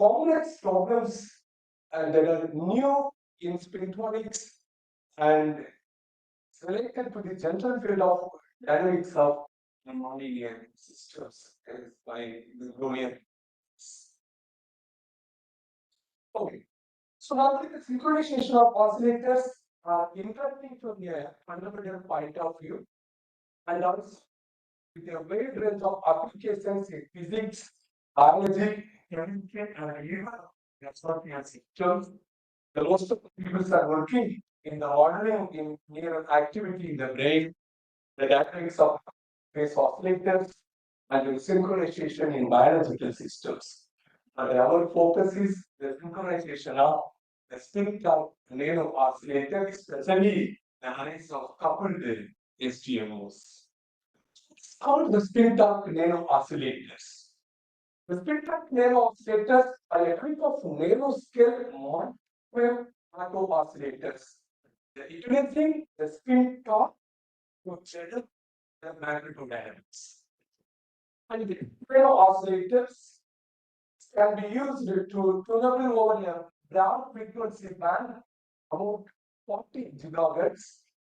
complex problems that are new in spiritualics and related to the general field of dynamics of nonlinear systems by the Brownian. Okay. So now the synchronization of oscillators are interesting from a fundamental point of view and also with a wide range of applications in physics, biology, chemistry, and even astronomy systems. The most of the people are working in the modeling in neural activity in the brain, the dynamics of phase oscillators, and the synchronization in biological systems. And our focus is the synchronization of the spin-torque nano oscillator, especially the rise of coupled SGMOs. It's called the spin-torque nano oscillators. The spin-torque nano oscillators are a type of nanoscale microwave auto oscillators. The utilizing the spin-torque to channel the magnetodynamics. And the nano oscillators can be used to tunable over a broad frequency band about 40 gigahertz,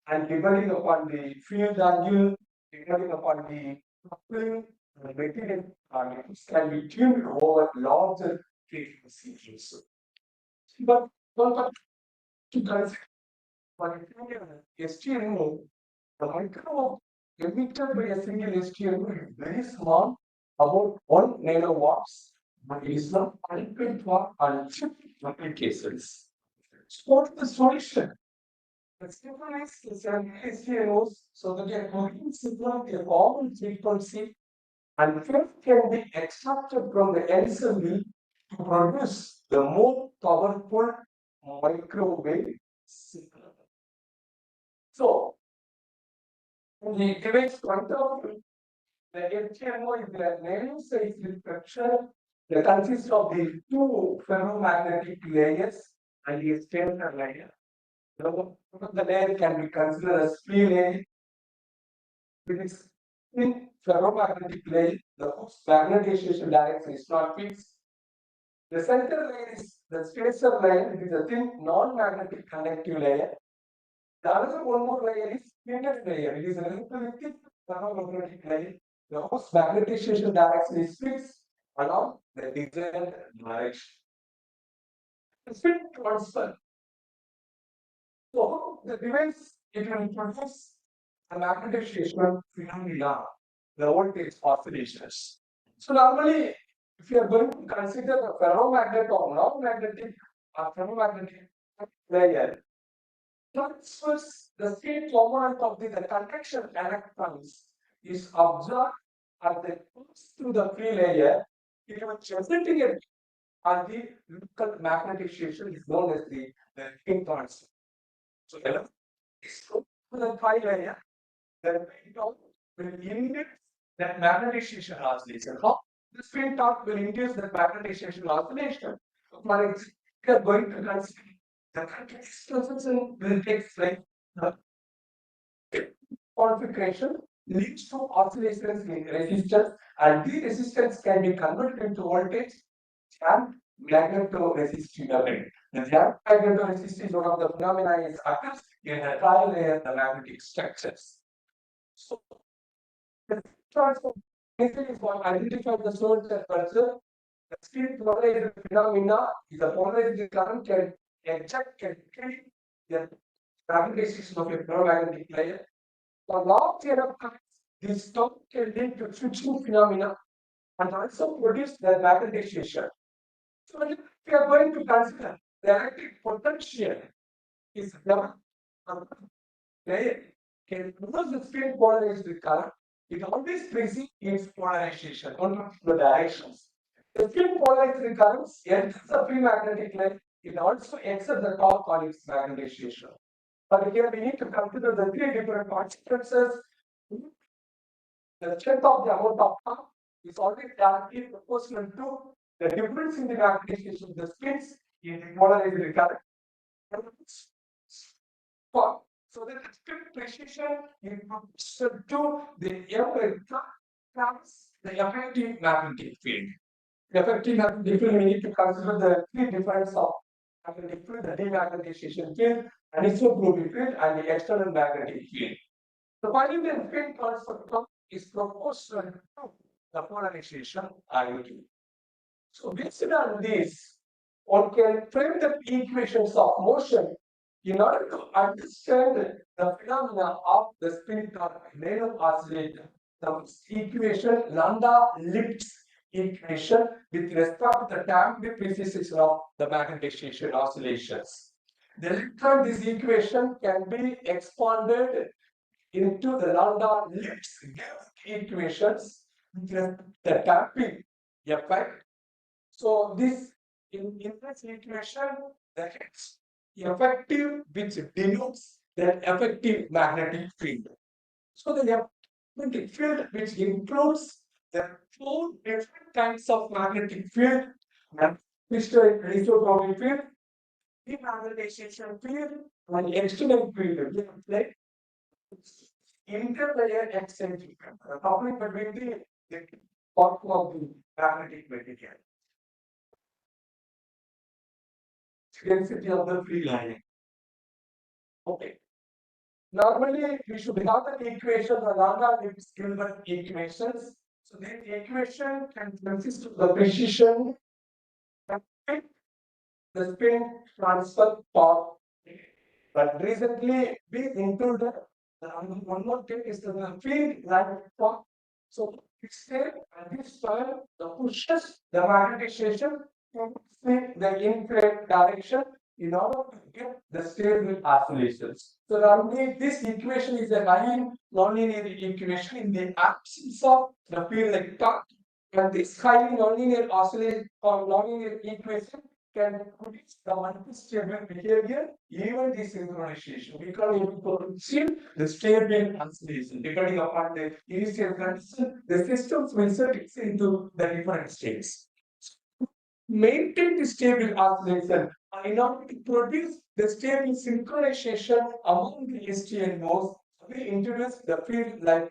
and depending upon the field angle, depending upon the coupling, the material parameters can be tuned over larger frequencies. But to consider for a STNO, the micro emitted by a single STNO is very small, about 1 nanowatts, but it is not adequate for on-chip applications. So what is the solution? The synchronize the STNOs so that they can signal a common frequency and field can be extracted from the ensemble to produce the more powerful microwave signal. So, in the device point of view, the HMO is the nano-sized structure that consists of the two ferromagnetic layers and the stellar layer. The layer can be considered as free layer. With its thin ferromagnetic layer, the whose magnetization direction is not fixed. The center layer is the spacer layer, it is a thin non-magnetic conductive layer. The other one more layer is printed layer. It is a relatively thick ferromagnetic layer. The whose magnetization direction is fixed along the desired direction. The spin transfer. So the device it will produce a magnetization phenomena, the voltage oscillations. So normally, if you are going to consider the ferromagnet or non-magnetic or ferromagnetic layer, transfers the state component of the conduction electrons is observed as they pass through the free layer. It will presenting it and the local magnetization is known as the spin transfer. So the phi layer, the spin-torque will induce that magnetization oscillation. How the spin-torque will induce that magnetization oscillation? For example, we are going to consider the transition will take place. The configuration leads to oscillations in resistance, and the resistance can be converted into voltage and magnetoresistivity. The jam magnetoresistivity is one of the phenomena is occurs in the tri-layer the magnetic structures. So the transfer is what identified the source and culture. The spin polarized phenomena is a polarized current can eject can kill the magnetization of a ferromagnetic layer. For long period of time, this storm can lead to switching phenomena and also produce the magnetization. So if we are going to consider the electric potential is the layer can produce the spin polarized current, it always tracing its polarization on the directions. The spin polarized currents enters the free magnetic layer, it also exerts the torque on its magnetization. But here we need to consider the three different consequences. The strength of the amount of torque is always directly proportional to the difference in the magnetization of the spins in the polarized current. So the spin precision is proportional to the M times the effective magnetic field. effective magnetic field, we need to consider the three difference of magnetic field: the demagnetization field, anisotropy field, and the external magnetic field. The polynomial field transfer term is proportional to the polarization angle. So based on this, one can frame the equations of motion in order to understand the phenomena of the spin torque nano oscillator. The equation lambda Lipps equation with respect to the time precision of the magnetization oscillations. The electron, this equation can be expanded into the lambda Lipps equations with respect to the damping effect. So this in this equation, the H effective which denotes the effective magnetic field. So the magnetic field which includes the four different kinds of magnetic field: isotropic field, demagnetization field, and external field, like interlayer exchange, coupling between the part of the magnetic material. Density of the free lining. Okay. Normally, we should have the equation, the lambda Lipps Gilbert equations. So this equation can consist of the precision and the spin transfer torque. But recently, we included one more thing is the field line torque. So this here and this time the pushes the magnetization to the infrared direction in order to get the stable oscillations. So normally this equation is a nonlinear equation in the absence of the field like torque. And this highly nonlinear oscillation or nonlinear equation can produce the unstable behavior, even the synchronization. We can able to achieve the stable oscillation. Depending upon the initial condition, the systems will set into the different states. Maintain the stable oscillation in order to produce the stable synchronization among the STN nodes. We introduce the field like.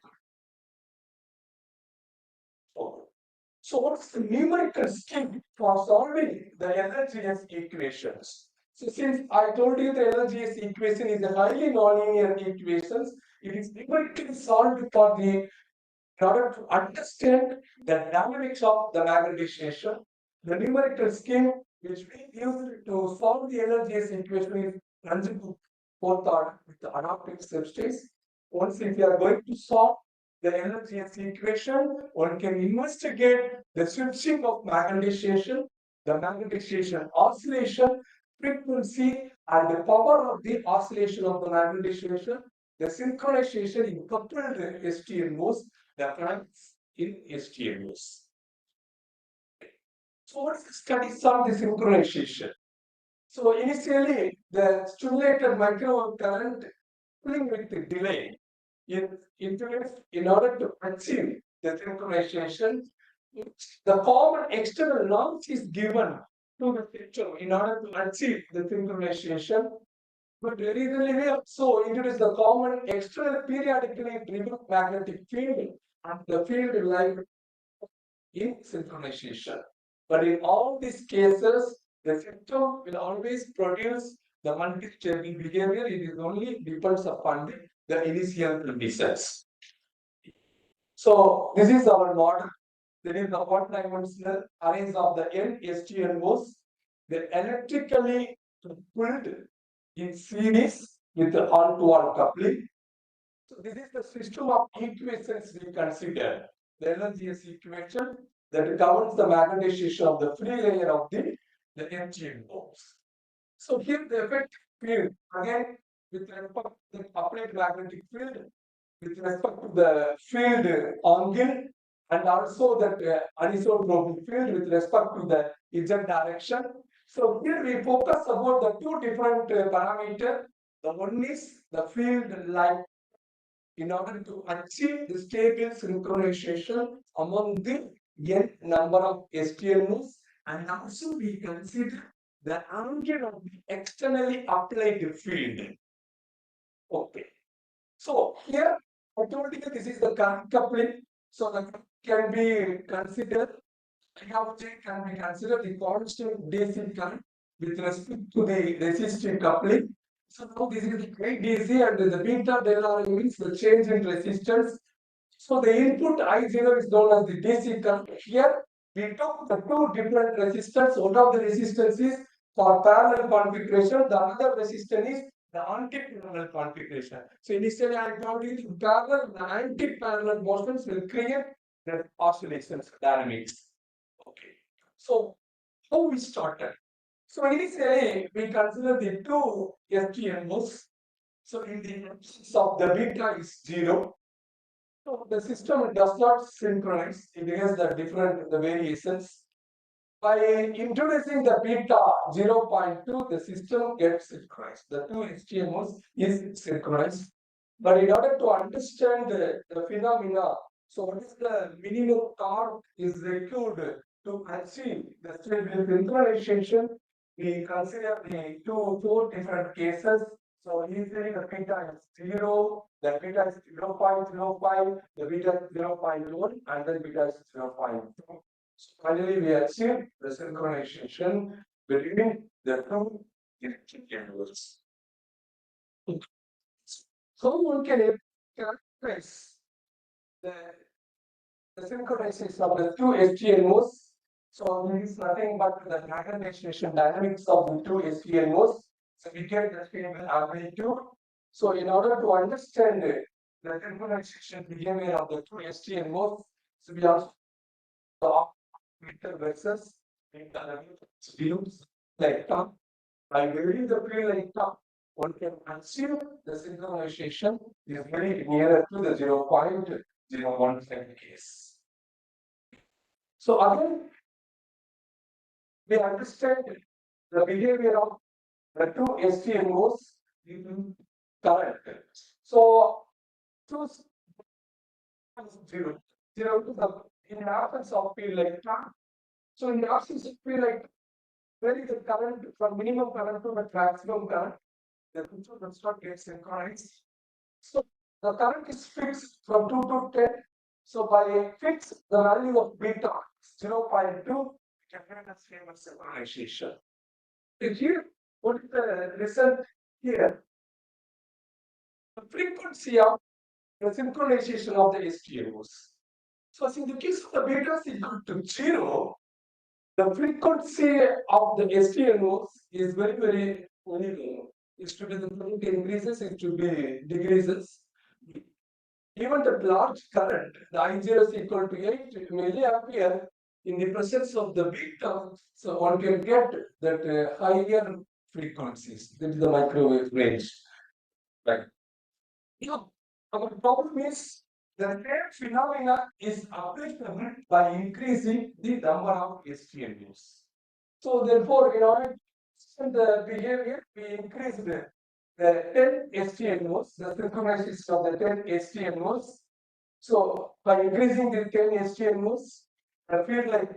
So what's the numerical scheme for solving the LHS equations? So since I told you the LHS equation is a highly nonlinear equations, it is numerically solved for the in order to understand the dynamics of the magnetization. The numerical scheme which we use to solve the LHS equation is Nanjibu fourth order with the adaptive subspace. Once if you are going to solve the LHS equation, one can investigate the switching of magnetization, the magnetization oscillation, frequency, and the power of the oscillation of the magnetization, the synchronization in coupled STM modes, the products in STMs. So what is the studies of the synchronization? So initially, the stimulated microwave current pulling with the delay in order to achieve the synchronization, the common external norms is given to the system in order to achieve the synchronization. But very rarely so introduce the common external periodically driven magnetic field and the field like in synchronization. But in all these cases, the system will always produce the multi-stable behavior. It is only depends upon the initial conditions. So this is our model. That is the one-dimensional arrays of the N STNOs. They electrically pulled in series with the all-to-all coupling. So this is the system of equations we consider. The LHS equation that governs the magnetization of the free layer of the MTN nodes. So here the effective field again with respect to the applied magnetic field, with respect to the field angle, and also that anisotropic field with respect to the z direction. So here we focus about the two different parameters. The one is the field line in order to achieve the stable synchronization among the n number of STNs, and also we consider the angle of the externally applied field. Okay. So here I told you this is the current coupling. So that can be considered I of J can be considered the constant DC current with respect to the resistive coupling. So now this is the DC and the beta delta R means the change in resistance. So the input I0 is known as the DC current. Here we took the two different resistors. One of the resistance is for parallel configuration. The other resistance is the anti-parallel configuration. So initially I told you the parallel and anti-parallel motions will create the oscillations dynamics. Okay. So how we started? So initially we consider the two STMs. So in the absence of the beta is 0. So the system does not synchronize. It has the different the variations. By introducing the beta 0.2, the system gets synchronized. The two HTMOs is synchronized. But in order to understand the phenomena, so what is the minimum torque is required to achieve the stable synchronization? We consider the four different cases. So usually the beta is 0, the beta is 0.05, the beta is 0.1, and then beta is 0.2. So finally, we achieve the synchronization between the two electric cables. So one can characterize the, the synchronization of the two STLMOs. So this is nothing but the magnetization dynamics of the two STLMOs. So we get the stable amplitude. So in order to understand the synchronization behavior of the two STLMOs, so we also meter versus fields like top. By varying the field like top, one can assume the synchronization is very nearer to the 0.015 case. So again, we understand the behavior of the two STMOs in current. So choose 0, 0 to the in absence of field like top. So in the absence of field like where is the current from minimum current to the maximum current? The picture does not get synchronized. So the current is fixed from 2 to 10. So by fix the value of beta 0.2, we can get the famous synchronization. And here, what is the result here? The frequency of the synchronization of the STMOs. So in the case of the beta is equal to 0, the frequency of the STMOs is very low. It should be the current increases, it should be decreases. Even the large current, the I0 is equal to 8 milliampere in the presence of the beta, so one can get that higher frequencies. That is the microwave range. Right. Now, our problem is the same phenomena is applicable by increasing the number of STMUs. So therefore, in order to the behavior, we increased the 10 STMOs, the synchronization of the 10 STMOs. So by increasing the 10 STMOs, I feel like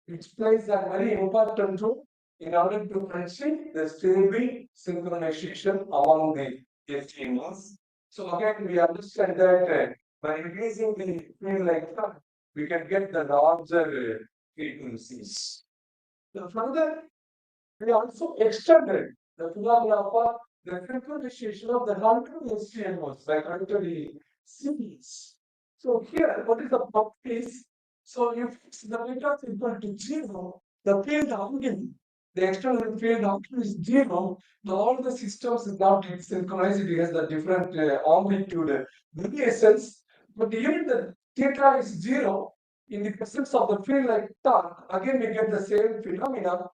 it plays a very important role in order to achieve the stable synchronization among the STMOs. So again, we understand that by increasing the field like that, we can get the larger frequencies. The further, we also extended the phenomena for the synchronization of the non-STMOs by controlling series. So here, what is the properties? So if the beta is equal to 0, the field angle, the external field angle is 0, all the systems is not synchronized, it has the different amplitude variations. But even the theta is 0, in the presence of the field like torque, again we get the same phenomena.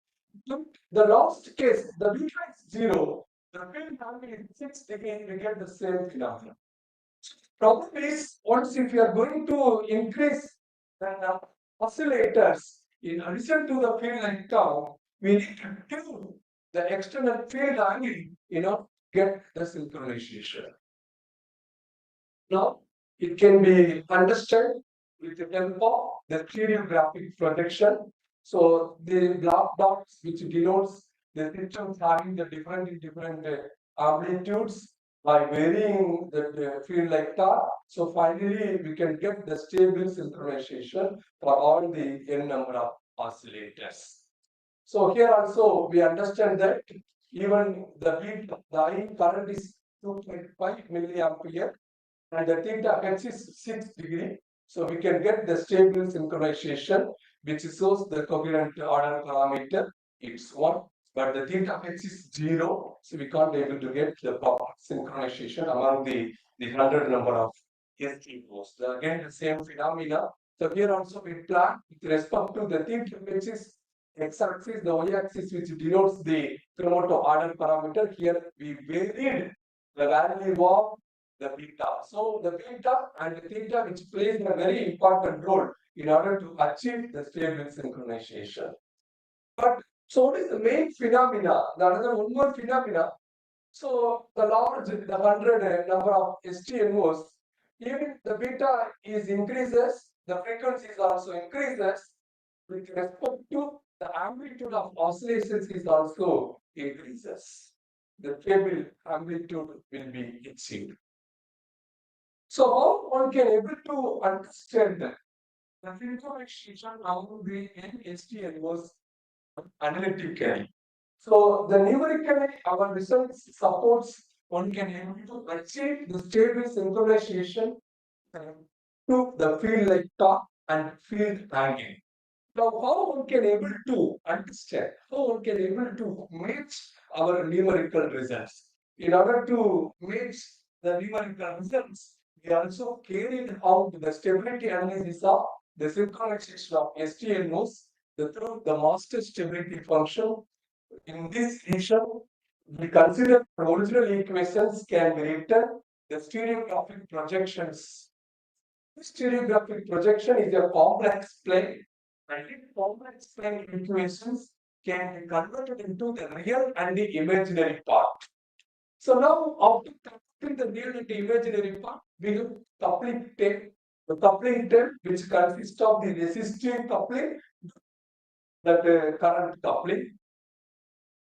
The last case, the beta is 0, the field angle is 6, again we get the same phenomena. Problem is, once if you are going to increase the oscillators, in addition to the field like tau, we need to tune the external field angle, get the synchronization. Now, it can be understood with the help of the stereographic projection. So the black dots which denotes the systems having the different amplitudes by varying the field like that. So finally we can get the stable synchronization for all the n number of oscillators. So here also we understand that even the in current is 2.5 milliampere and the theta h is 6 degree. So we can get the stable synchronization which shows the coherent order parameter. It's 1, but the theta h is 0. So we can't able to get the proper synchronization among the 100 number of STOs. Again, the same phenomena. So here also we plot with respect to the theta which is x-axis, the y-axis which denotes the promoter order parameter. Here we varied the value of the beta. So the beta and the theta which plays a very important role in order to achieve the stable synchronization. But so what is the main phenomena? The another one more phenomena. So the 100 number of STNOs, even the beta is increases, the frequency is also increases with respect to the amplitude of oscillations is also increases. The stable amplitude will be achieved. So how one can able to understand the synchronization among the STNOs analytically. So the numerically our results supports one can able to achieve the stable synchronization to the field like torque and field hanging. Now, how one can able to understand, how one can able to match our numerical results. In order to match the numerical results, we also carried out the stability analysis of the synchronization of STNOs through the master stability function. In this region, we consider the original equations can be written the stereographic projections. Stereographic projection is a complex plane, and these complex plane equations can be converted into the real and the imaginary part. So now, after coupling the real and the imaginary part, we have coupling tape. The coupling tape, which consists of the resistive coupling, that current coupling.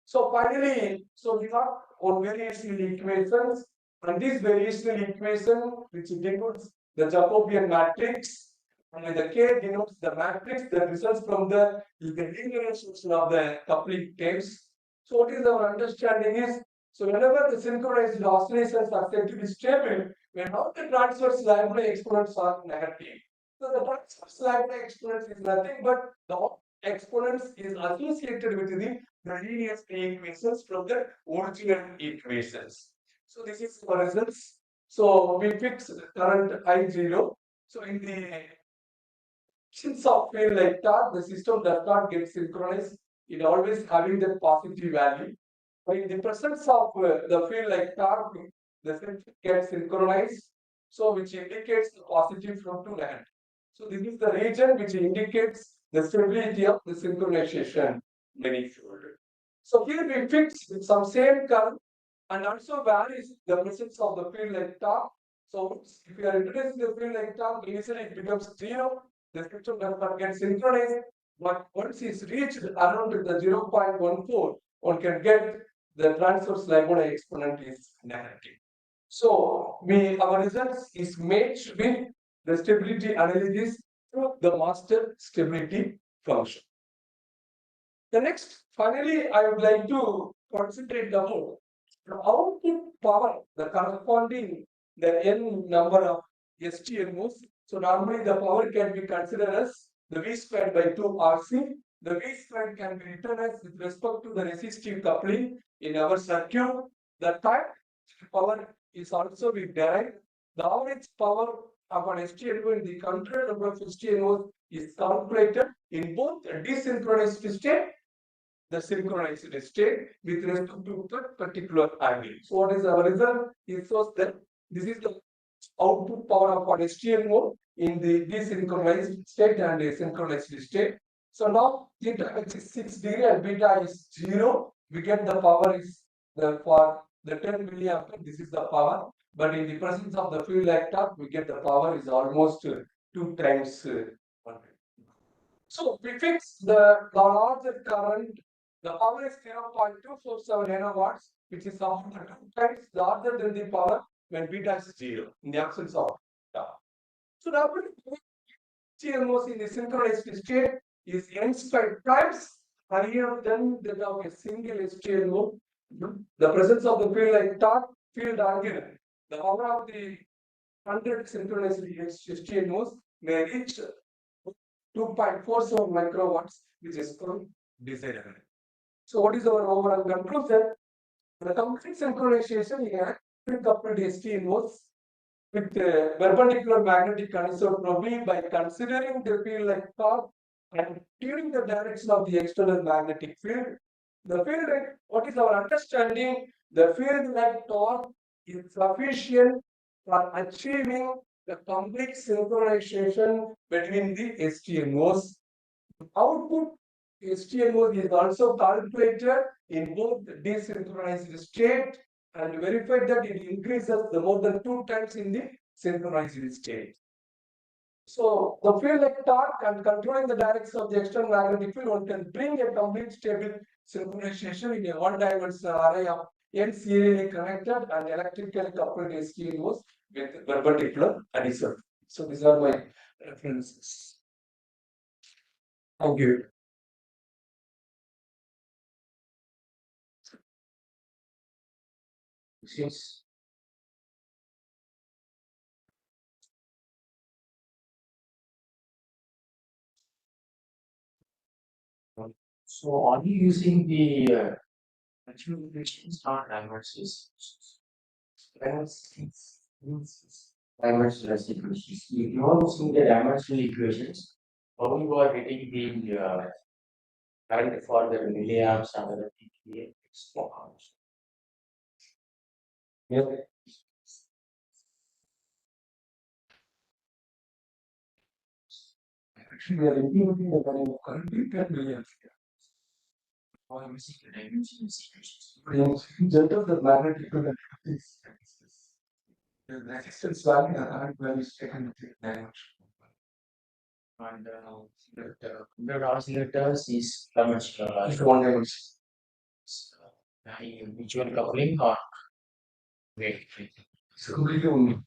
So finally, so we got one variational equations, and this variational equation, which denotes the Jacobian matrix, and the K denotes the matrix that results from the linearization of the coupling tapes. So what is our understanding is, so whenever the synchronized oscillations are said to be stable, when all the transverse Labrador exponents are negative. So the transverse Labrador exponents is nothing but the exponents is associated with the linear equations from the original equations. So this is our results. So we fix current I0. So in the absence of field like torque, the system does not get synchronized. It always having that positive value. But in the presence of the field like torque, the system gets synchronized. So which indicates the positive from to negative. So this is the region which indicates the stability of the synchronization manifold. So here we fix some same curve and also varies the presence of the field like torque. So if you are introducing the field like torque, initially it becomes 0. The system does not get synchronized. But once it's reached around the 0.14, one can get the transverse Laguna exponent is negative. So our results is matched with the stability analysis through the master stability function. The next, finally, I would like to concentrate about the output power, the corresponding the n number of STNOs. So normally the power can be considered as the V squared by 2 RC. The V squared can be written as with respect to the resistive coupling in our circuit. The time power is also we derive. The average power of an STNO in the control number of STNOs is calculated in both desynchronized state, the synchronized state with respect to that particular angle. So what is our result? It shows that this is the output power of an STNO in the desynchronized state and a synchronized state. So now theta is 6 degree and beta is 0. We get the power is for the 10 milliampere. This is the power. But in the presence of the field like torque, we get the power is almost 2 times 1. So we fix the larger current. The power is 0.247 nanowatts, which is about 2 times larger than the power when beta is 0 in the absence of beta. So now CMOS in the synchronized state, is n² times higher than that of a single STL node. The presence of the field like torque field argument, the power of the 100 synchronous STL nodes may reach 2.47 microwatts, which is called desirable. So, what is our overall conclusion? The complete synchronization in active coupled ST nodes with perpendicular magnetic anisotropy by considering the field like torque and tuning the direction of the external magnetic field. The field like, what is our understanding? The field like torque is sufficient for achieving the complete synchronization between the ST nodes. Output HTML is also calculated in both desynchronized state and verified that it increases the more than 2 times in the synchronized state. So the field like torque and controlling the direction of the external magnetic field, one can bring a complete stable synchronization in a one-dimensional array of n serially connected and electrically coupled STMOs with perpendicular addition. So these are my references. Thank you. Yes. So are you using the actual equations or dimensions? Dimensionless equations. If you are using the dimensional equations, how you are getting the current for the milliamps and the PPA? Yeah. Actually, we are implementing the value of current in milliamps. How am I using the dimensionless equations? In general, the magnetic field is the resistance value and current value is taken into dimension. And the oscillators is dimensional. It's one dimension. Mutual coupling or wait. It's completely only.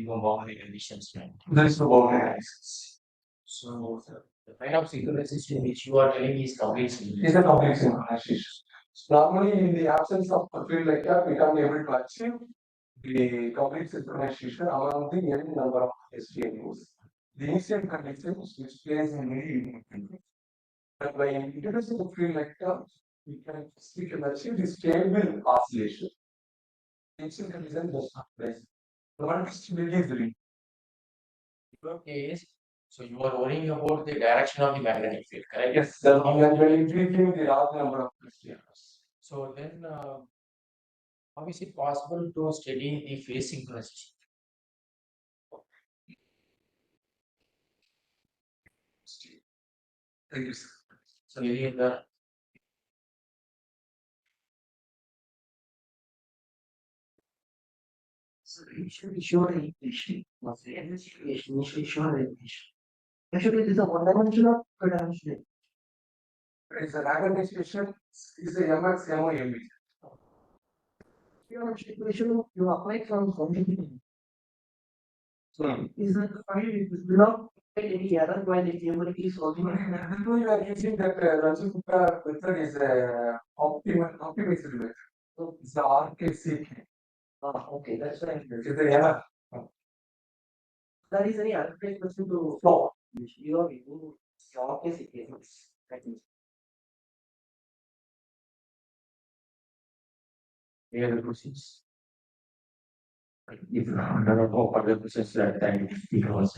Boundary conditions, right? There is no boundary analysis. So the kind of synchronization which you are telling is complete synchronization. It's a complete synchronization. Normally, in the absence of a field like that, we can't be able to achieve the complete synchronization among the n number of STMOs. The initial conditions which plays a very important role. But by introducing a field like that, we can achieve the stable oscillation. Initial condition does not place. The one stability is the Your case, so you are worrying about the direction of the magnetic field, correct? yes, the when increasing the large number of STMOs. So then, how is it possible to study the phase synchronization? Thank you, sir. So in the Initially shown in equation was the energy equation initially shown in equation. Actually, it is a one dimensional, two dimensional. It's a randomization is a MX MOMB. Two-dimensional equation you apply from something. So is that fine? It will not get any error while the theory is solving. You are using that Rajagupta method is a optimized method. So it's the RKC. Okay, that's fine. It's the error. There is any other question to No. you are using your case equations. any other questions? If there are no other questions that time, because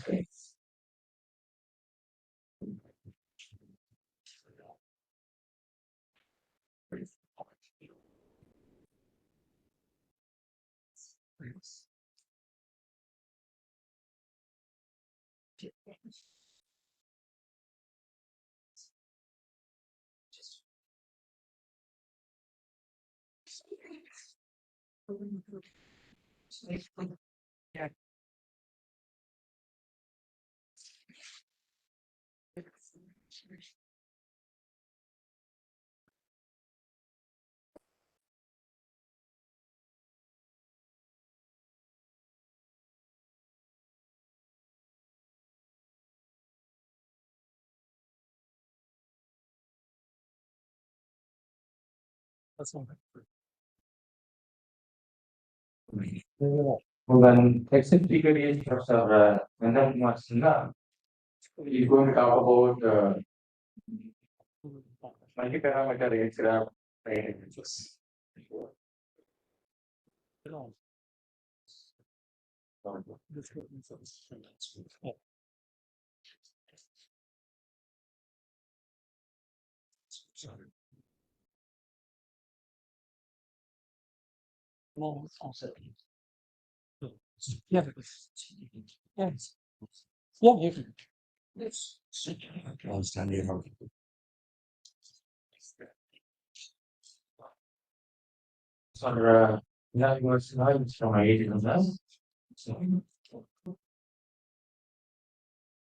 That's all. When specifically is Professor Nandal Kumar Sinha, he's going to talk about multi-parameter aircraft images. Yeah. Yes. Yeah, you can. Yes. So, that was slides from my agent.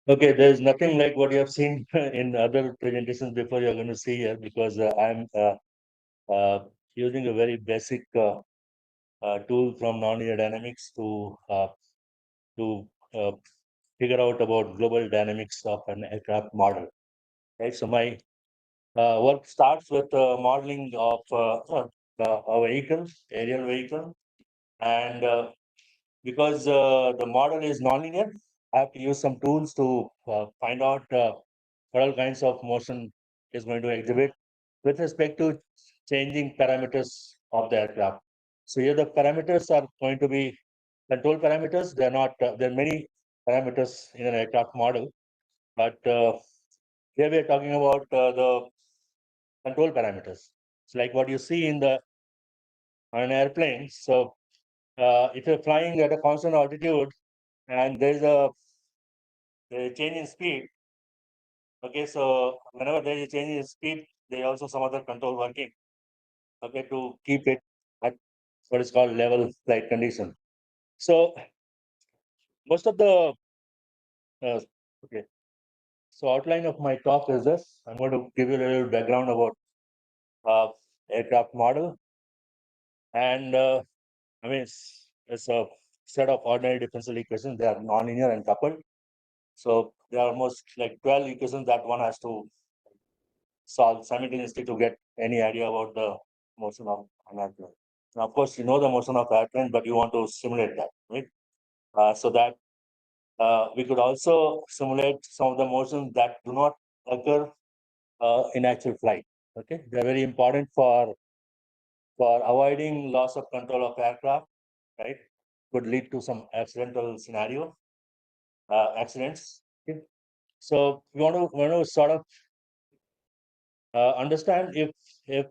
Okay, there's nothing like what you have seen in other presentations before you're going to see here because I'm using a very basic tool from nonlinear dynamics to figure out about global dynamics of an aircraft model. Right. So my work starts with modeling of a vehicle, aerial vehicle, and because the model is nonlinear, I have to use some tools to find out what all kinds of motion is going to exhibit with respect to changing parameters of the aircraft. So here the parameters are going to be control parameters. They're not, there are many parameters in an aircraft model, but here we are talking about the control parameters. It's like what you see in the on an airplane. So if you're flying at a constant altitude and there's a change in speed, okay, so whenever there is a change in speed, there is also some other control working, okay, to keep it at what is called level flight condition. So most of the okay, so outline of my talk is this. I'm going to give you a little background about aircraft model, and I mean it's a set of ordinary differential equations. They are nonlinear and coupled. So there are almost like 12 equations that one has to solve simultaneously to get any idea about the motion of an airplane. Now, of course, you know the motion of airplane, but you want to simulate that, right? So that we could also simulate some of the motions that do not occur in actual flight. Okay, they're very important for avoiding loss of control of aircraft. Right, could lead to some accidental scenario accidents. Okay. So we want to sort of understand if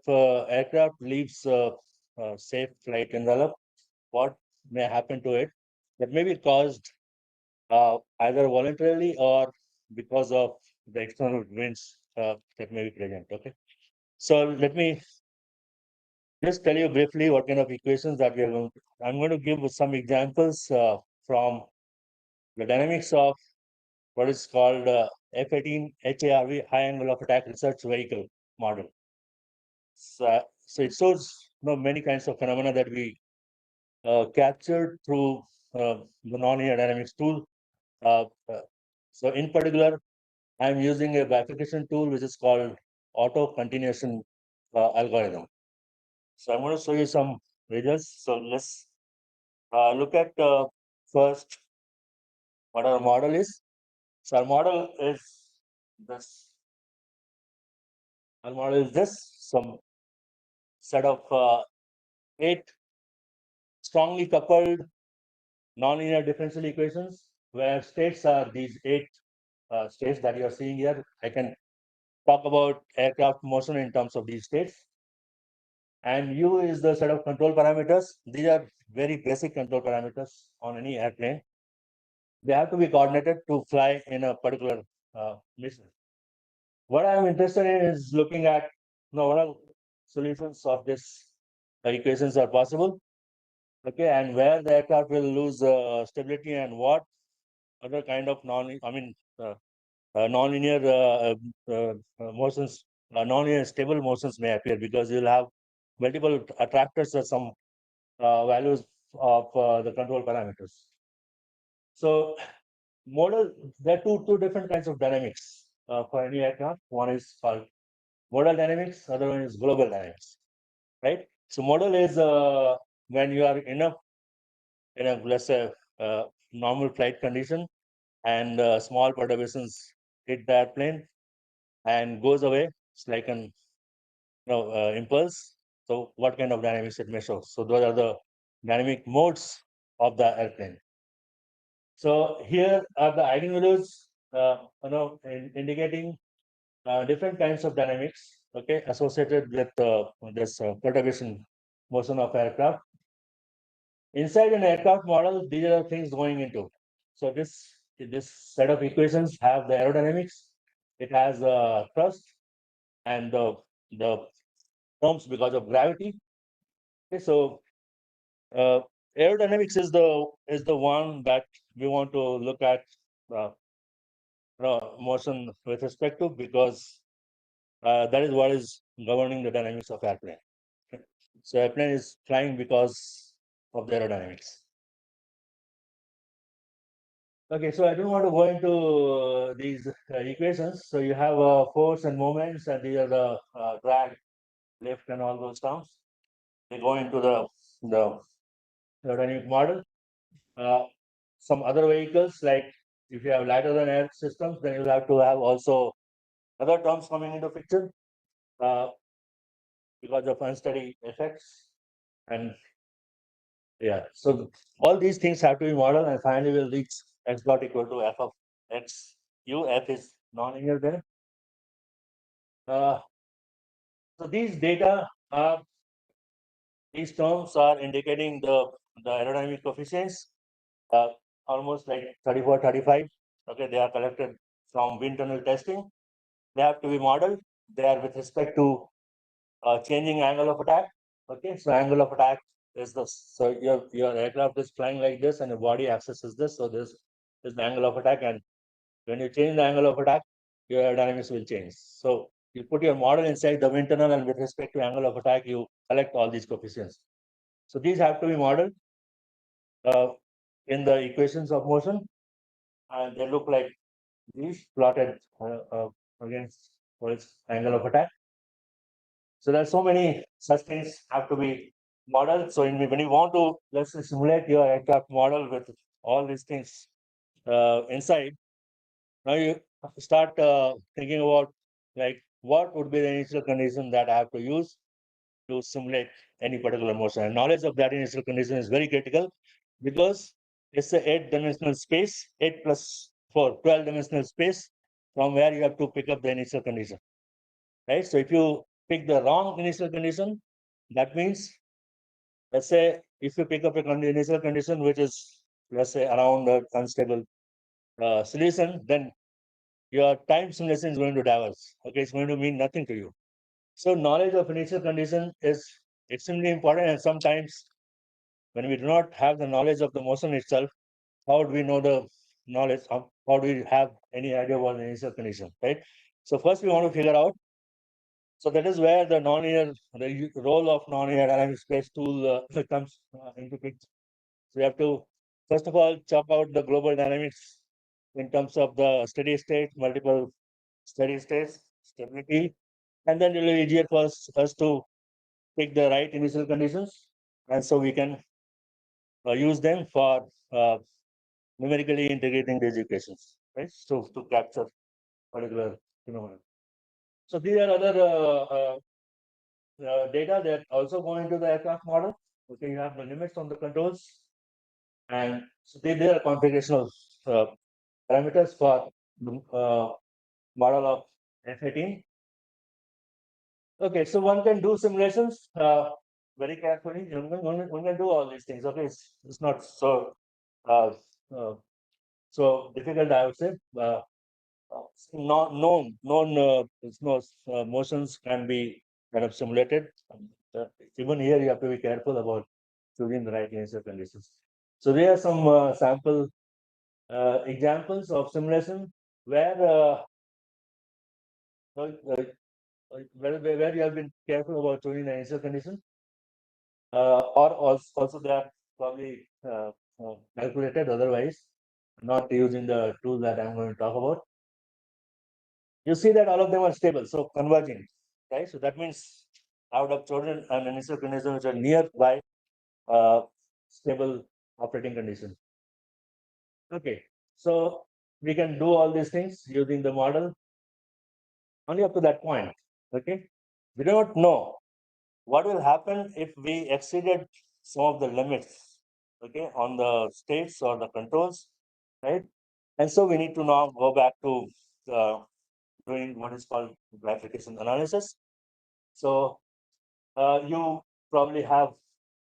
aircraft leaves safe flight envelope, what may happen to it that may be caused either voluntarily or because of the external winds that may be present. Okay, so let me just tell you briefly what kind of equations that we are going to. I'm going to give some examples from the dynamics of what is called F-18 HARV, high angle of attack research vehicle model. So it shows many kinds of phenomena that we captured through the nonlinear dynamics tool. Uh, uh, so in particular, I'm using a bifurcation tool which is called auto continuation algorithm. So I'm going to show you some results. So let's look at first what our model is. So our model is this. Our model is this. Some set of 8 strongly coupled nonlinear differential equations where states are these 8 states that you are seeing here. I can talk about aircraft motion in terms of these states. And U is the set of control parameters. These are very basic control parameters on any airplane. They have to be coordinated to fly in a particular mission. What I'm interested in is looking at what all solutions of this equations are possible. Okay, and where the aircraft will lose stability and what other kind of nonlinear motions, nonlinear stable motions may appear because you'll have multiple attractors or some values of the control parameters. So model, there are two different kinds of dynamics for any aircraft. One is called modal dynamics, other one is global dynamics. right? So model is when you are in a let's say normal flight condition, and small perturbations hit the airplane and goes away. It's like an impulse. So what kind of dynamics it may show? So those are the dynamic modes of the airplane. So here are the eigenvalues, indicating different kinds of dynamics, okay, associated with this perturbation motion of aircraft. Inside an aircraft model, these are the things going into. So this set of equations have the aerodynamics. It has thrust and the terms because of gravity. Okay, so aerodynamics is the one that we want to look at uh, motion with respect to, because that is what is governing the dynamics of airplane. Okay. So airplane is flying because of the aerodynamics. Okay, so I don't want to go into these equations. So you have force and moments, and these are the drag, lift, and all those terms. They go into the aerodynamic model. Some other vehicles, like if you have lighter than air systems, then you'll have to have also other terms coming into picture uh, because of unsteady effects. And yeah, so all these things have to be modeled, and finally we'll reach x dot equal to f of x u. F is nonlinear there. So these data are, these terms are indicating the aerodynamic coefficients, almost like 34, 35. Okay, they are collected from wind tunnel testing. They have to be modeled. They are with respect to changing angle of attack. Okay, so angle of attack is this. So your aircraft is flying like this, and your body axis is this. So this is the angle of attack, and when you change the angle of attack, your aerodynamics will change. So you put your model inside the wind tunnel, and with respect to angle of attack, you collect all these coefficients. So these have to be modeled uh, in the equations of motion, and they look like these plotted against what is angle of attack. So there's so many such things have to be modeled. So when you want to, let's say, simulate your aircraft model with all these things inside, now you start thinking about like what would be the initial condition that I have to use to simulate any particular motion. And knowledge of that initial condition is very critical, because it's a 8-dimensional space, 8 plus 4, 12-dimensional space, from where you have to pick up the initial condition, right? So if you pick the wrong initial condition, that means, let's say, if you pick up a initial condition which is, let's say, around an unstable solution, then your time simulation is going to diverge. Okay, it's going to mean nothing to you. So knowledge of initial condition is extremely important, and sometimes when we do not have the knowledge of the motion itself, how do we know the knowledge? How do we have any idea about the initial condition, right? So first we want to figure out. So that is where the role of nonlinear dynamic space tool comes into picture. So you have to, first of all, chop out the global dynamics in terms of the steady state, multiple steady states, stability, and then it will be easier for us to pick the right initial conditions, and so we can use them for numerically integrating these equations, right? So to capture particular phenomenon. So these are other data that also go into the aircraft model. Okay, you have the limits on the controls, and so there are configurational parameters for the model of F-18. Okay, so one can do simulations very carefully. One can do all these things. Okay, it's not so uh, uh, so difficult, I would say. Known motions can be kind of simulated. Even here, you have to be careful about choosing the right initial conditions. So there are some sample examples of simulation where uh, uh, where you have been careful about choosing the initial condition, or also they are probably calculated otherwise, not using the tool that I'm going to talk about. You see that all of them are stable, so converging, right? So that means I would have chosen an initial condition which are nearby stable operating condition. Okay, so we can do all these things using the model only up to that point. Okay, we do not know what will happen if we exceeded some of the limits, okay, on the states or the controls, right? And so we need to now go back to doing what is called bifurcation analysis. So you probably have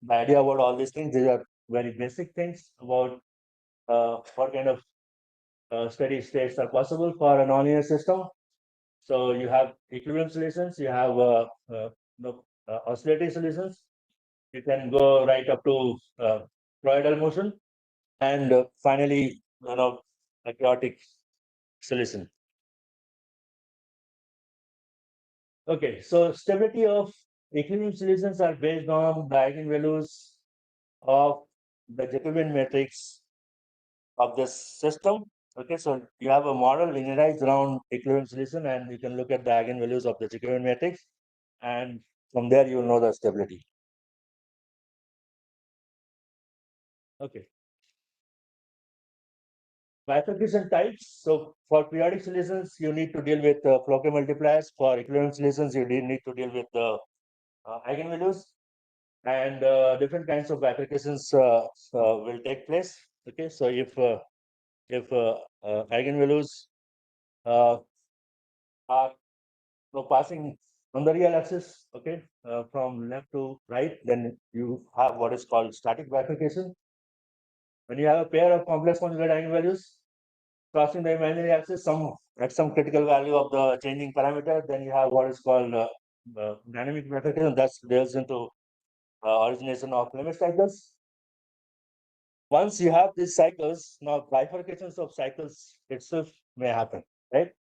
the idea about all these things. These are very basic things about what kind of steady states are possible for a nonlinear system. So you have equilibrium solutions, you have oscillating solutions. You can go right up to toroidal motion, and finally, a chaotic solution. Okay, so stability of equilibrium solutions are based on the eigenvalues of the Jacobian matrix of this system. Okay, so you have a model linearized around equilibrium solution, and you can look at the eigenvalues of the Jacobian matrix, and from there you know the stability. Okay. Bifurcation types. So for periodic solutions, you need to deal with Floquet multipliers. For equilibrium solutions, you need to deal with the eigenvalues, and different kinds of bifurcations will take place. Okay, so if eigenvalues are passing on the real axis, okay, from left to right, then you have what is called static bifurcation. When you have a pair of complex conjugate eigenvalues crossing the imaginary axis, at some critical value of the changing parameter, then you have what is called dynamic bifurcation. That deals into origination of limit cycles. Once you have these cycles, now bifurcations of cycles itself may happen, right?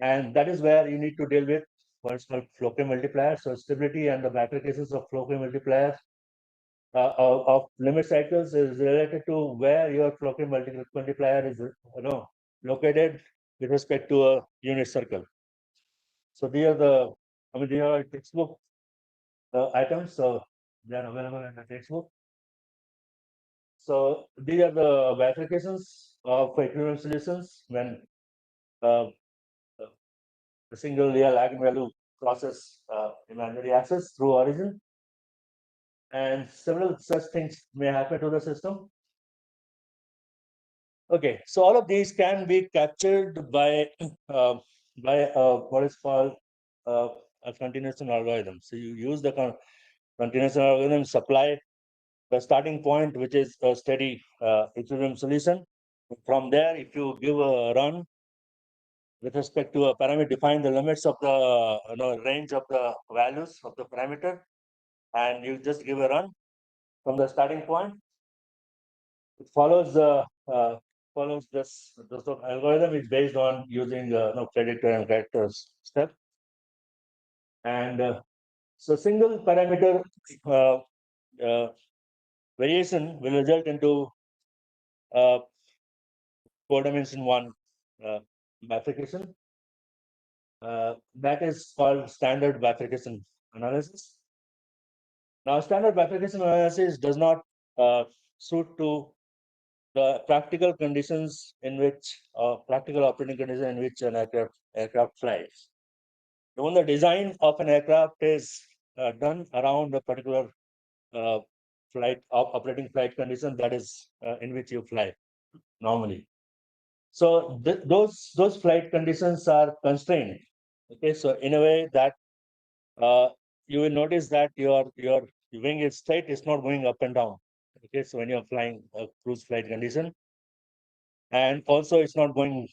And that is where you need to deal with what is called Floquet multipliers. So stability and the bifurcations of Floquet multipliers of limit cycles is related to where your Floquet multiplier is located with respect to a unit circle. So these are these are textbook items, so they are available in the textbook. So these are the bifurcations of equilibrium solutions when uh, the single real eigenvalue crosses imaginary axis through origin, and several such things may happen to the system. Okay, so all of these can be captured by what is called a continuation algorithm. So you use the continuation algorithm, supply the starting point, which is a steady equilibrium solution. From there, if you give a run with respect to a parameter, define the limits of the range of the values of the parameter, and you just give a run from the starting point. It follows this algorithm is based on using predictor and character step, and so single parameter uh, uh, variation will result into uh, 4-dimension one bifurcation. That is called standard bifurcation analysis. Now, standard bifurcation analysis does not suit to the practical conditions in which practical operating conditions in which an aircraft flies. When the design of an aircraft is done around a particular operating flight condition that is in which you fly normally. So those flight conditions are constrained. Okay, so in a way that you will notice that your wing is straight, it's not going up and down. Okay, so when you're flying a cruise flight condition, and also it's not going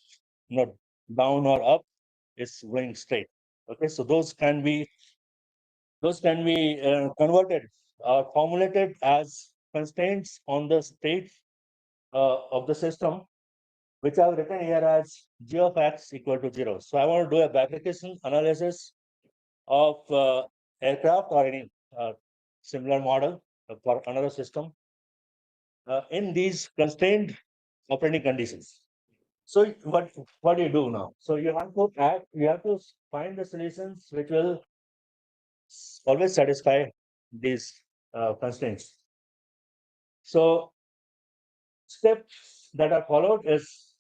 down or up, it's going straight. Okay, so those can be converted or formulated as constraints on the state of the system, which I've written here as g of x equal to 0. So I want to do a bifurcation analysis of aircraft or any similar model for another system in these constrained operating conditions. So what do you do now? So you have to find the solutions which will always satisfy these constraints. So steps that are followed is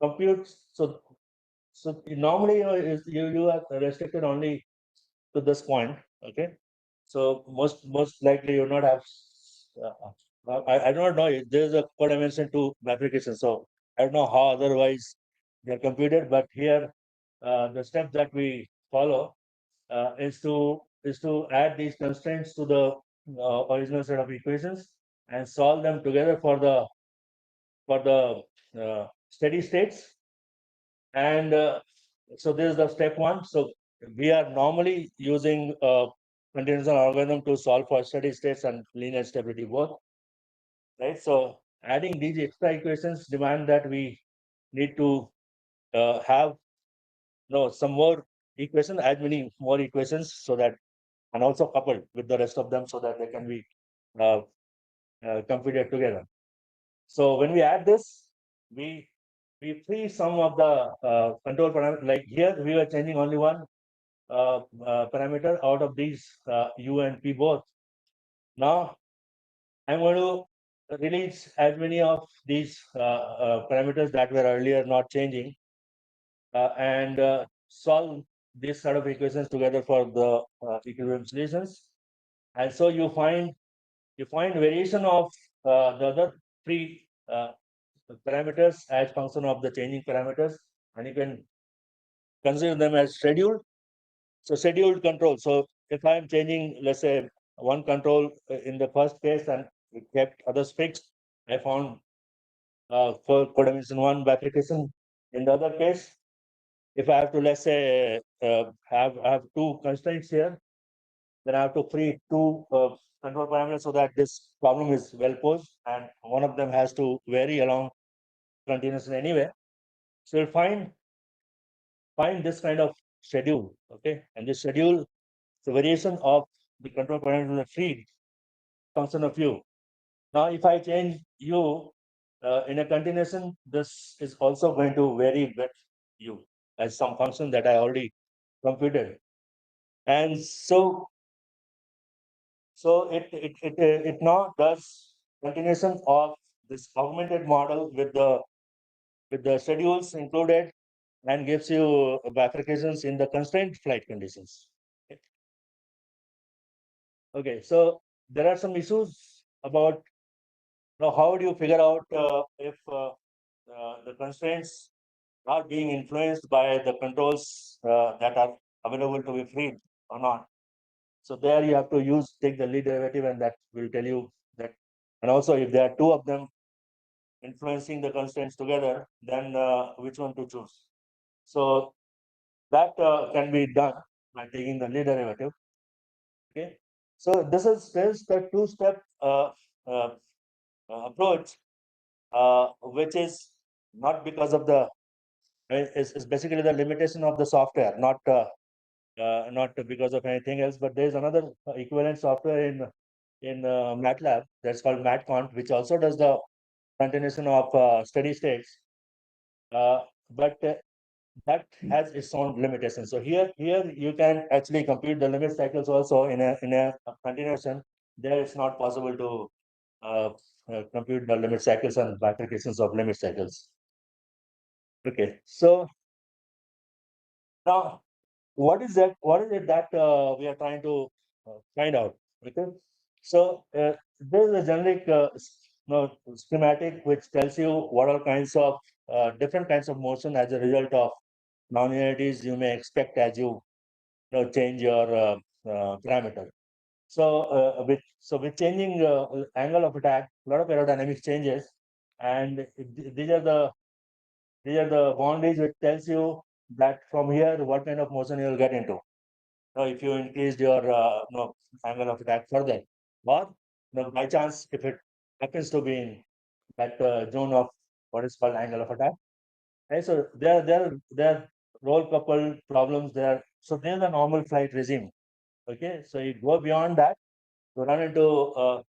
compute. So normally you are restricted only to this point. Okay. So most likely you not have. I do not know. There is a co-dimension to application. So I don't know how otherwise they are computed. But here, the step that we follow is to add these constraints to the original set of equations and solve them together for the steady states. And so this is the step one. So we are normally using continuous algorithm to solve for steady states and linear stability both, right? So adding these extra equations demand that we need to have some more equations, as many more equations, so that, and also coupled with the rest of them, so that they can be uh, computed together. So when we add this, we free some of the control parameter. Like here, we were changing only one parameter out of these u and p both. Now I'm going to release as many of these parameters that were earlier not changing, and solve this set of equations together for the equilibrium solutions. And so you find variation of the other three parameters as function of the changing parameters, and you can consider them as scheduled. So scheduled control. So if I'm changing, let's say, one control in the first case and we kept others fixed, I found for codimension one application. In the other case, if I have to, let's say, have two constraints here, then I have to free two control parameters so that this problem is well posed, and one of them has to vary along continuously anyway. So you'll find this kind of schedule, okay? And this schedule, the variation of the control parameter in the free function of u. Now, if I change u in a continuation, this is also going to vary with u as some function that I already computed. And so it now does continuation of this augmented model with the schedules included, and gives you bifurcations in the constrained flight conditions. Okay, so there are some issues about how do you figure out if the constraints are being influenced by the controls that are available to be freed or not. So there you have to take the lead derivative, and that will tell you that. And also, if there are two of them influencing the constraints together, then which one to choose. So that can be done by taking the lead derivative. Okay, so this is the two-step approach, which is not because of the is basically the limitation of the software, not because of anything else. But there is another equivalent software in MATLAB that's called MATCONT, which also does the continuation of steady states, but that has its own limitations. So here you can actually compute the limit cycles also in a continuation. There it's not possible to compute the limit cycles and bifurcations of limit cycles. Okay, so now what is that? What is it that we are trying to find out? Okay, so there is a generic schematic which tells you what all kinds of different kinds of motion as a result of nonlinearities you may expect as you change your parameter. So with changing angle of attack, a lot of aerodynamics changes, and these are the boundaries which tells you that from here what kind of motion you will get into. Now, if you increase your angle of attack further, or by chance if it happens to be in that zone of what is called angle of attack. Right? So there are roll coupled problems there. So there's a normal flight regime. Okay, so you go beyond that, you run into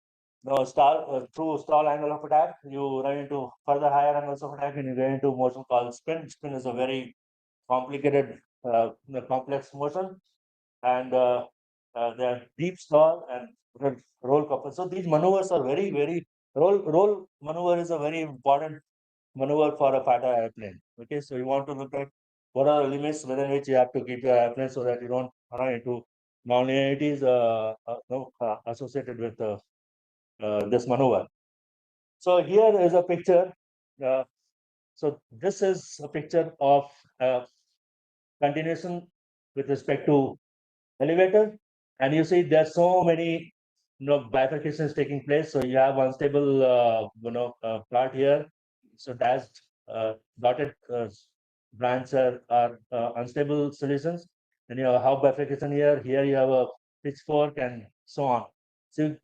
through stall angle of attack, you run into further higher angles of attack, and you get into motion called spin. Spin is a very complicated, complex motion, and there are deep stall and roll couple. So these maneuvers are very roll maneuver is a very important maneuver for a fighter airplane. Okay, so you want to look at what are the limits within which you have to keep your airplane so that you don't run into nonlinearities associated with this maneuver. So here is a picture. Uh, so this is a picture of continuation with respect to elevator, and you see there's so many bifurcations taking place. So you have unstable part here, so dashed dotted branch are unstable solutions. Then you have half bifurcation here you have a pitchfork and so on. So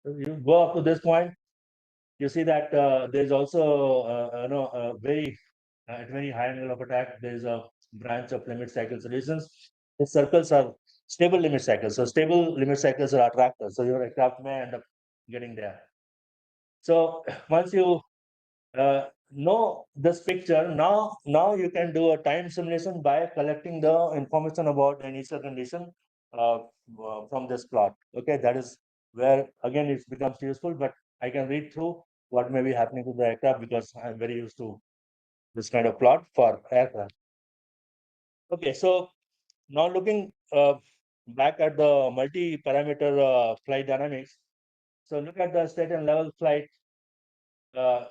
you go up to this point, you see that there's also a very at very high angle of attack, there is a branch of limit cycle solutions. The circles are stable limit cycles. So stable limit cycles are attractors. So your aircraft may end up getting there. So once you know this picture, now you can do a time simulation by collecting the information about the initial condition from this plot. Okay, that is where again it becomes useful, but I can read through what may be happening to the aircraft because I'm very used to this kind of plot for aircraft. Okay, so now looking back at the multi-parameter flight dynamics. So look at the state and level flight uh,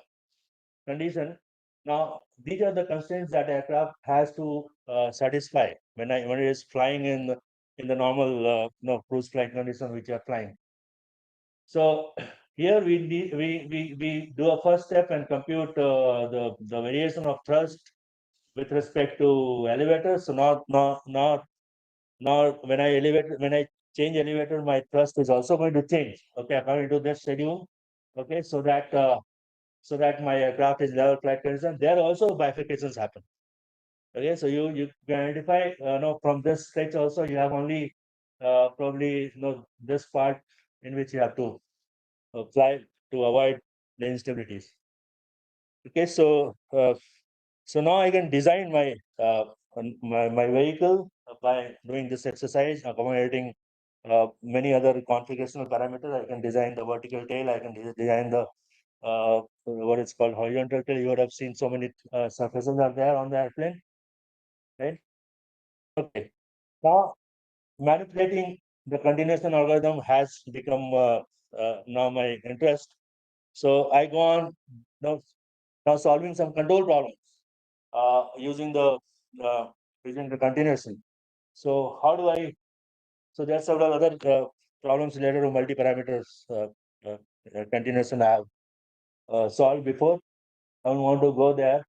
condition. Now these are the constraints that aircraft has to satisfy when it is flying in the normal cruise flight condition which you are flying. So here we do a first step and compute the variation of thrust with respect to elevator. So now when I change elevator, my thrust is also going to change. Okay, according to this schedule. Okay, so that my aircraft is level flight condition. There also bifurcations happen. Okay, so you can identify from this sketch also you have only probably this part in which you have to fly to avoid the instabilities. Okay, so now I can design my vehicle by doing this exercise, accommodating many other configurational parameters. I can design the vertical tail. I can design the what is called horizontal tail. You would have seen so many surfaces are there on the airplane, right? Okay. Now manipulating the continuation algorithm has become now my interest. So I go on now, now solving some control problems using uh, using the continuation. So how do I? So there are several other problems related to multi-parameters continuation I have solved before. I don't want to go there,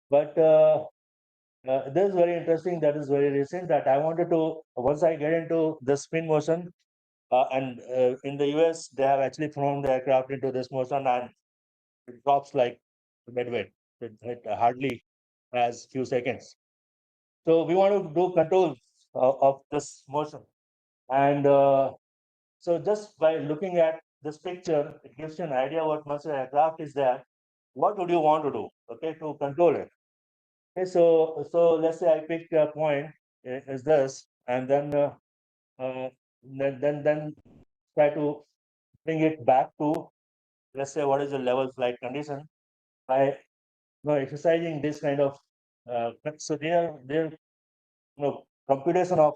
but this is very interesting. That is very recent. That I wanted to once I get into the spin motion, and in the US they have actually flown the aircraft into this motion and it drops like dead weight. It hardly has few seconds. So we want to do control of this motion. And so just by looking at this picture, it gives you an idea what once an aircraft is there, what would you want to do, okay, to control it. Okay, so let's say I pick a point is this, and then uh, then try to bring it back to, let's say, what is the level flight condition by exercising this kind of so they're computation of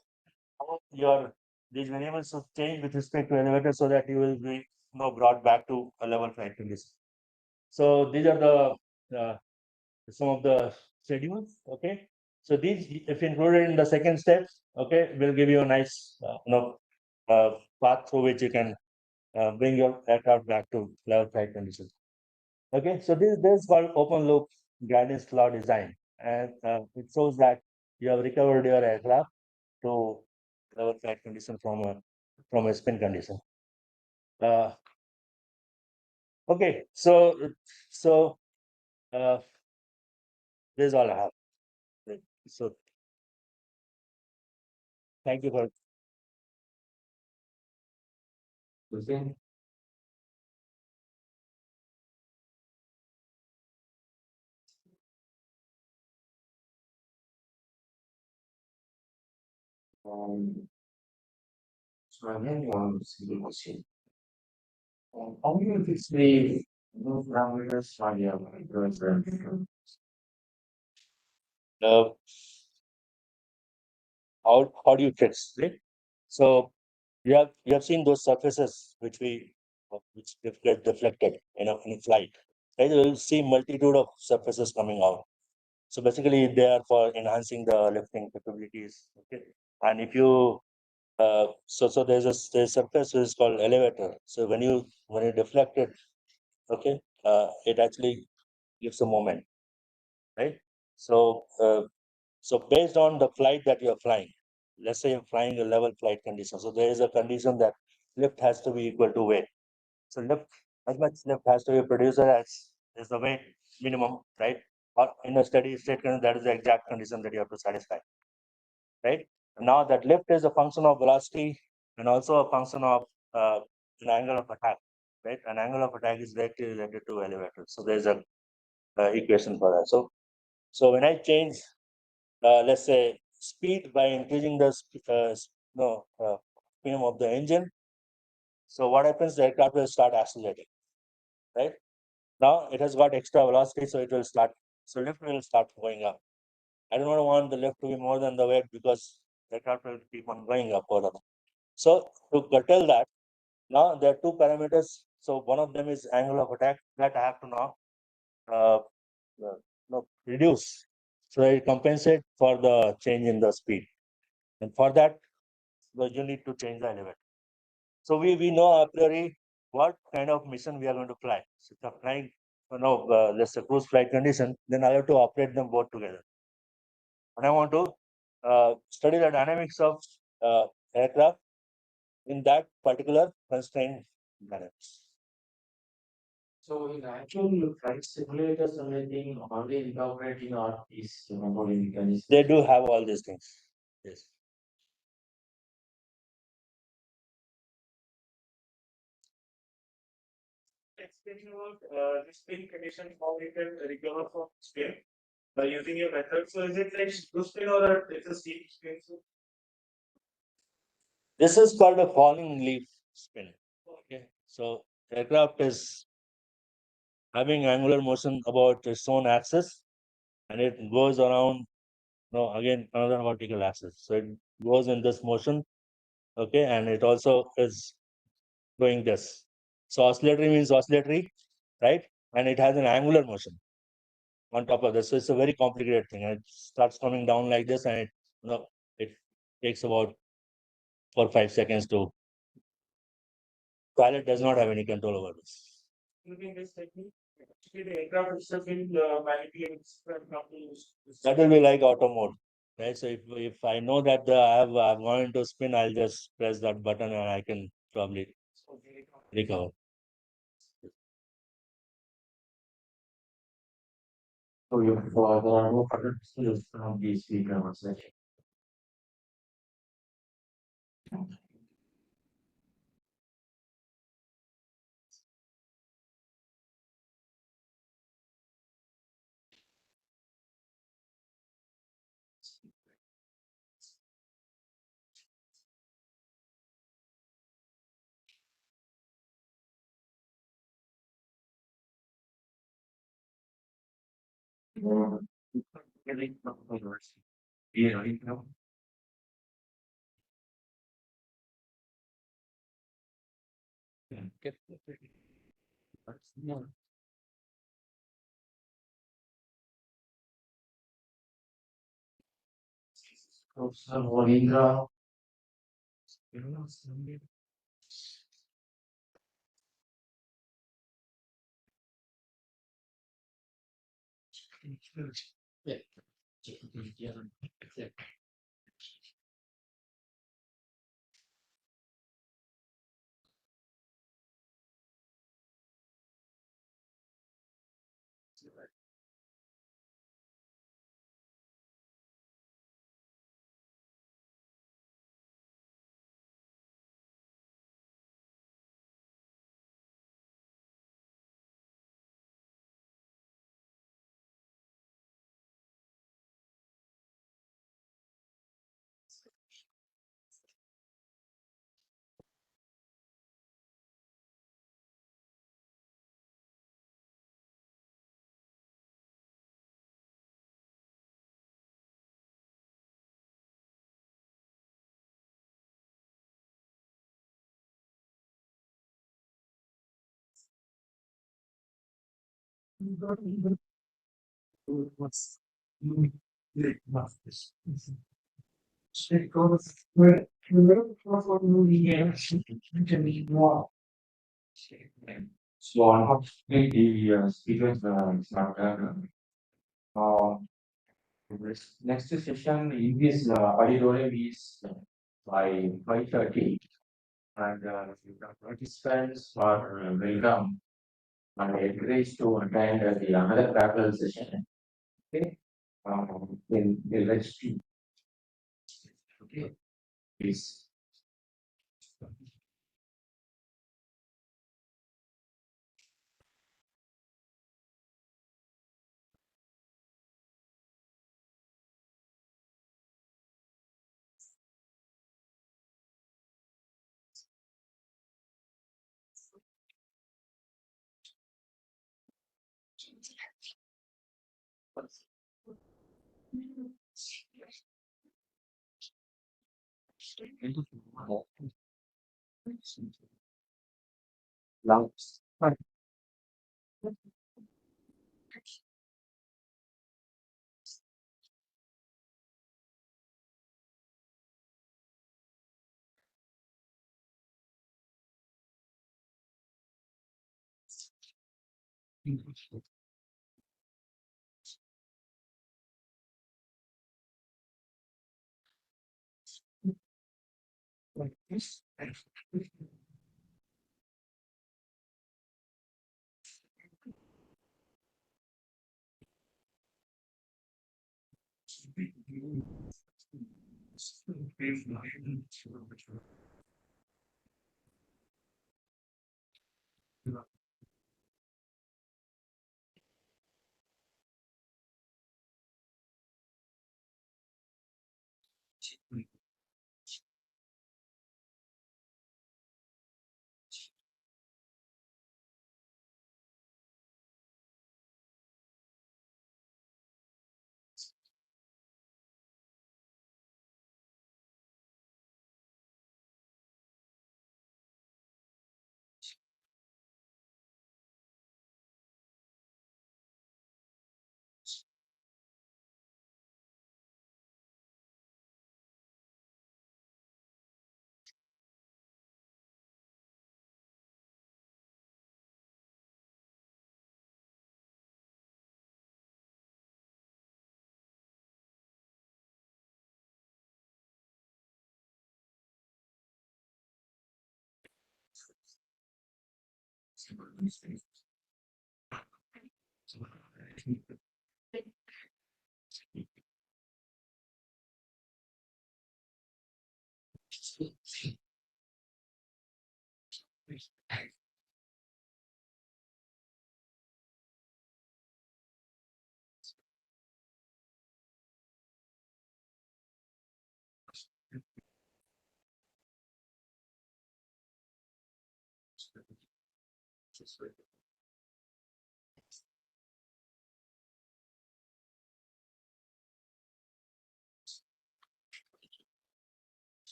how your these variables should change with respect to elevator so that you will be brought back to a level flight condition. So these are the some of the schedules. Okay, so these if included in the second step, okay, will give you a nice path through which you can bring your aircraft back to level flight conditions. Okay, so this is called open loop guidance law design, and it shows that you have recovered your aircraft to level flight condition from a spin condition. Uh, okay, so uh, this is all I have. So thank you for Okay. Um, So again, one simple question. How do you fix the new parameters for your influencer? Uh, how do you fix it? So you have seen those surfaces which get deflected in a flight. Right? You will see multitude of surfaces coming out. So basically, they are for enhancing the lifting capabilities. Okay, and if you so there's a surface which is called elevator. So when you deflect it, okay, it actually gives a moment, right? So so based on the flight that you're flying, let's say you're flying a level flight condition. So there is a condition that lift has to be equal to weight. So lift, as much lift has to be produced as is the weight minimum, right? Or in a steady state condition, that is the exact condition that you have to satisfy, right? Now that lift is a function of velocity and also a function of an angle of attack, right? An angle of attack is directly related to elevator. So there's a equation for that. So when I change, let's say, speed by increasing the minimum of the engine, so what happens? The aircraft will start accelerating, right? Now it has got extra velocity, so it will start. So lift will start going up. I do not want the lift to be more than the weight because the aircraft will keep on going up further. So to curtail that, now there are two parameters. So one of them is angle of attack that I have to now uh, reduce. So it compensate for the change in the speed. And for that, you need to change the elevator. So we know a priori what kind of mission we are going to fly. So if you're flying, let's say cruise flight condition, then I have to operate them both together. And I want to study the dynamics of aircraft in that particular constraint dynamics. So in actual flight simulators and everything already incorporating all these controlling mechanisms. They do have all these things. Yes. Explaining about this spin condition, how we can recover from spin by using your method. So is it like blue spin or it's a steep spin? This is called a falling leaf spin. Okay. So aircraft is having angular motion about its own axis and it goes around again another vertical axis. So it goes in this motion, okay, and it also is doing this. So oscillatory means oscillatory, right? And it has an angular motion on top of this. So it's a very complicated thing. And it starts coming down like this, and it takes about 4 or 5 seconds to. Pilot does not have any control over this. Using this technique, actually the aircraft itself will manipulate its That will be like auto mode, right? So if I know that I've gone into spin, I'll just press that button and I can probably recover. So you for the no further skills from these speakers. Yeah, you know. So, Indra, yeah. So unfortunately, the speakers is not there. Uh, next session in this auditorium is by 5:30, and participants are welcome and encouraged to attend the another parallel session. Okay, in the registry. Okay, please. Lungs.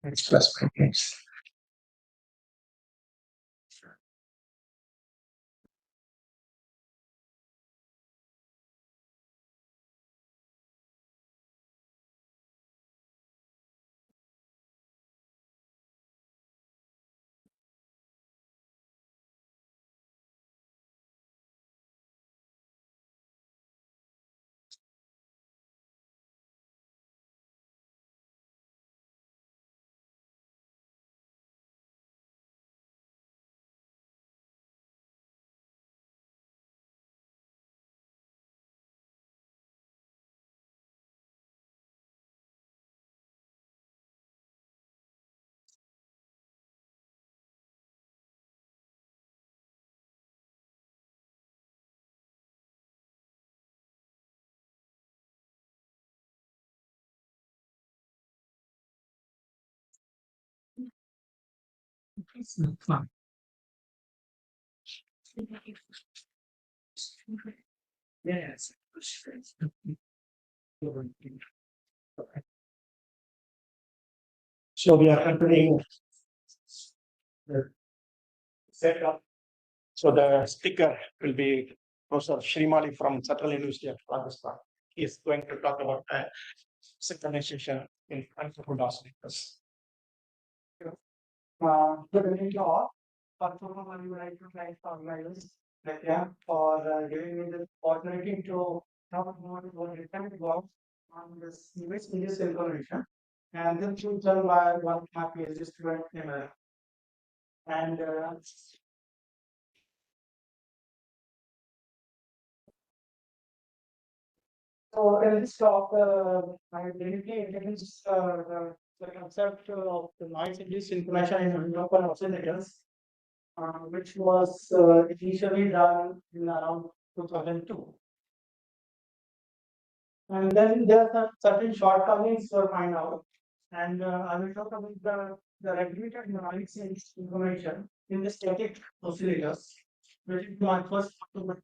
Next plus points. Fine. Yes. So we are continuing the setup. So the speaker will be Professor Shrimali from Central University of Rajasthan. He is going to talk about synchronization in uncontrolled oscillators. Good evening to all. First of all, I would like to thank organizers for giving me the opportunity to talk more about different work on this image information. And this was done by one of my PhD student and so in this talk, I briefly introduce the concept of the noise-induced information in local oscillators, which was initially done in around 2002. And then there are certain shortcomings to find out. And I will talk about the regulated noise information in the static oscillators, which is my first the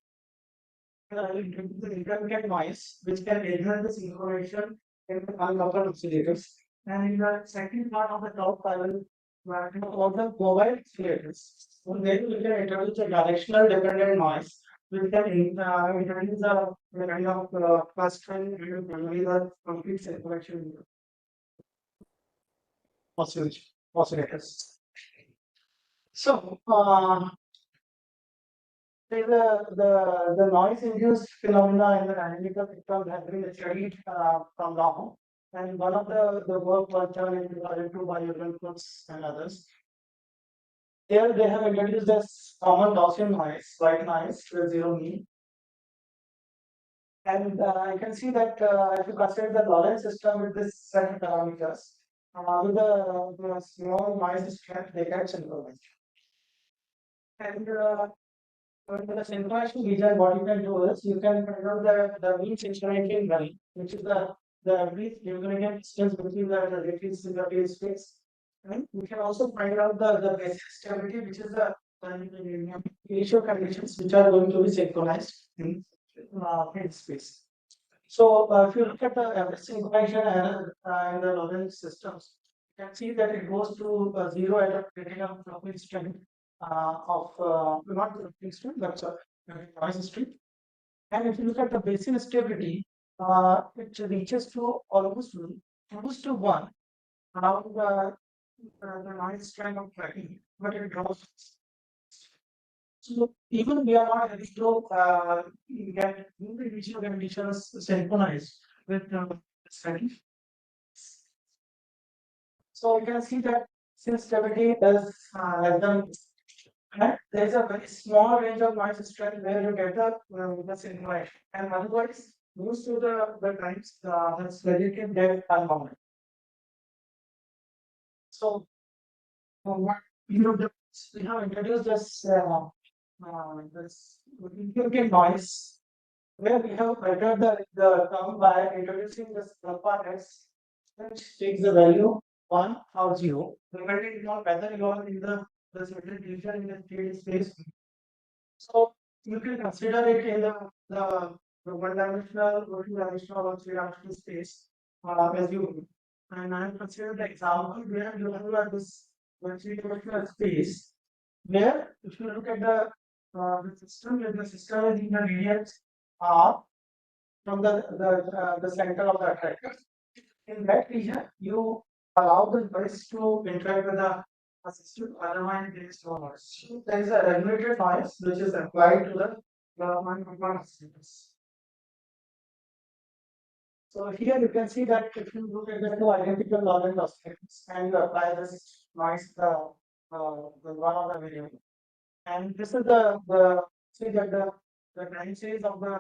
intermittent noise, which can ignore this information in the uncoupled oscillators. And in the second part of the talk, I will talk about the mobile oscillators. So then we can introduce a directional dependent noise, which can introduce the kind of clustering and memory the complete information oscillators. So the noise induced phenomena in the dynamical system has been studied from long. And one of the work was done in 2002 by Jürgen Kurz and others. Here they have introduced this common Gaussian noise, white noise with zero mean. And you can see that if you consider the Lorentz system with this set of parameters, with the small noise strength, they get synchronized. And for the synchronization region, what you can do is you can find out the mean synchronization value, which is the brief Euclidean distance between the relative synchronized space. And we can also find out the basic stability, which is the initial conditions which are going to be synchronized in space. So if you look at the average synchronization error in the Lorentz systems, you can see that it goes to zero at a critical flopping strength of not flopping strength, but noise strength. And if you look at the basin stability, it reaches to almost close to one around the noise strength of tracking, but it drops. So even we are not able to get the initial conditions synchronized with the setting. So you can see that since stability is less than and there is a very small range of noise strength where you get the synchronization. And otherwise, most of the times that's relative depth unbounded. So what we have introduced this intelligent noise where we have bettered the term by introducing this alpha s, which takes the value 1 or 0, depending on whether you are in the certain region in the field space. So you can consider it in the one dimensional, or two dimensional, or three dimensional space as you And I have considered the example where you have this three-dimensional space where if you look at the system, if the system is in the radius R from the center of the attractor, in that region you allow the noise to interact with the system, otherwise there is no noise. So there is a regulated noise which is applied to the non-conforming systems. So here you can see that if you look at the two identical Lorentz oscillators and you apply this noise the one of the variable, and this is the see that the time series of the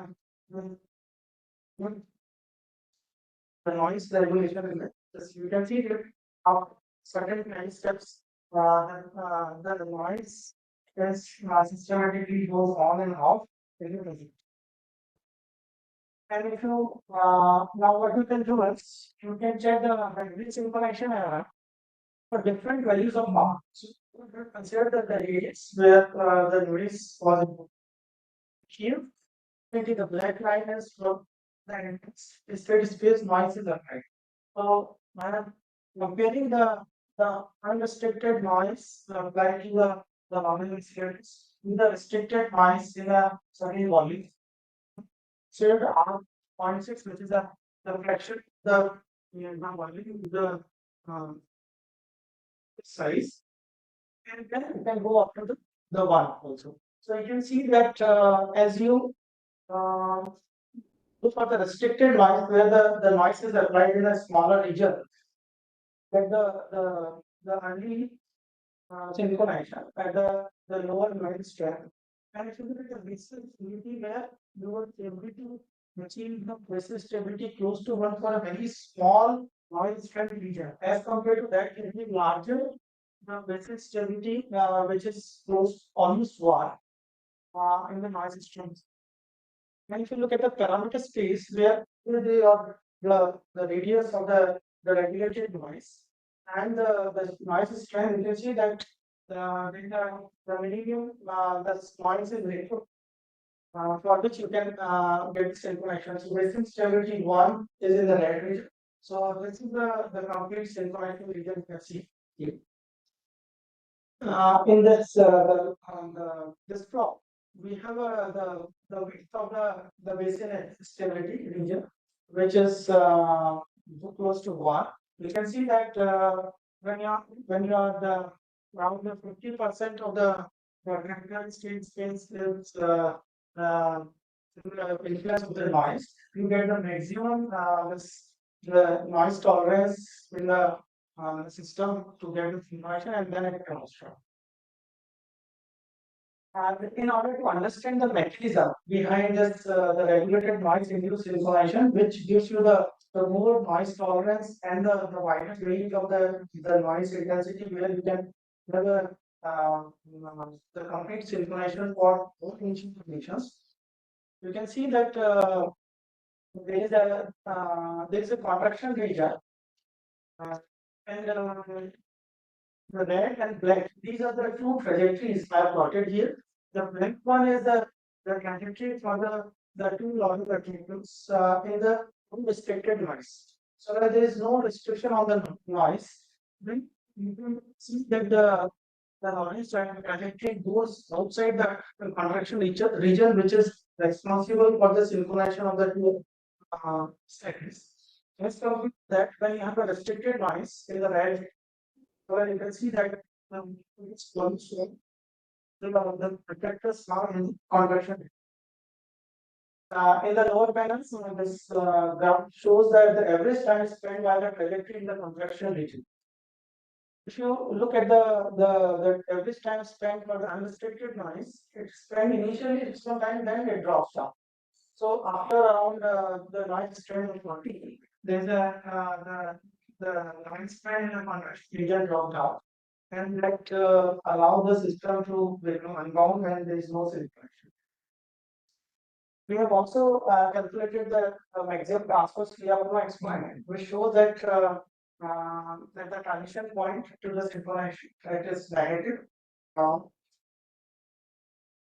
the noise regulation in it. This you can see that of certain time steps the noise is systematically goes on and off. And if you now what you can do is you can check the which information error for different values of R. So you consider the radius where the noise was here. Maybe the black line is from the steady space noise is applied. So I am comparing the unrestricted noise applied to the normal experience with the restricted noise in a certain volume. So R.6, which is the fraction, the volume, the size, and then you can go up to the one also. So you can see that as you look for the restricted noise where the noise is applied in a smaller region, that the early synchronization at the lower noise strength. And if you look at the basis stability where you were able to achieve the basis stability close to one for a very small noise strength region, as compared to that it is larger the basis stability which is close almost one in the noise strength. And if you look at the parameter space where they are the radius of the regulated noise and the noise strength, you can see that the minimum the noise is rated for which you can get this information. So basic stability 1 is in the red region. So this is the complete information region you can see here. In this this plot, we have the width of the basin stability region, which is close to 1. You can see that when you are around the 50% of the critical state space is influence of the noise, you get the maximum the noise tolerance in the system to get this information, and then it comes from. And in order to understand the mechanism behind this, the regulated noise induced information, which gives you the more noise tolerance and the wider range of the noise intensity, where you can have the complete information for both ancient conditions. You can see that there is a contraction region, and the red and black. These are the two trajectories I have plotted here. The black one is the trajectory for the two logical attributes in the unrestricted noise. So where there is no restriction on the noise, then you can see that the noise trajectory goes outside the contraction region, which is responsible for the synchronization of the two seconds. Let's talk about that when you have a restricted noise in the red, where you can see that it's one so the protectors are in contraction. In the lower panels, this graph shows that the average time spent by the trajectory in the contraction region. If you look at the average time spent for the unrestricted noise, it's spent initially some time, then it drops down. So after around the noise strength of 40, there's the noise span in the contraction region dropped out, and that allow the system to become unbound and there is no circulation. We have also calculated the maximum transverse Lyapunov experiment, which shows that that the transition point to the synchronization that is negative.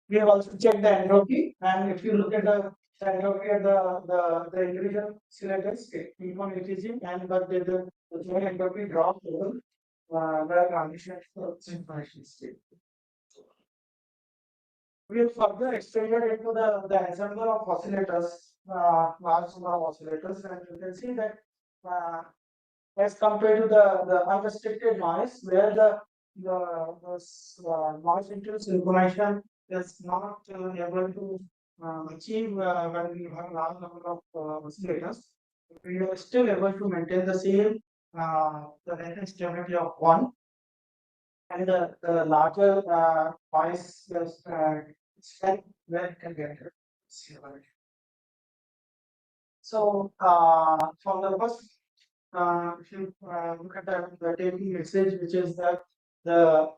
We have also checked the entropy, and if you look at the entropy at the individual oscillators keep on increasing, and but the zone entropy drop over the transition to synchronization state. We have further extended into the ensemble of oscillators, large number of oscillators, and you can see that as compared to the unrestricted noise, where the noise induced synchronization is not able to achieve when you have large number of oscillators. We are still able to maintain the same the rate stability of 1, and the larger noise strength where it can get it. So from the first, if you look at the taking message, which is that the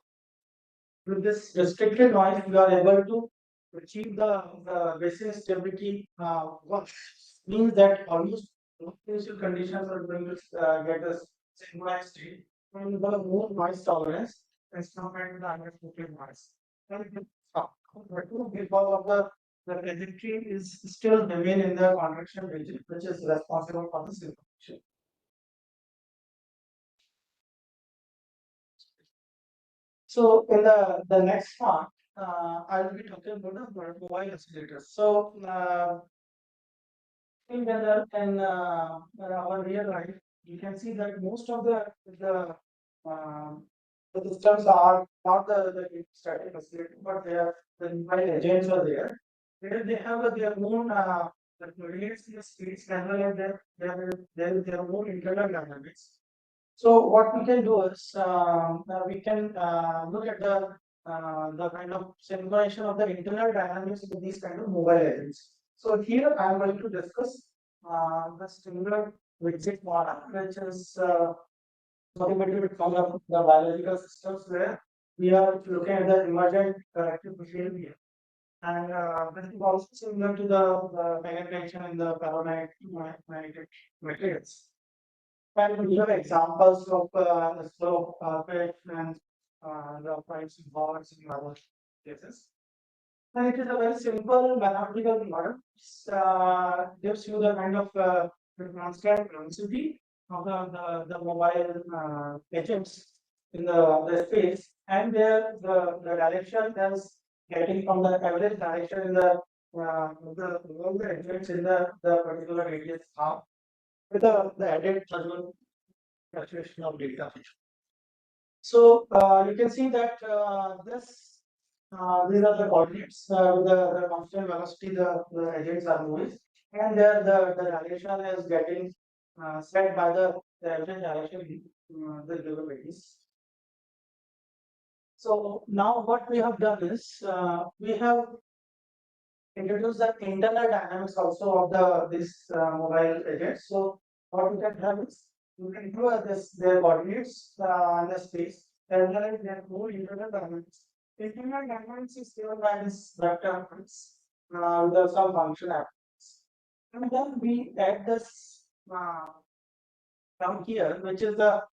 with this restricted noise, we are able to achieve the basic stability. What means that almost no initial conditions are going to get us synchronized state, and the more noise tolerance as compared to the unrestricted noise. And because of the trajectory is still remain in the convection region, which is responsible for the synchronization. So in the next part, I will be talking about the mobile oscillators. So in our real life, you can see that most of uh, the systems are not the static oscillator, but they are the mobile agents are there. Where they have their own the various speeds as well as their own internal dynamics. So what we can do is we can look at the kind of synchronization of the internal dynamics with these kind of mobile agents. So here I am going to discuss the similar widget model, which is motivated from the biological systems where we are looking at the emergent corrective behavior. And this is also similar to the penetration in the paramagnetic materials. And we have examples of the slope fish and the price in boards and other cases. And it is a very simple mathematical model. Gives you the kind of the constant velocity of the mobile agents in the space, and there the direction is getting from the average direction in all the agents in the particular radius half with the added thermal fluctuation of data. So you can see that these are the coordinates with the constant velocity the agents are moving, and there the direction is getting set by the average direction the given values. So now what we have done is we have introduced the internal dynamics also of this mobile agents. So what we can have is you can do their coordinates and the space as well as their whole internal dynamics. Internal dynamics is given by this vector with some function aspects. And then we add this down here, which is the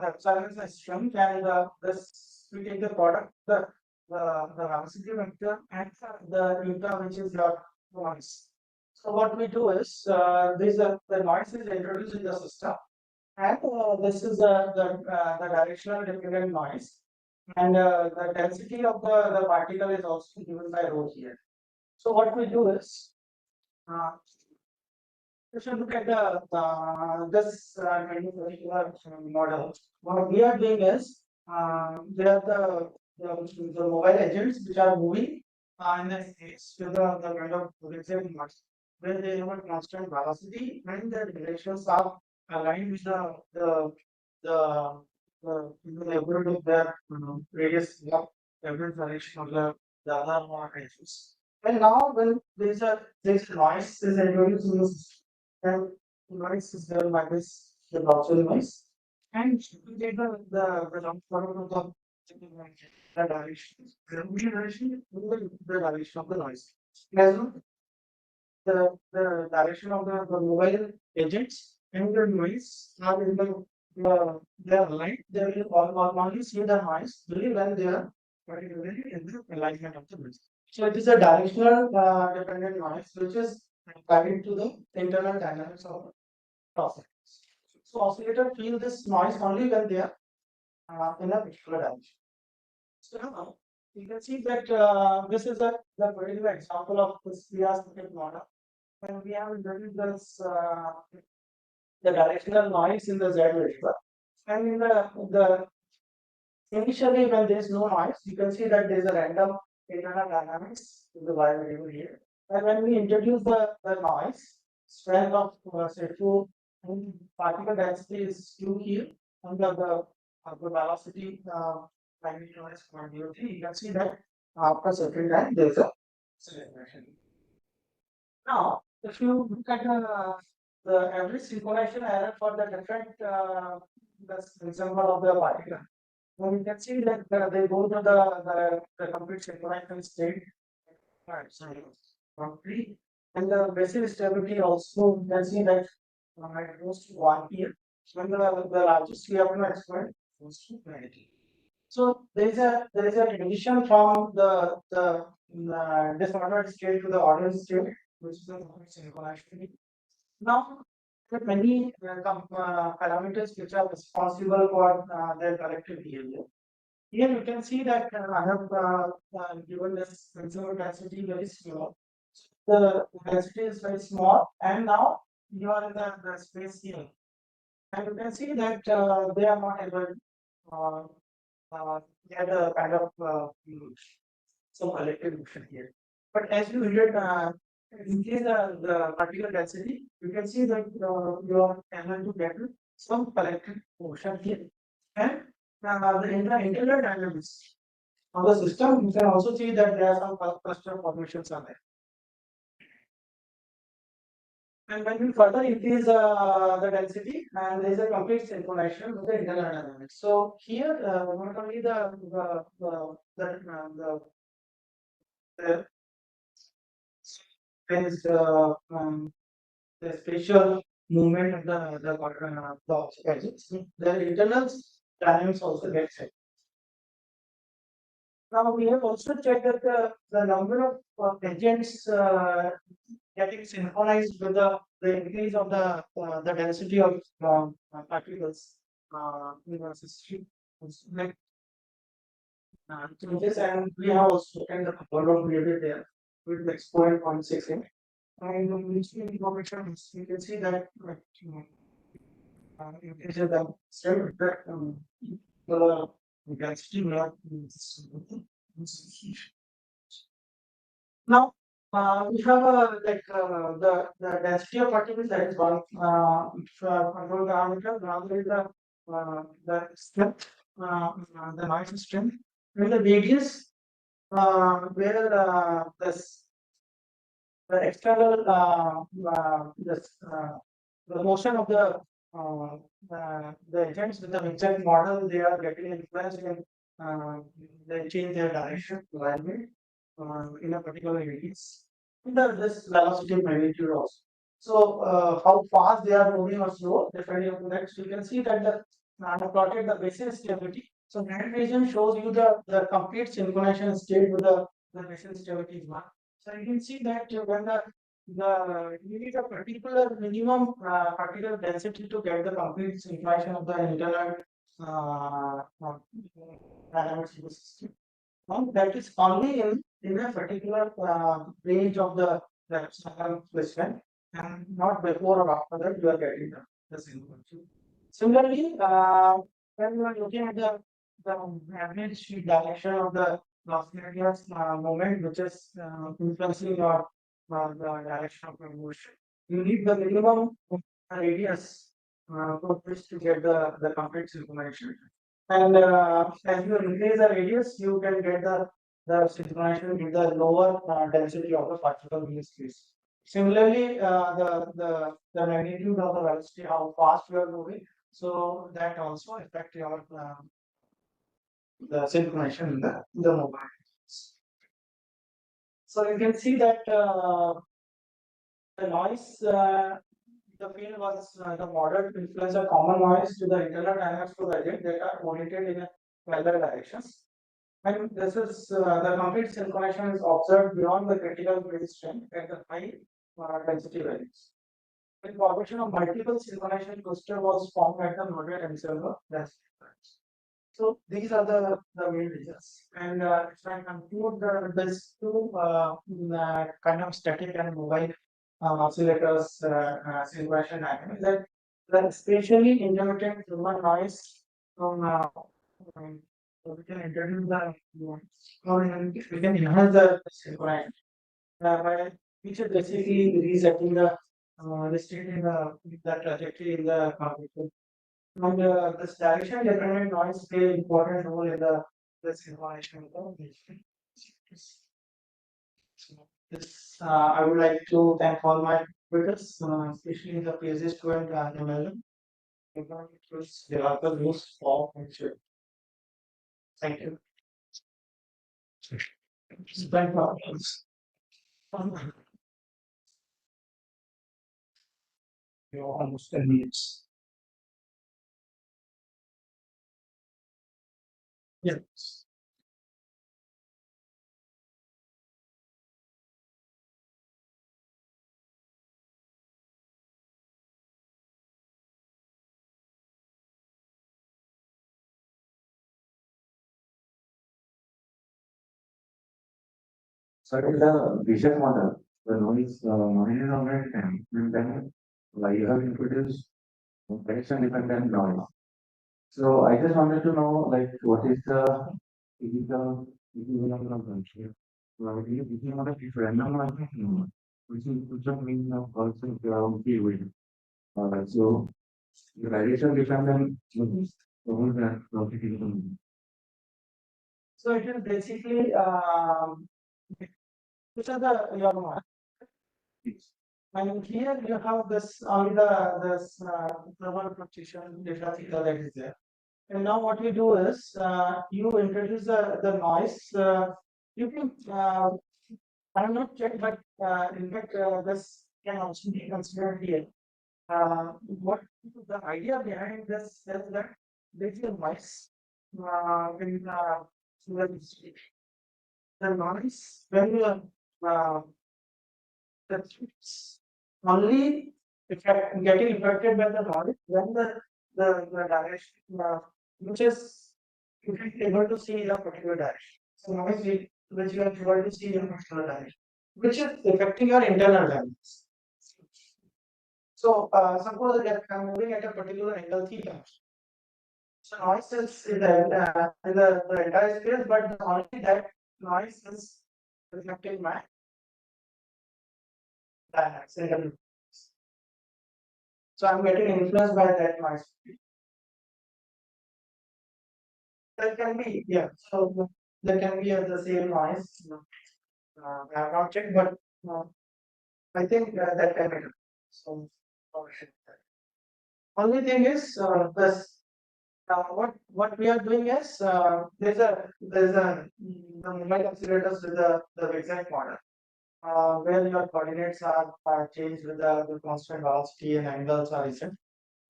epsilon is a string, and this we take the product the velocity vector and the eta, which is your noise. So what we do is the noise is introduced in the system, and this is the directional dependent noise, and the density of the particle is also given by rho here. So what we do is if you look at this kind of particular model, what we are doing is they are the mobile agents which are moving in the space with the kind of fixed mass, where they have a constant velocity and the directions are aligned with the neighborhood of their radius of every direction of the other agents. And now when there's a noise is introduced in the system, and noise is done by this the Gaussian noise, and we take the transformer of the direction, the direction with the direction of the noise. As well, the direction of the mobile agents and the noise are in they are aligned. They will only see the noise only when they are particularly in the alignment of the noise. So it is a directional dependent noise, which is tied to the internal dynamics of the oscillators. So oscillator feel this noise only when they are in a particular direction. So now you can see that this is the particular example of this Trias circuit model. And we have introduced this the directional noise in the Z variable. And in the initially when there is no noise, you can see that there is a random internal dynamics in the Y variable here. And when we introduce the noise, strength of say 2 and particle density is 2 here, and the velocity magnitude is 0.03, you can see that after certain time there is a acceleration. Now, if you look at the average synchronization error for the different the ensemble of the particle, well, you can see that they go to the complete synchronization state. Complete. And the basic stability also, you can see that it goes to 1 here. When the largest reactant exponent goes to 20. So there is a transition from the disordered state to the ordered state, which is the complete synchronization. Now, there are many parameters which are responsible for their collective behavior. Here you can see that I have given this consumer density very small. The density is very small, and now you are in the space here. And you can see that they are not able get a kind of some collective motion here. But as you increase the particle density, you can see that you are able to get some collective motion here. And the internal dynamics of the system, you can also see that there are some cluster formations are there. And when you further increase the density, and there is a complete synchronization with the internal dynamics. So here, not only there is the spatial movement of the objects. The internal dynamics also get set. Now we have also checked that the number of agents getting synchronized with the increase of the density of particles in the system. Like changes, and we have also taken the number of behavior there with exponent 0.68. And which information you can see that it is the same the density not now we have the density of particles, that is one control parameter. Now there is the strength, the noise strength, and the radius where the external the motion of the agents with the mixed model, they are getting influenced and they change their direction alignment in a particular radius. And this velocity magnitude also. So how fast they are moving or slow, depending on that. So you can see that I have plotted the basis stability. So that region shows you the complete synchronization state with the basis stability mark. So you can see that when you need a particular minimum particle density to get the complete synchronization of the internal dynamics of the system. And that is only in a particular range of the external placement, and not before or after that you are getting the synchronization. Similarly, when you are looking at the average direction of the oscillator's moment, which is influencing your the direction of your motion, you need the minimum radius for which to get the complete synchronization. And as you increase the radius, you can get the synchronization with the lower density of the particle in this case. Similarly, the magnitude of the velocity, how fast you are moving, so that also affect your the synchronization in the mobile. So you can see that the noise, the field was the model to influence a common noise to the internal dynamics of the agent that are oriented in parallel directions. And this is the complete synchronization is observed beyond the critical phase strength at the high density values. The formation of multiple synchronization cluster was formed at the node and server. So these are the main reasons. And if I conclude this two kind of static and mobile oscillators synchronization dynamics, that especially intermittent human noise from we can introduce or we can enhance the synchronization by which is basically resetting the state in the trajectory in the computer. And this direction dependent noise play important role in the synchronization of the mission. So this I would like to thank all my tutors, especially the PhD student MLM. It was developer news for future. Thank you. Thank you. You're almost 10 minutes. Yes. So in the vision model, the noise is already 10, and then you have introduced direction dependent noise. So I just wanted to know, like, what is the physical equivalent of that? Well, it is not a random noise, which is mean of also ground theory. So the direction dependent noise, what is that property? So it is basically which are the your mark. And here you have this only this global fluctuation data theta that is there. And now what you do is you introduce the noise. You can I have not checked, but in fact this can also be considered here. What the idea behind this is that basically noise in the noise when you that's only getting affected by the noise when the direction which is you can able to see in a particular direction. So noise which you are able to see in a particular direction, which is affecting your internal dynamics. So suppose that I'm moving at a particular angle theta. So noise is in the entire space, but only that noise is reflecting my dynamics. So I'm getting influenced by that noise. That can be, yeah. So there can be the same noise. I have not checked, but I think that can be done. So only thing is this. What we are doing is the movement accelerators with the exact model where your coordinates are changed with the constant velocity and angles are reset.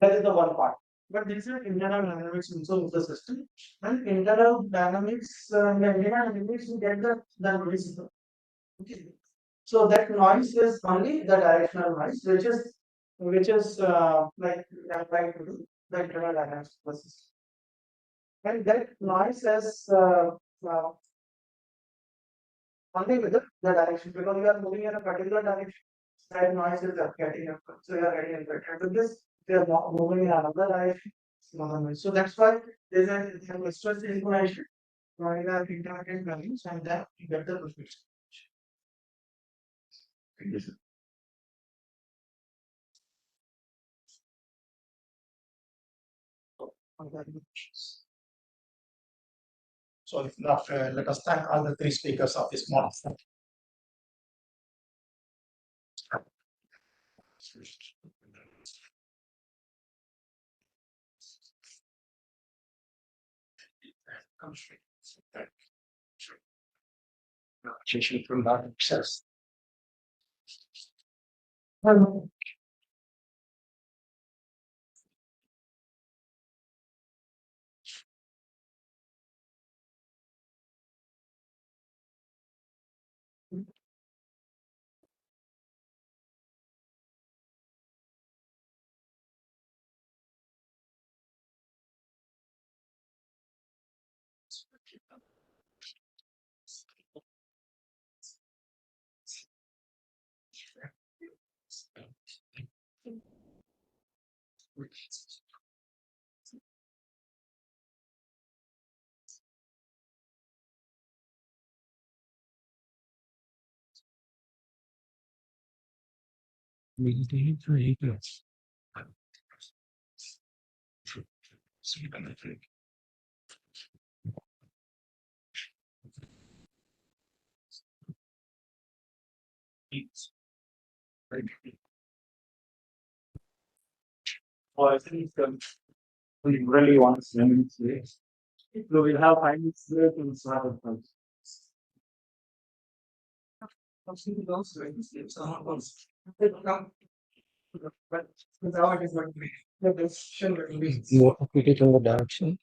That is the one part. But this is internal dynamics also of the system. And internal dynamics, in the internal dynamics, you get the noise. Okay. So that noise is only the directional noise, which is like I'm trying to do the internal dynamics of the system. And that noise is only with the direction because you are moving in a particular direction. That noise is getting affected. So you are getting affected with this. If you are moving in another direction, it's not a noise. So that's why there's a stress information in the intermittent values and then you get the prescription. Yes. So if not, let us thank all the three speakers of this morning. Come straight. Change from that access. Or I think we really want to today. So we'll have 5 minutes break and start with them. But now it is going to be the decision will be more applicated in the direction.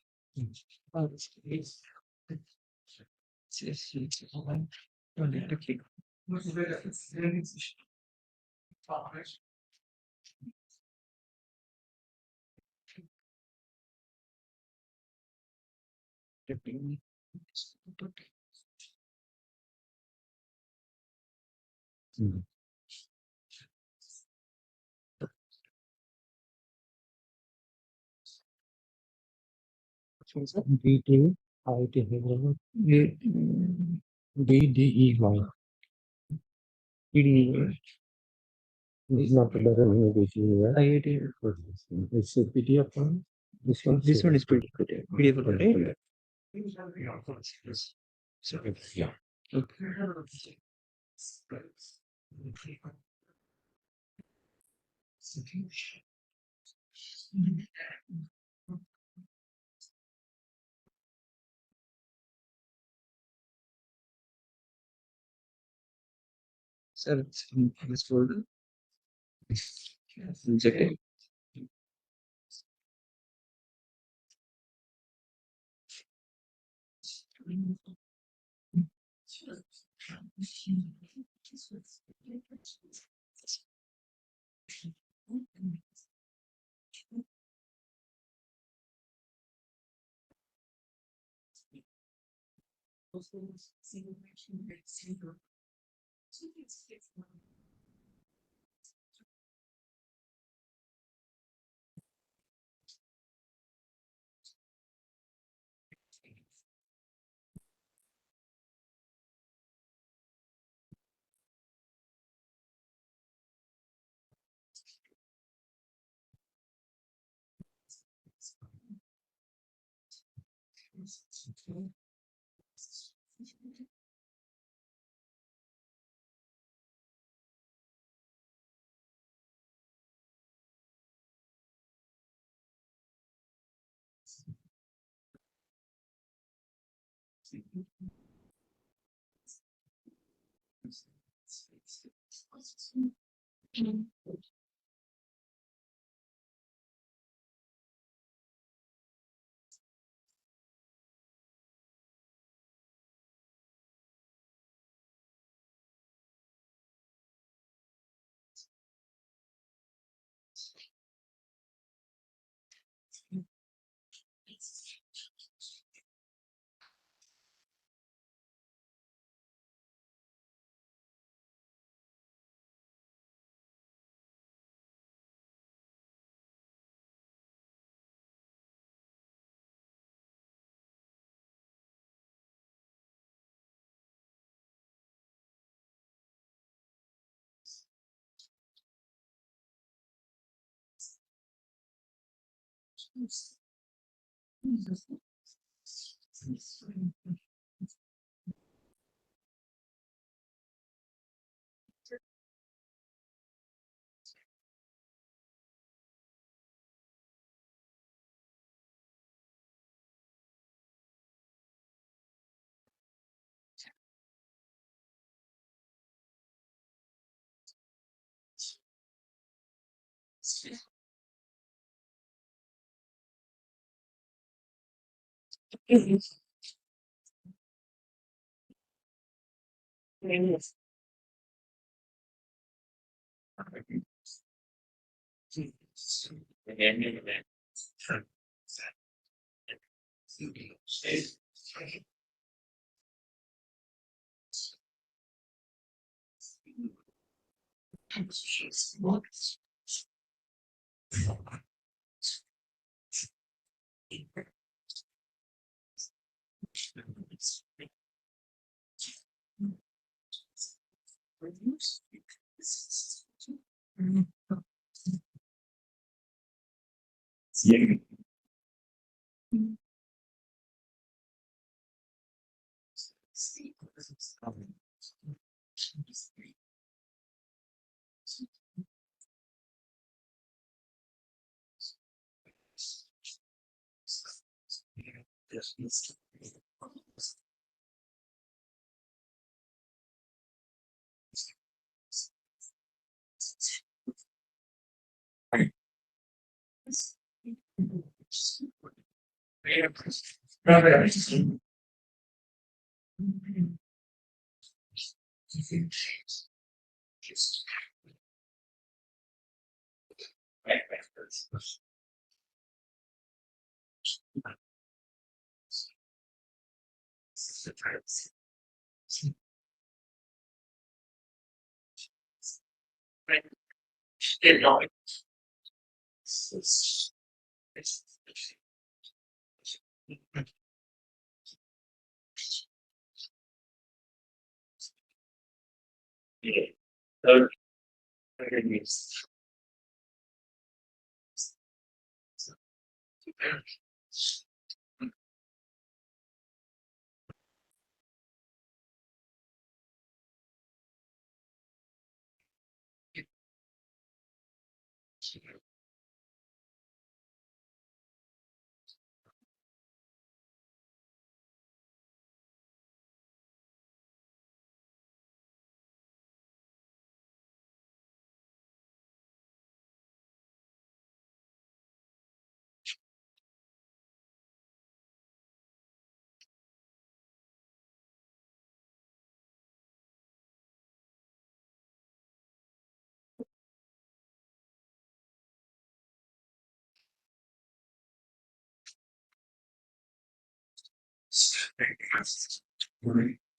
DT, DDEY. DDEY. This is not the better communication. IIT. It's a PDF one. This one is pretty good. PDF, right? So, yeah. Sir, it's in this folder. Check it.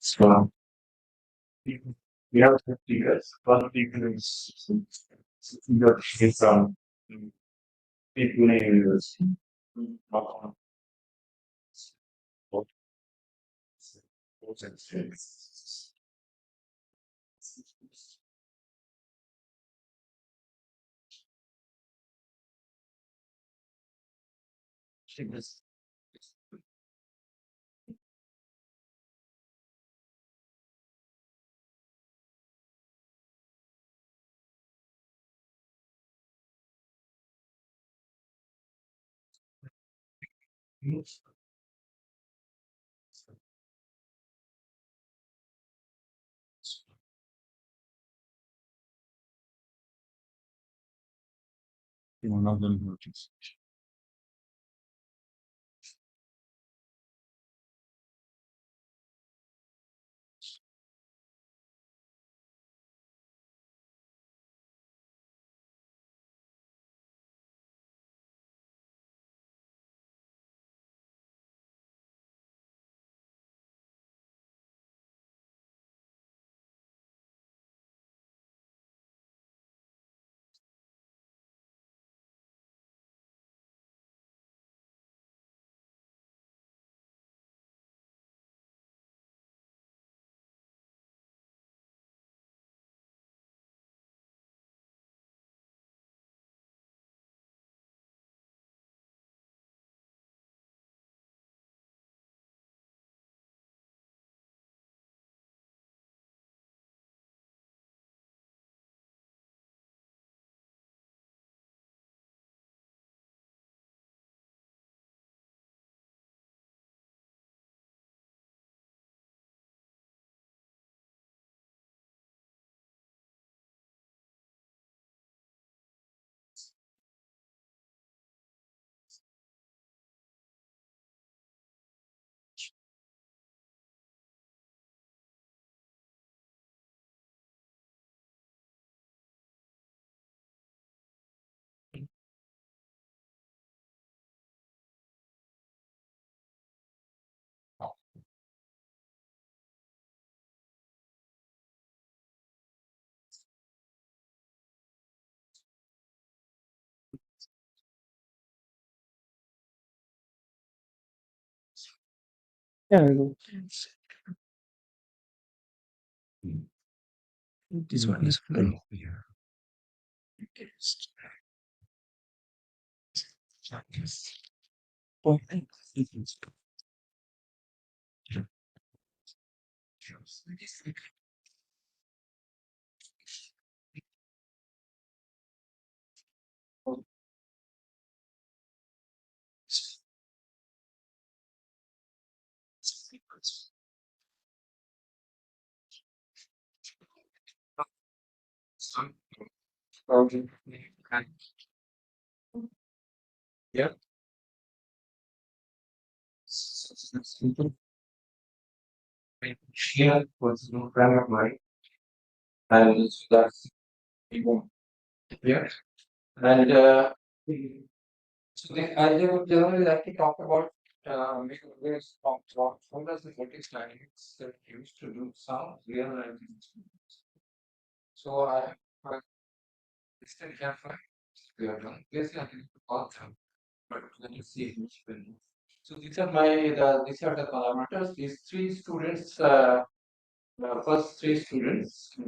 So we have 50 years. One people is your from people in university. One of them notice. Yeah, I know. This one is very Yeah. Here was no friend of mine, and so that's people here. And so I would generally like to talk about we always talk about how does the British dynamics that used to do some real life experiments. So I still have we are done. Yes, I can call them, but let us see which will. So these are the parameters. These three students, first three students.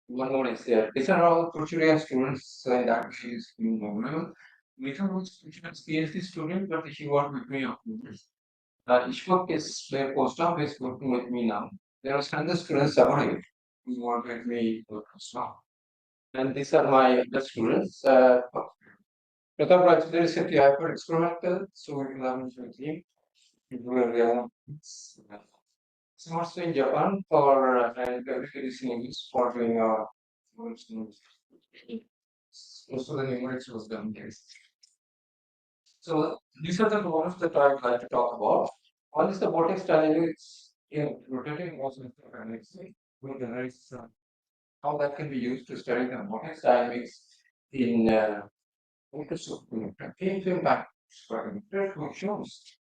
One more is there. These are all Portuguese students in that case. Mithun was Portuguese PhD student, but she worked with me after this. Ishwak is a postdoc is working with me now. There are standard students several who work with me for postdoc. And these are my other students. Pratap Rajendra is a hyper experimental, so we will have with him. So also in Japan for and everybody is in English for doing most of the numerics was done there. So these are the problems that I would like to talk about. One is the vortex dynamics in rotating motion mechanics. We analyze how that can be used to study the vortex dynamics in impact which shows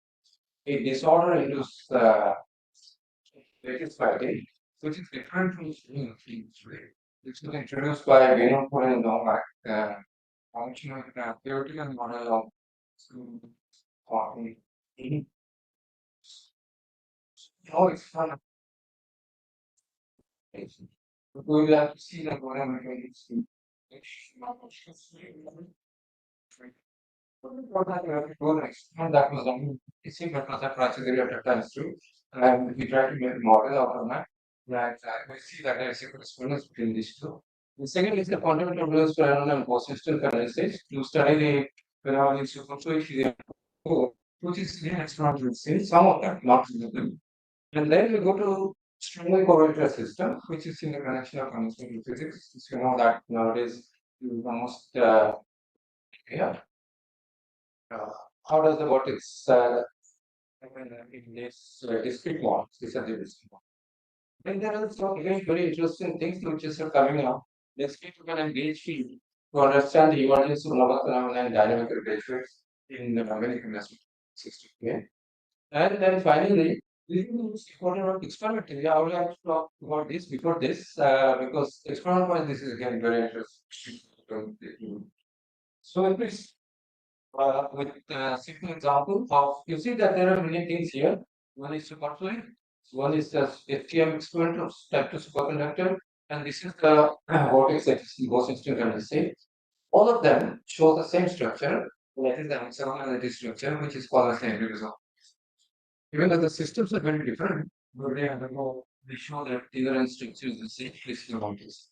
a disorder induced latest fighting, which is different from things, right? This was introduced by Venu and Novak, functional theoretical model of talking. How it's fun. We will have to see that whatever it is. What that we have to go next. And that was on it seemed that was a criteria at times too. And we tried to make a model out of that. That we see that there is a correspondence between these two. The second is the fundamental rules for and persistent analysis to study the phenomena superficially, which is clear experimental stage, some of that, not all of them. And then we go to strongly correlated system, which is in the connection of conventional physics. So you know that nowadays you almost yeah. Uh, how does the vortex in this discrete models? These are the discrete models. Then there are some very interesting things which is coming up. Discrete can engage field to understand the emergence of novel phenomena and dynamic relationships in the organic investment system. Okay? And then finally, this is important about experimental. Yeah, I would like to talk about this before this because experiment wise, this is again very interesting. So it is with a simple example of you see that there are many things here. One is superfluid, one is the FTM experiment of type 2 superconductor, and this is the vortex that is the most instant condensate. All of them show the same structure, that is the angular structure, which is called as the aggregate. Even though the systems are very different, but they show that the underlying structure is the same. This is about this.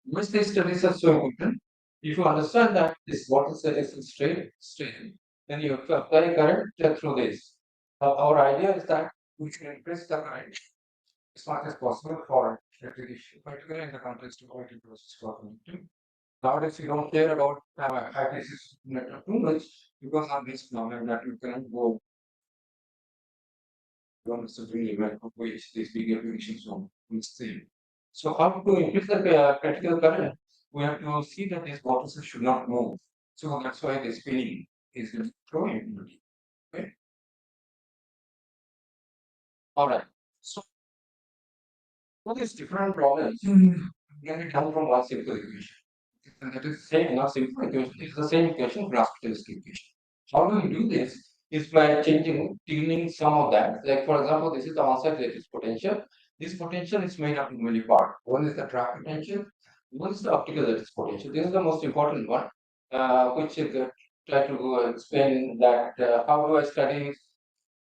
Once these studies are so important, if you understand that this water cell is straight, then you have to apply current through this. Our idea is that we should increase the current as much as possible for electrification, particularly in the context of quality process cognitive. Nowadays, we don't care about high basis network too much because of this problem that you cannot go one is really well of which these big applications on same. So how to increase the critical current? We have to see that these bottles should not move. So that's why the spinning is growing. Okay. All right. So what is different problems? Get it down from one simple equation. And that is same, not simple equation. It's the same equation, graph equation. How do we do this? is by tuning some of that. Like for example, this is the on-site lattice potential. This potential is made up of many parts. One is the trap potential, one is the optical lattice potential. This is the most important one, which is try to explain that how do I study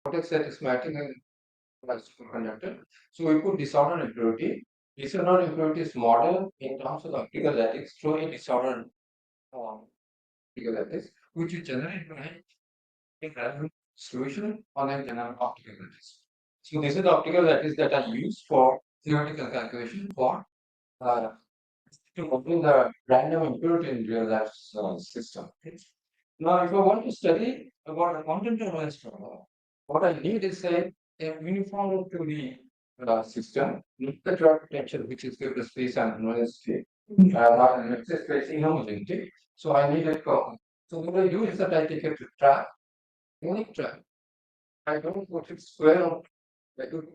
what lattice matching and superconductor. So we put disorder impurity. Disorder impurity is model in terms of the optical lattice showing disorder optical lattice, which is generated by a random solution on a general optical lattice. So this is the optical lattice that I use for theoretical calculation for uh, to obtain the random impurity in real life system. Now, if I want to study about a quantum turbulence problem, what I need is a uniform to the system, not the drop potential, which is given the space and noise state, not an excess space inhomogeneity. So I need a curve. So what I do is that I take a trap, unique trap. I don't put it square on, I do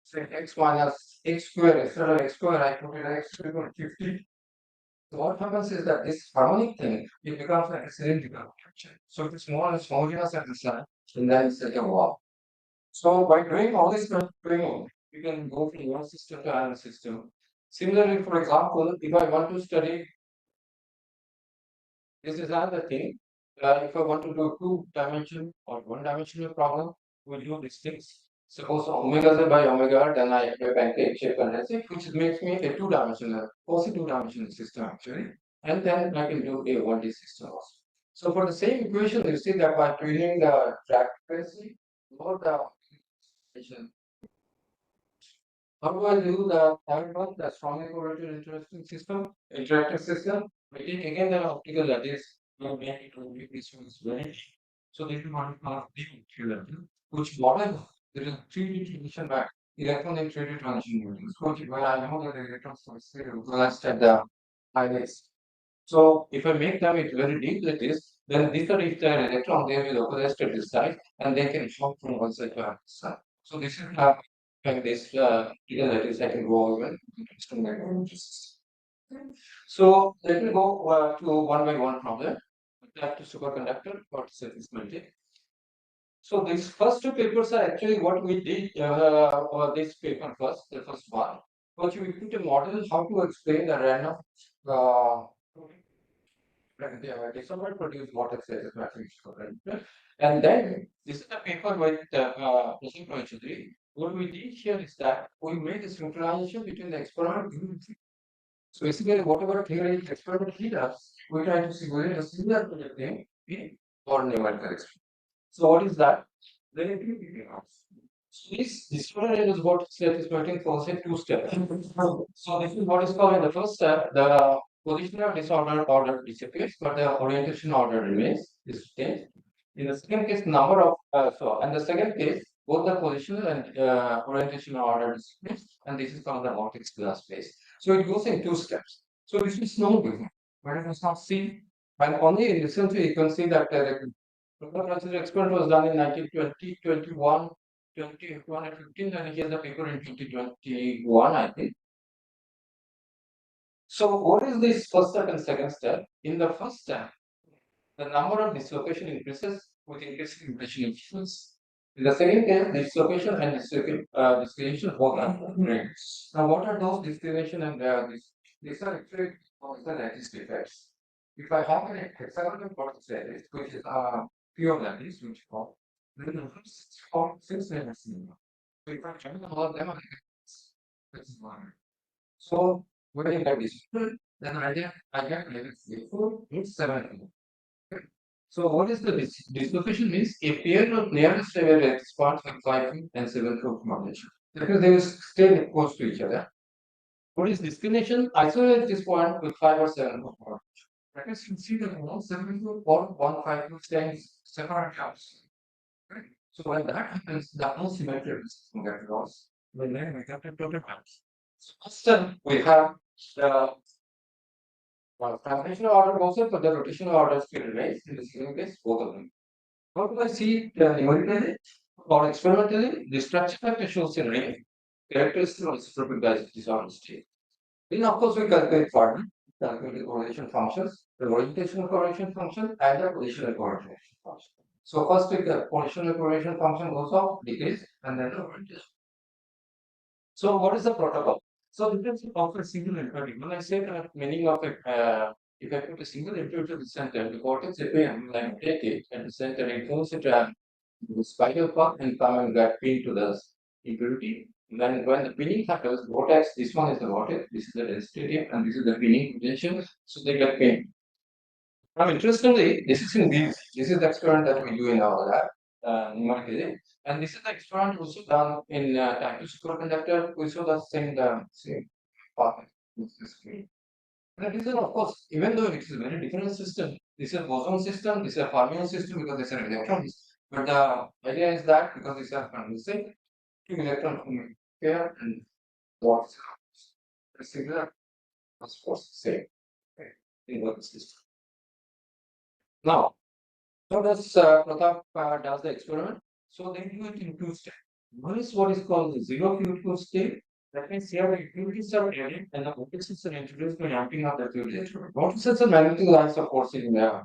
say x minus x square, instead of x square, I put it x equal to 50. So what happens is that this harmonic thing, it becomes like a cylindrical structure. So it is more or less homogeneous at the side, and then it's like a wall. So by doing all this kind of training, you can go from one system to another system. Similarly, for example, if I want to study this is another thing. If I want to do two-dimensional or one-dimensional problem, we'll do these things. Suppose omega z by omega r, then I have a pancake shape and that's it, which makes me a two-dimensional, also two-dimensional system actually. And then I can do a 1D system also. So for the same equation, you see that by tuning the track frequency or the how do I do the third one, the strongly correlated interactive system? I take again the optical lattice, make it only this one is very. So this is what we call the optical lattice, which model there is 3D transition back, electron and 3D transition units, which where I know that the electrons are still collapsed at the highways. So if I make them it very deep like this, then these are if they are electron, they will localized at this side and they can shock from one side to another side. So this is like this that is I can go over so let me go to one by one problem. Back to superconductor for surface melting. So these first two papers are actually what we did for this paper first, the first one, which we put a model how to explain the random December produced water excess matrix current. And then this is the paper with Mr. Prachudri. What we did here is that we made a synchronization between the experiment and the so basically whatever theory experiment he does, we try to simulate a similar to the thing in or numerical experiment. So what is that? Then it will be this experiment is what satisfying for say two steps. So this is what is called in the first step, the positional disorder order disappears, but the orientation order remains is changed. In the second case, number of and the second case, both the positional and orientation order disappears, and this is called the vortex glass phase. So it goes in two steps. So this is known before, but it was not seen. And only recently you can see that the experiment was done in 1920, 21, 21 and 15, and here's the paper in 2021, I think. So what is this first step and second step? In the first step, the number of dislocation increases with increasing impression influence. In the second case, dislocation and dislocation both are great. Now, what are those dislocation and these are actually the lattice defects. If I have an hexagonal vortex lattice, which is pure lattice, which call, then the first four six lattice. So if I join all of them, this is one. So when I get this, then I get lattice 4, it's 7. So what is the dislocation means a pair of nearest lattice parts like 5 and 7 modulation. Because they will stay close to each other. What is discrimination? Isolate this point with 5 or 7 modulation. Because you see that 1 7 or 1 5 stands separate house. Right? So when that happens, the whole symmetry is get lost. When then we get the total times. So first we have the translational order goes up, but the rotational order still remains in the second case, both of them. How do I see it numerically or experimentally? The structure factor shows a ring characteristic of superpolarized disorder state. Then, of course, we calculate further, calculate the correlation functions, the orientational correlation function, and the positional correlation function. So first the potential information function goes off, decrease, and then the voltage. So what is the protocol? So this is of a single imperative. When I say that meaning of it, if I put a single imperative to the center, the cortex APM, like take it at the center, it goes it the spiral path and come and get pin to the impurity. Then when the pinning happens, vortex, this one is the vortex, this is the density, and this is the pinning potential, so they get pinned. Now, interestingly, this is in these. This is the experiment that we do in our lab, numerically, and this is the experiment also done in type 2 superconductor. We saw the same path. And this is, of course, even though it is a very different system, this is a boson system, this is a fermion system because these are electrons. But the idea is that because these are condensate, two electrons from here and what's similar, of course, same in what system. Now, so does Pratap does the experiment? So they do it in two steps. One is what is called the zero fuel state. That means here the utilities are added and the voltages are introduced by amping up the utilities. Voltages are magnetic lines of course in there.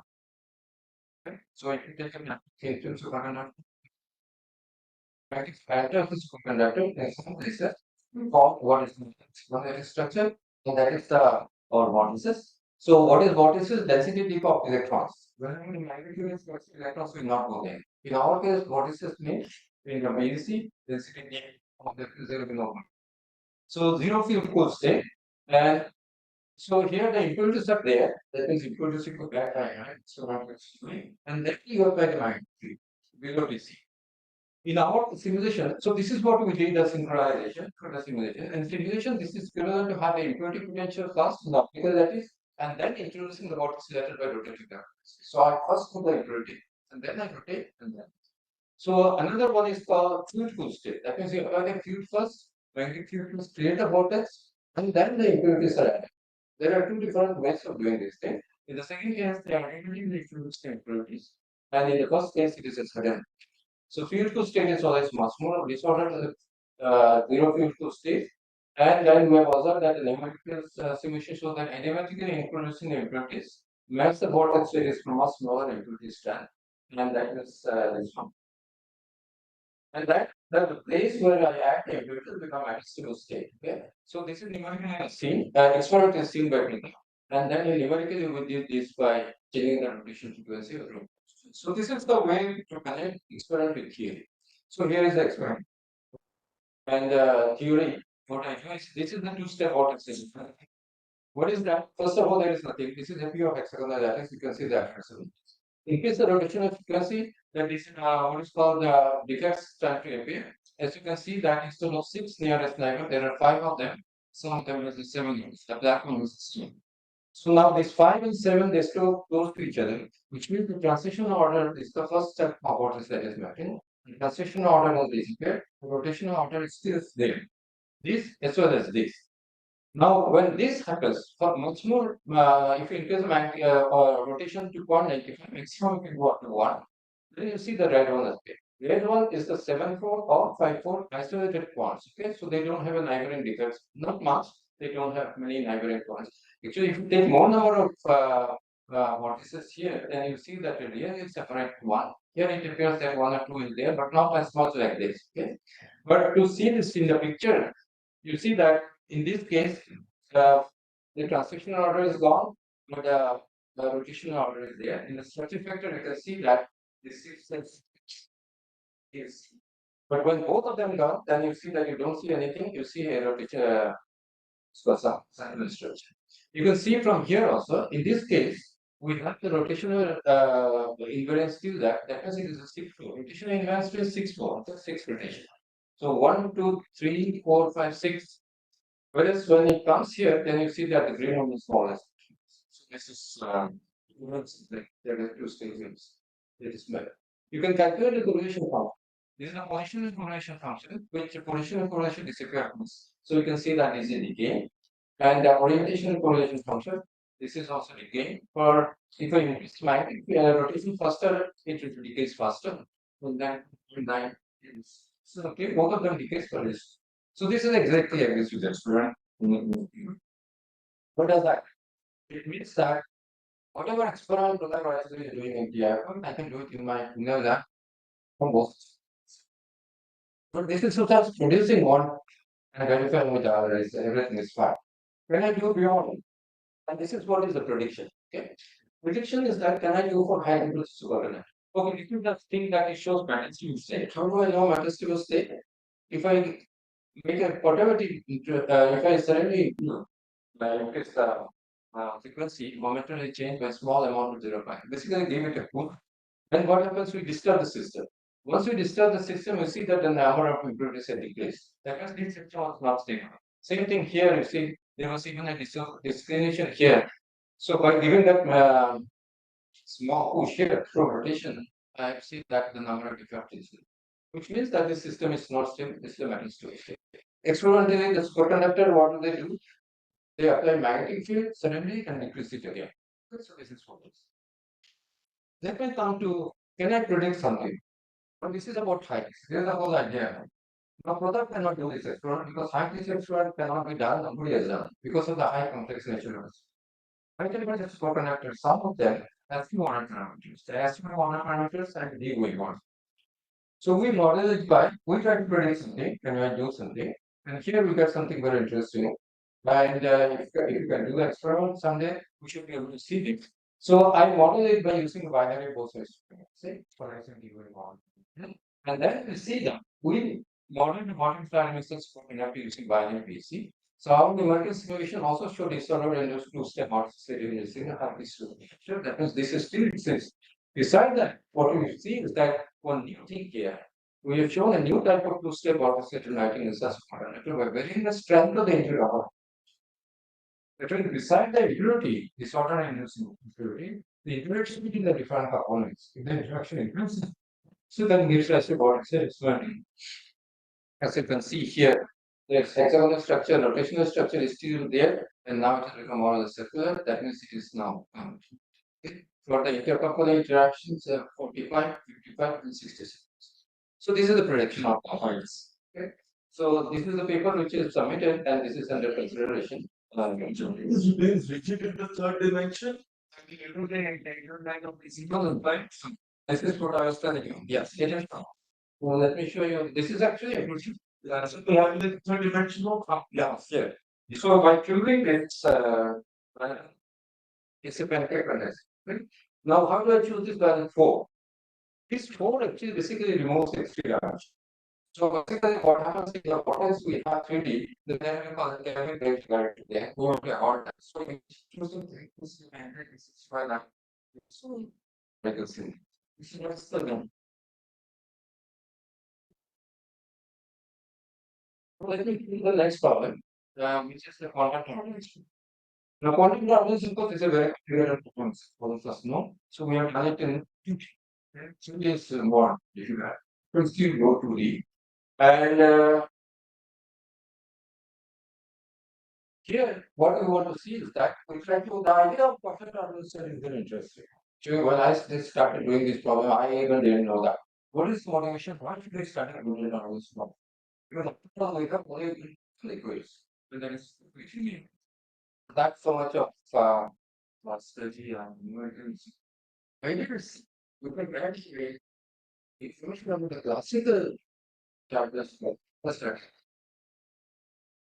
Okay? So if you take a magnetic superconductor, magnetic factor of the superconductor, this is called what is magnetic structure, and that is the or vortices. So what is this density dip of electrons? When the magnitude is fixed, electrons will not go there. In our case, vortices means in the BDC, density dip of the zero will not. So zero field could stay, and so here the impurities are there. That means impurities you could back right? So not and then you apply the magnitude below DC. In our simulation, so this is what we did the synchronization for the simulation. And simulation, this is similar to have the impurity potential first, the optical that is, and then introducing the vortex later by rotating the. So I first put the impurity, and then I rotate, and then. So another one is called fluid cool state. That means you apply the fluid first, magnetic fluid to create a vortex, and then the impurities are added. There are two different ways of doing this thing. In the second case, they are adding the fluids to impurities, and in the first case, it is a sudden. So field to state is always much more disordered zero field to state. And then we have observed that the numerical simulation shows that automatically introducing the impurities makes the vortex state is from a smaller impurity strand. And that is this one. And that the place where I add the impurities become adjustable state. Okay. So this is numerically seen. Experiment is seen by me. And then numerically we did this by changing the rotation frequency of room. So this is the way to connect experiment with theory. So here is the experiment. And theory, what I do is this is the two-step vortex system. What is that? First of all, there is nothing. This is FP of hexagonal lattice. You can see that. Increase the rotational frequency, that is what is called the defects trying to appear. As you can see, that instead of 6 nearest neighbor, there are 5 of them. Some of them is 7. The black one is 16. So now these 5 and 7, they still close to each other, which means the transition order is the first step of what is that is mapping. The transition order will disappear, the rotational order is still there. This as well as this. Now, when this happens, for much more, if you increase the rotation to 195, maximum you can go up to 1, then you see the red one appear. Red one is the 7-4 or 5-4 isolated points. Okay, so they don't have a neighboring defects, not much. They don't have many neighboring points. Actually, if you take more number of vortices here, then you see that the really separate one. Here it appears that 1 or 2 is there, but not as much like this. Okay, but to see this in the picture, you see that in this case, the transition order is gone, but the rotational order is there. In the stretching factor, you can see that this is. But when both of them gone, then you see that you don't see anything. You see a rotation, cycle structure. You can see from here also. In this case, we have the rotational invariance still that. That means it is a 6-4. Rotational invariance is 6-4. 6 rotation. So 1, 2, 3, 4, 5, 6. Whereas when it comes here, then you see that the green one is smallest. So this is there are two stages. It is better. You can calculate the correlation function. This is a positional correlation function, which positional correlation disappears. So you can see that is a decay. And the orientation correlation function, this is also decay. For if I increase my rotation faster, it decays faster. And then so okay, both of them decays for this. So this is exactly like this with experiment. What does that? It means that Whatever experiment that I'm actually doing in DIY, I can do it in my inner lab from both. But this is just producing one and verifying with the other is everything is fine. Can I do beyond it? And this is what is the prediction. Okay. Prediction is that can I do for high input superconductor? Okay, if you just think that it shows majestic state, how do I know majestic state? If I make a positivity, if I suddenly increase the frequency, momentarily change by small amount of 0.5. Basically, give it a push. Then what happens? We disturb the system. Once we disturb the system, you see that the number of impurities are decreased. That means this system was not stable. Same thing here. You see, there was even a discrimination here. So by giving that small push here through rotation, I see that the number of defects, which means that the system is not stable. The system is stable. Experimentally, the superconductor, what do they do? They apply magnetic field, suddenly and decrease it again. So this is what it is. Let me come to, can I predict something? But this is about height. This is the whole idea. Now, product cannot do this experiment because height is experiment cannot be done, nobody has done because of the high complex nature of it. Height elements are superconductors. Some of them have few honor parameters. They have few honor parameters and D going on. So we model it by, we try to predict something, can I do something? And here we get something very interesting. And if you can do the experiment someday, we should be able to see it. So I model it by using binary both sides. See, for example, going on. And then we see that we model the bottom parameters for inactive using binary BC. So our numerical simulation also showed disorder and two-step multiplication using a happy solution. That means this is still exists. Besides that, what we see is that one new thing here. We have shown a new type of two-step multiplication writing in such parameter by varying the strength of the integral. But beside the impurity, disorder and impurity, the interaction between the different components, if the interaction increases, so then gives rise to what is expanding. As you can see here, the hexagonal structure, rotational structure is still there, and now it has become more or less circular. That means it is now. For the intercomponent interactions, 45, 55, and 66. So this is the prediction of the points. Okay. So this is the paper which is submitted, and this is under consideration. Is rigid in the third dimension? This is what I was telling you. Yes, it is. Well, let me show you. This is actually a rigid. So we have the third dimensional. Yeah, here. So by curing it's a pancake balance. Right? Now, how do I choose this balance 4? This 4 actually basically removes extra damage. So basically, what happens is the potential we have 3D, then we call it Kelvin based directly. Then we want to all that. So we choosing this and this is why that. So like you see, this is what's the gun. Let me do the next problem, which is the quantum combination. Now, quantum combination is a very clear performance for the first no. So we have done it in 2D. So this more if you have. First you go to D and here, what we want to see is that we try to the idea of perfect harmonization is very interesting. So when I started doing this problem, I even didn't know that. What is motivation? Why should we start doing this problem? Because after all, we have only liquids. And there is that's so much of strategy and numericals. Ideas we can actually information about the classical calculus structure.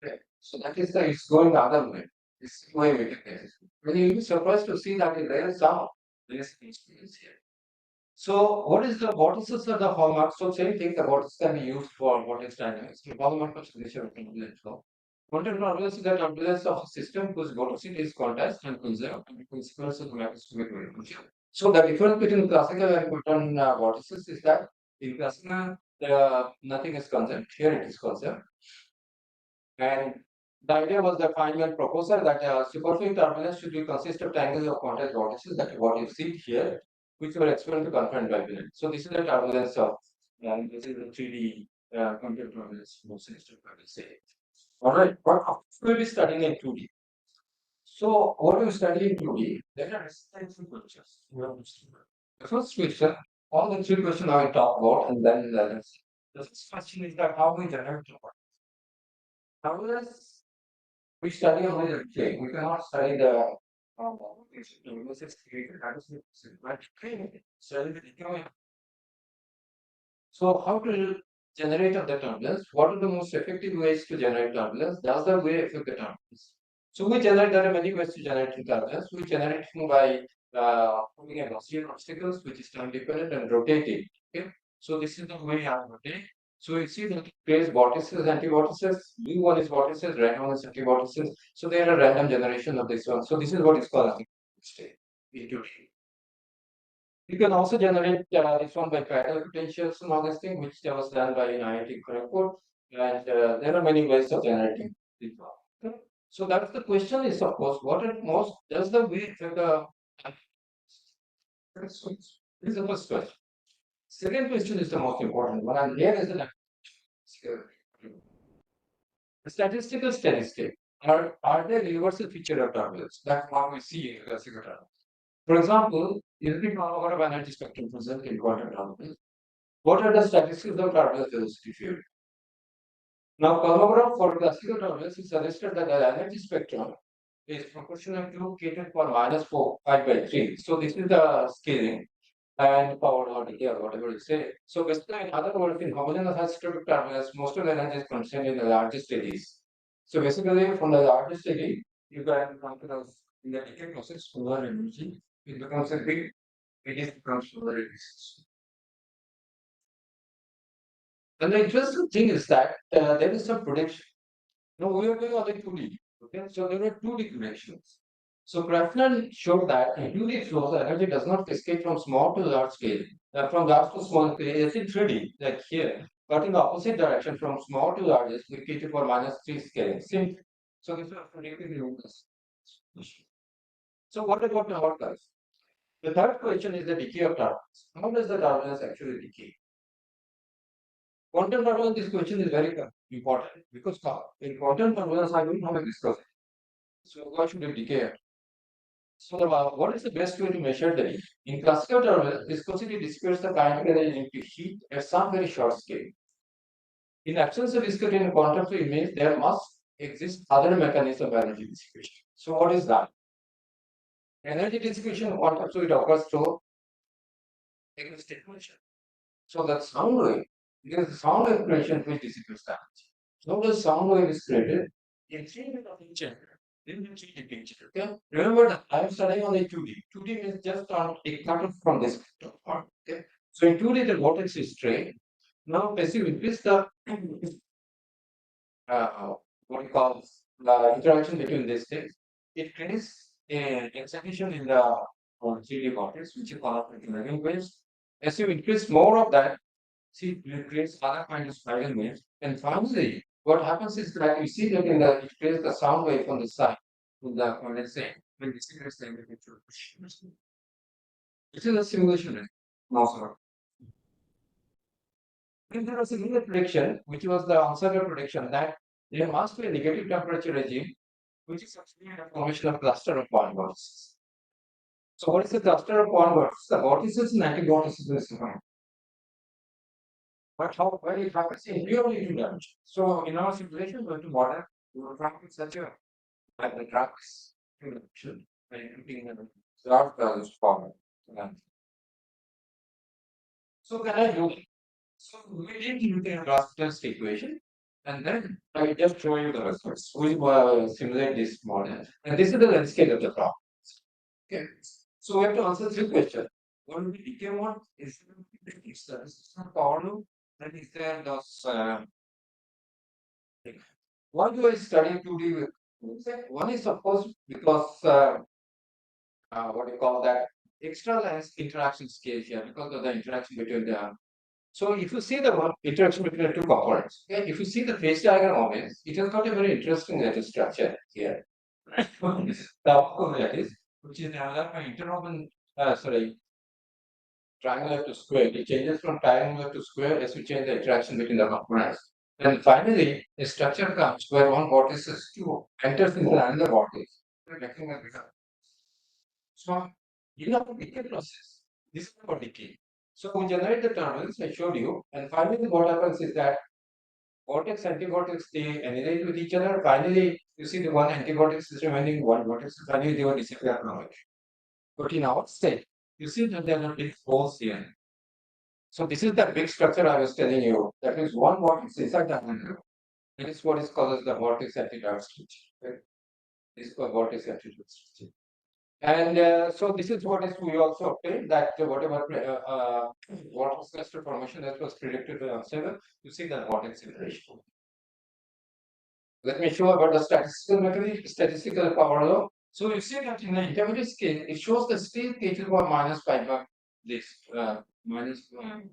Okay. So that is the it's going the other way. This way we can get it. When you'll be surprised to see that there is some experience here. So what is the vortices are the hallmarks? So same thing, the vortices can be used for vortex dynamics. The hallmark of signature of turbulence flow. Quantum turbulence is the turbulence of a system whose vorticity is quantized and conserved and the consequence of the macroscopic variability. So the difference between classical and quantum vortices is that in classical nothing is conserved. Here it is conserved. And the idea was the Feynman proposal that superfluid turbulence should be consist of triangles of quantized vortices. That is what you see here, which were experimentally confirmed by Binet. So this is the turbulence of, this is the 3D quantum turbulence system, I will say. All right, what we'll be studying in 2D. So what we study in 2D, there are extensive questions. The first question, all the 3 questions I will talk about, and then the first question is that how we generate the turbulence. We study only the shape. We cannot study the So how to generate the turbulence? What are the most effective ways to generate turbulence? Does the way affect the turbulence? So we generate, there are many ways to generate turbulence. We generate by putting a Gaussian obstacles, which is time dependent and rotating. Okay. So this is the way I rotate. So you see that it creates vortices, anti-vortices. Blue one is vortices, red one is anti-vortices. So they are a random generation of this one. So this is what is called state. You can also generate this one by parallel potentials and all this thing, which was done by IIT Kharagpur. And there are many ways of generating this one. Okay. So that's the question is, of course, what at most does the way the this is the first question. Second question is the most important one, and here is the statistical steady state. Are they universal feature of turbulence? That's what we see in classical turbulence. For example, if we talk about energy spectrum present in quantum turbulence, what are the statistics of turbulence velocity field? Now, Kolmogorov for classical turbulence, he suggested that the energy spectrum is proportional to k for minus 4, 5 by 3. So this is the scaling and power or decay or whatever you say. So basically, in other words, in homogeneous isotropic turbulence, most of the energy is contained in the largest eddies. So basically, from the largest eddy, you can come to the in the decay process, solar energy, it becomes a big, it becomes solar resistance. And the interesting thing is that there is some prediction. Now we are doing only 2D. Okay, so there are 2D predictions. So Krafner showed that in 2D flows, the energy does not cascade from small to large scale, from large to small scale. It's in 3D, like here, but in the opposite direction, from small to largest, we keep it for -3 scaling. Simple. So this is predicting the So what about the outcomes? The third question is the decay of turbulence. How does the turbulence actually decay? Quantum turbulence, this question is very important because in quantum turbulence, I don't have a viscosity. So why should it decay? So what is the best way to measure the heat? In classical turbulence, viscosity disperses the kinetic energy into heat at some very short scale. In absence of viscosity in quantum field means there must exist other mechanism of energy dissipation. So what is that? Energy dissipation in quantum fluid occurs through state motion. So that sound wave, because the sound wave creation which dissipates the energy. So the sound wave is created in 3 of nature. Then you change the picture. Okay. Remember that I'm studying on the 2D. 2D means just on it started from this part. Okay. So in 2D the vortex is straight. Now as you increase the what you call the interaction between these things, it creates an excitation in the 3D vortex, which you call it waves. As you increase more of that, see, it creates other kinds of spiral waves. And finally, what happens is that you see that in the it creates the sound wave on the side. With the let's say when you see this thing, this is a simulation, right? No, sir. Then there was a new prediction, which was the answer to prediction that there must be a negative temperature regime, which is actually a formation of cluster of point vortices. So what is the cluster of point vortices? The vortices and anti-vortices is defined. But how well it happens in purely two dimensions. So in our simulation, going to model, we will try to such a like the tracks two dimension by including the large values format. So can I do it? So we did Newton Rasmussen equation, and then I just show you the results. We simulate this model, and this is the landscape of the problem. Okay, so we have to answer 3 questions. What will be decay mode? Is there a power loop? Then is there those why do I study 2D with one is of course because what do you call that extra lens interaction scale here because of the interaction between the so if you see the interaction between the two components, okay, if you see the phase diagram of it, it has got a very interesting letter structure here. The optical lattice, which is another interwoven sorry triangular to square. It changes from triangular to square as we change the interaction between the components. And finally, a structure comes where one vortex is two enters into another vortex. So you have a decay process. This is for decay. So we generate the turbulence I showed you, and finally what happens is that vortex, anti-vortex, they annihilate with each other. Finally, you see the one anti-vortex is remaining, one vortex, finally they will disappear from it. But in our state, you see that there are big holes here. So this is the big structure I was telling you. That means one vortex inside the angle. That is what is called as the vortex attitude structure. Okay? This is called vortex attitude structure. And so this is what is we also obtained that whatever vortex cluster formation that was predicted by observer, you see the vortex separation. Let me show about the statistical mechanism, statistical power law. So you see that in the intermediate scale, it shows the state k to the power minus 5 by this minus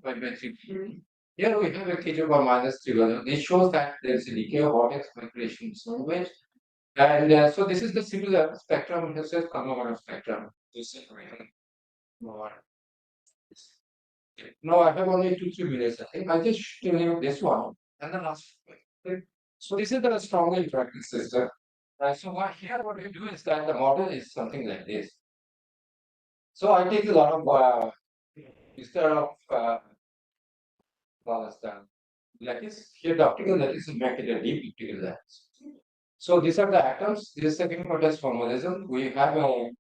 5 by 3. Here we have a k to the power minus 3. This shows that there is a decay of vortex migration waves. And so this is the similar spectrum. This is common spectrum. This is no, I have only 2-3 minutes. I think I'll just tell you this one and the last one. Okay. So this is the strongly interacting system. So what here what we do is that the model is something like this. So I take a lot of instead of lattice, here the optical lattice is make it a deep optical lattice. So these are the atoms. This is second order formalism. We have a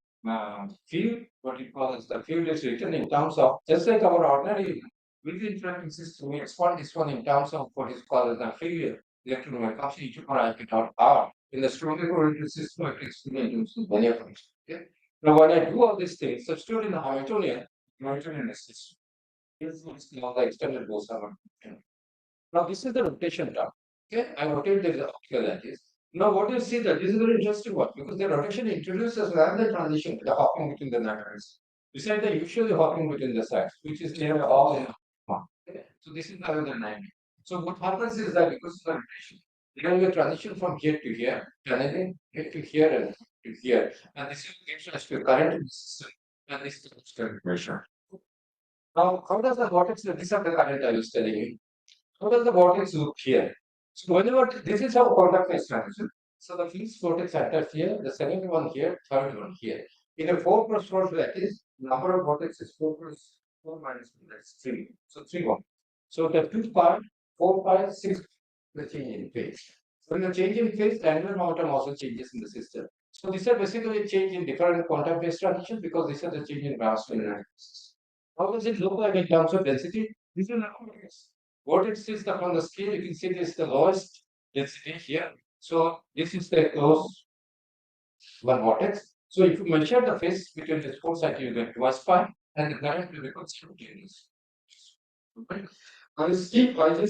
field, what we call as the field is written in terms of just like our ordinary with the interacting system. We expand this one in terms of what is called as the field electromagnetic or I dot R. In the strongly oriented system, I can explain in many of them. Okay. Now when I do all these things, substitute in the Hamiltonian system. Here's what's called the extended Boson. Now this is the rotation term. Okay, I rotate the optical lattice. Now what you see that this is very interesting one because the rotation introduces random transition to the hopping between the numbers. Besides the usually hopping between the sides, which is near all in one. Okay. So this is another 90. So what happens is that because of the rotation, there will be a transition from here to here, tunneling here to here and to here. And this gives us to current in the system. And this is the pressure. Now, how does the vortex, these are the current I was telling you. How does the vortex look here? So whenever this is how contact is transition. So the first vortex enters here, the second one here, third one here. In a 4 plus 4 lattice, number of vortex is 4 plus 4 minus 1, that's 3. So 3 1. So the fifth part, 4, 5, 6, the change in phase. When the change in phase, the angular momentum also changes in the system. So these are basically a change in different quantum phase transition because these are the change in Gaussian analysis. How does it look like in terms of density? These are numbers. What it is on the scale, you can see this is the lowest density here. So this is the close one vortex. So if you measure the phase between the four sides, you get twice pi, and the current will become simultaneous. I'll just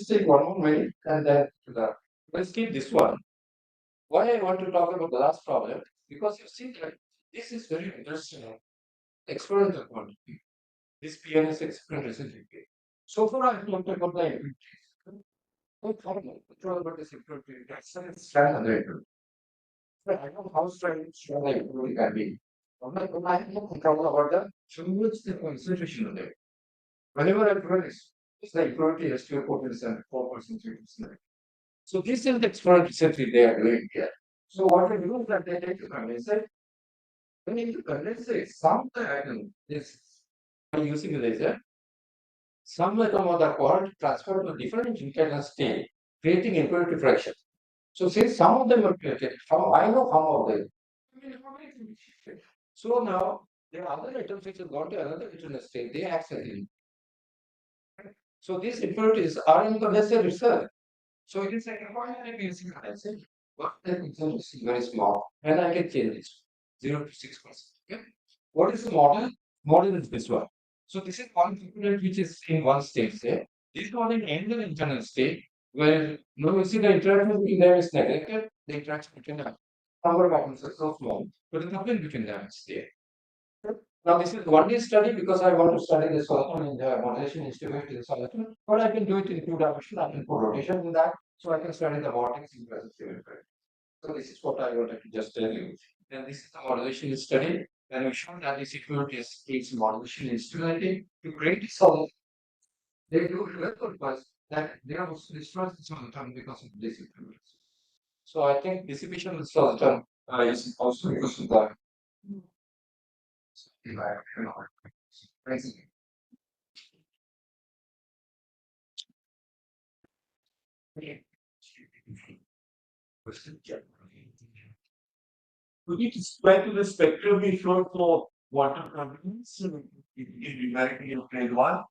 take one more minute and then to the let's keep this one. Why I want to talk about the last problem? Because you see that this is very interesting. Experimental quantity. This PNS experiment recently. So far I've talked about the but this improvement that's strength and the but I know how strong the improvement can be. I have no control about the cumulative concentration of it. Whenever I do this, it's the impurity has to 4%, 4%, 3%. So this is the experiment recently they are doing here. So what they do is that they take the condenser, when you condense it, some atom is by using a laser, some atom of the quark transfer to a different internal state, creating impurity fraction. So since some of them are created, I know some of them. So now there are other atoms which have gone to another internal state, they accidentally. So these impurities are in the vessel itself. So it is like a binary basic condenser, but the result is very small, and I can change this 0 to 6%. Okay. What is the model? Model is this one. So this is one component which is in one state, say. This one in another internal state, where now you see the interaction between them is neglected. The interaction between the number of atoms is so small, but the coupling between them is there. Now this is one day study because I want to study the solitary in the modulation institute in solitary, but I can do it in 2 dimension. I can put rotation in that, so I can study the vortex in present field. So this is what I wanted to just tell you. And this is the modulation study, and we show that this institute is modulation instability to create a solid. They do it because that they are also destroyed the soliton because of this institute. So I think dissipation of soliton is also because of that. Could you describe to the spectrum we showed for water companies in variety of grade one?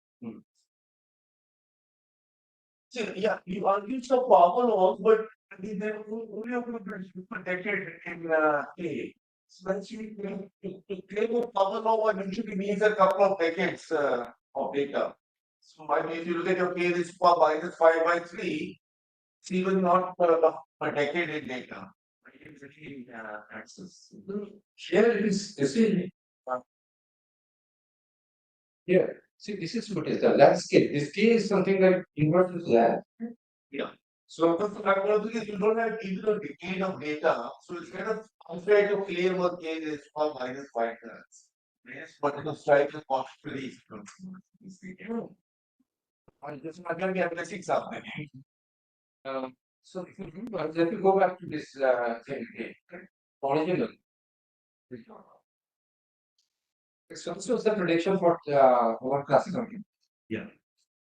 So, yeah, you argued for power laws, but they were only protected in A. So that's to claim a power law one usually needs a couple of decades of data. So I mean, if you look at your K is for minus 5/3, it's even not a decade in data. Usually access. Here it is, you see, here, see, this is what is the landscape. This K is something like inverted land. Yeah. So what I'm going to do is you don't have even a decade of data, so it's kind of unfair to claim a K is for minus 5 minutes. Yes, but it will strike a possibility. I just not going to be analytics up. So if you do, let me go back to this thing again. Original. So this was the prediction for classical. Yeah.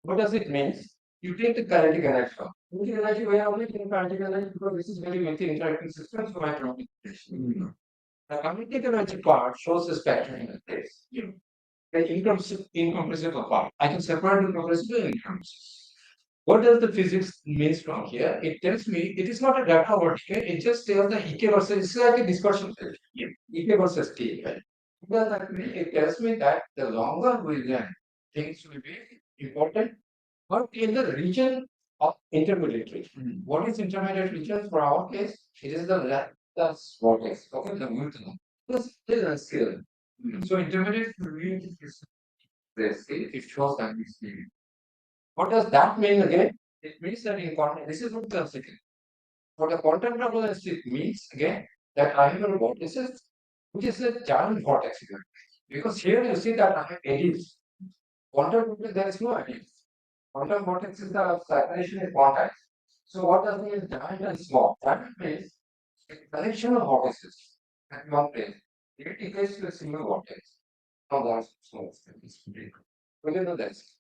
What does it mean? You take the kinetic energy. Kinetic energy, why are we taking kinetic energy? Because this is very many interacting systems for my communication. The kinetic energy part shows the spectrum in the place. The incompressible part. I can separate incompressible and incompressible. What does the physics means from here? It tells me it is not a data about decay, it just tells the EK versus it's like a dispersion field. EK versus T. Right? What does that mean? It tells me that the longer we learn, things will be important. But in the region of intermediate region, what is intermediate region for our case? It is the lattice vortex. Okay, the mutant. This is a skill. So intermediate region is this. It shows that we see. What does that mean again? It means that in quantum, this is what the second. For the quantum turbulence, it means again that I have a vortices, which is a giant vortex here. Because here you see that I have eddies. Quantum turbulence, there is no eddies. Quantum vortex is the separation in quantize. So what does mean giant and small? That means a collection of vortices at one place. It equates to a single vortex. Now that's small. We can do this.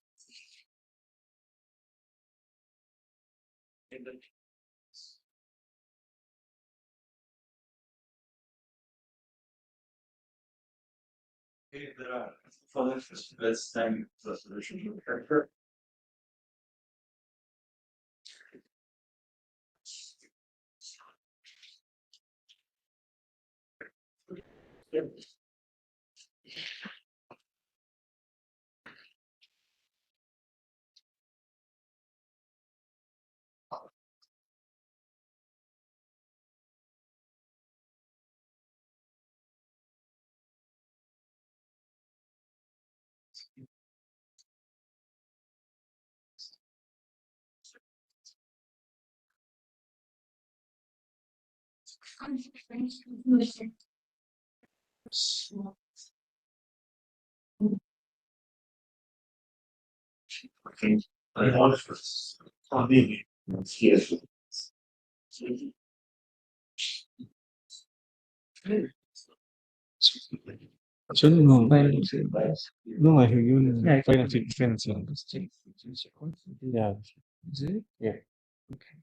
There are further festivals time for solution character. Okay. I also maybe yes. So no, no, I hear you. Yeah, finance defense. Yeah. Is it? Yeah. Okay.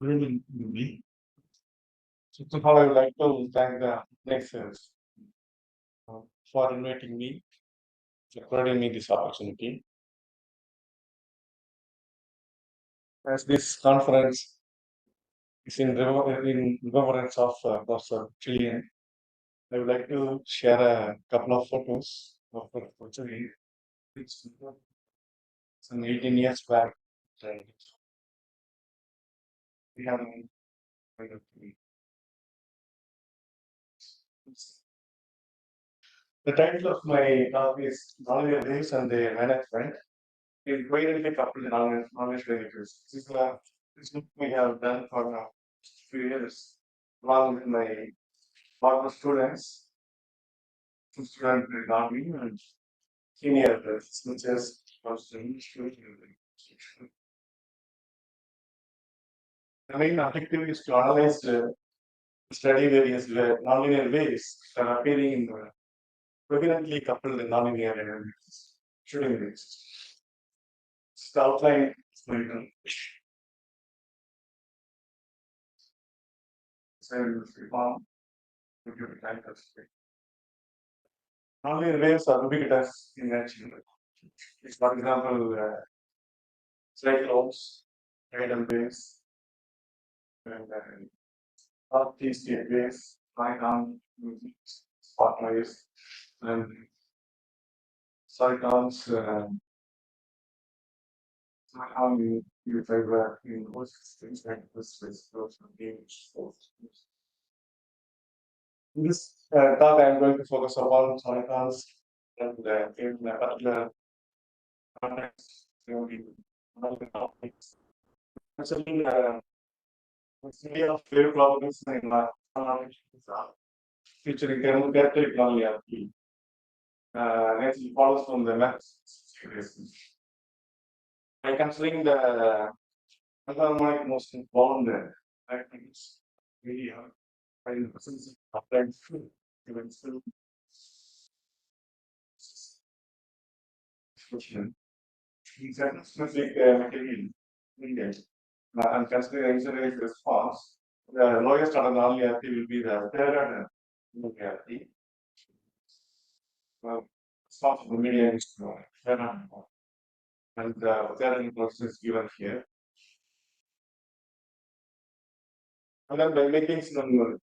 Really, so somehow I would like to thank the Nexus for inviting me, for providing me this opportunity. As this conference is in remembrance of Professor Chilean, I would like to share a couple of photos of Professor Chilean. It's some 18 years back. And we have the title of my talk is Knowledge Base and the Management. It's very coupled knowledge managers. This is this book we have done for few years, along with my former students, student economy and senior teachers, the main objective is to analyze study various nonlinear ways that are appearing in the coherently coupled nonlinear elements shooting waves. It's the outline is going to reform computer time constraint. Nonlinear waves are ubiquitous in nature. For example, cyclones, tidal waves, and northeast waves, cyclone, spot waves, and cyclones. How you favor in most things like this those games. In this talk, I am going to focus upon cyclones and in a particular context. Concerning study of wave problems in featuring thermocratic nonlinearity. Next, it follows from the maths series. By considering the harmonic motion bound activities, we are in the presence of applied field, given field expression. These are specific material needed. And considering isolate response, the lowest order nonlinearity will be the third order nonlinearity. Response of the median is third order. And the third impulse is given here. And then by making some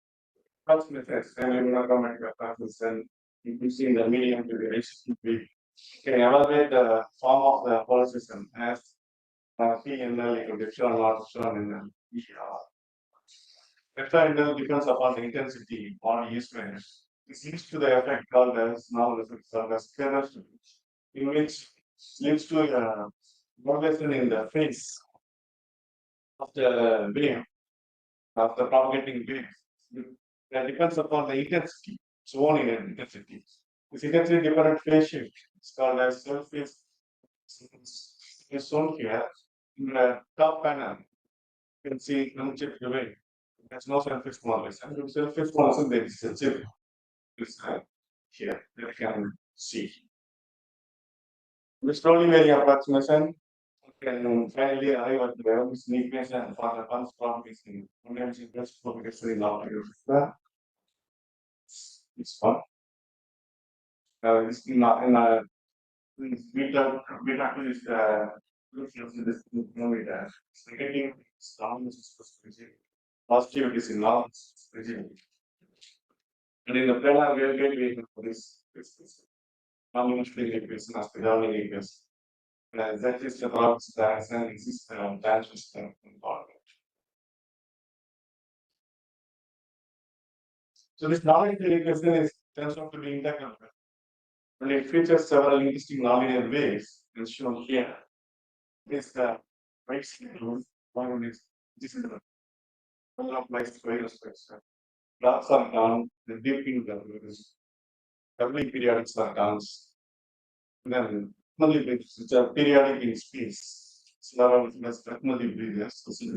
approximations, and we will not come at the then you see the medium to the HTTP. Can evaluate the form of the whole system as Cnl equal to epsilon naught epsilon in the Epsilon depends upon the intensity on E square. This leads to the effect called as now called as scalar, in which leads to a modulation in the phase of the wave, of the propagating wave. That depends upon the intensity, its own intensity. This intensity dependent phase shift is called as self phase. Is shown here in the top panel. You can see unchipped wave. There's no self-phase modulation. And self-phase modulation, there is a chip. This here, you can see. With slowly varying approximation, can finally arrive at the Lorentz equation for the Bunch propagation. One-dimensional Bunch propagation in order. It's fun. This in beta two is this numerator. Negative is down, this is positive is in norm. And in the planar we will get this non-dimensional equation as the governing equation. That is the products that and exist branch system involved. So this non-linear equation is turns out to be integral. And it features several interesting nonlinear ways, as shown here. This the right schedule, one is this is the applies to various space. Graphs are down, the deeping is doubling periodic circles. Then multiples which are periodic in space. Several multiples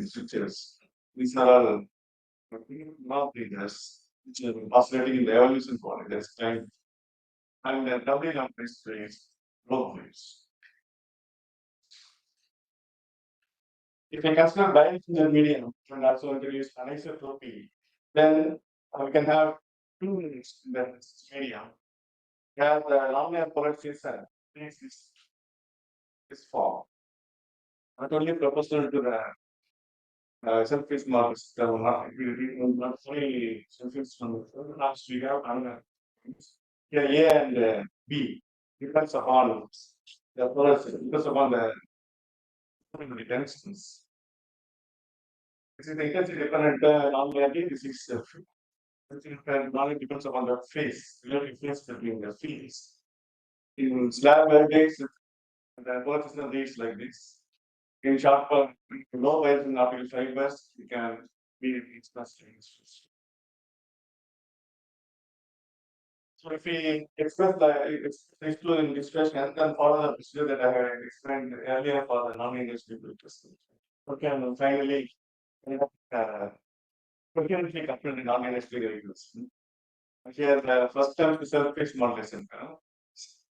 structures. These are all multiples which are oscillating in the evolution quantities time. And the doubling of this space growth rates. If I consider bidirectional medium and also introduce anisotropy, then we can have two units in the medium. We have the nonlinear polarization takes this form. Not only proportional to the surface marks, not only surface from the last we have another. Here A and B depends upon the polarization, depends upon the densities. This is the intensity dependent nonlinearity. This is knowledge depends upon the phase, relative phase between the fields. In slab vertex, the polarization reads like this. In sharp, low wires in optical fibers, you can be expressed in this system. So if we express these two in discussion and then follow the procedure that I had explained earlier for the non-industrial system. Okay, and then finally, coherently coupled non-industrial vehicles. Here, the first term is surface modulation.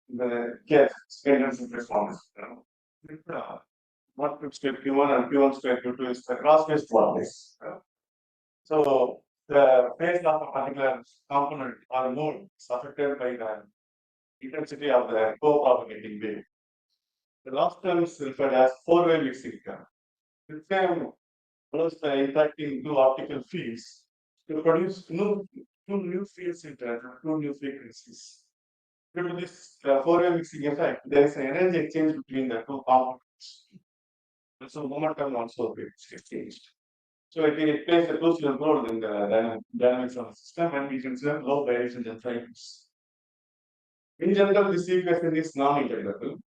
The case scalar surface modulation. What step Q1 and Q1 step Q2 is the cross-phase modulation. So the phase of a particular component or node is affected by the intensity of the co-propagating wave. The last term is referred as four-way mixing term. This term allows the interacting two optical fields to produce two new fields in two new frequencies. Due to this four-way mixing effect, there is an energy exchange between the two components. And so momentum also gets exchanged. So it plays a crucial role in the dynamics of the system, and we consider low variations and cycles. In general, this equation is non-integrable.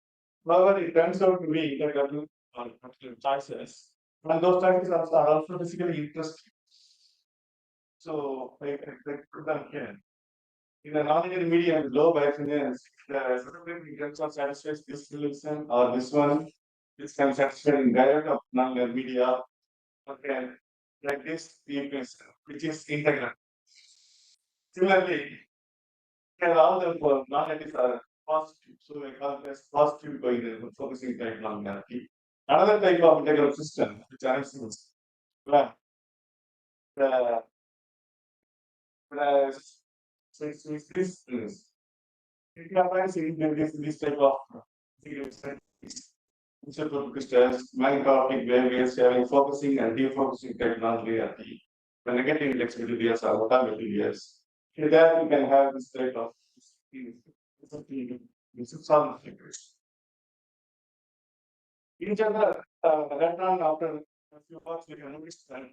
However, it turns out to be integrable on particular choices, and those choices are also physically interesting. So I put them here. In a non-linear medium with low biasness, the certain integration satisfies this solution or this one. This can satisfy in direct of non-linear media. Okay, like this equation, which is integral. Similarly, here all the non-natives are positive, so we call this positive coherent focusing type non-linearity. Another type of integral system, which I am where the this it happens in this type of crystals, magnetic waves having focusing and defocusing technology at the negative index materials or water materials. Here there you can have this type of solid figures. In general, later on after a few parts we can notice that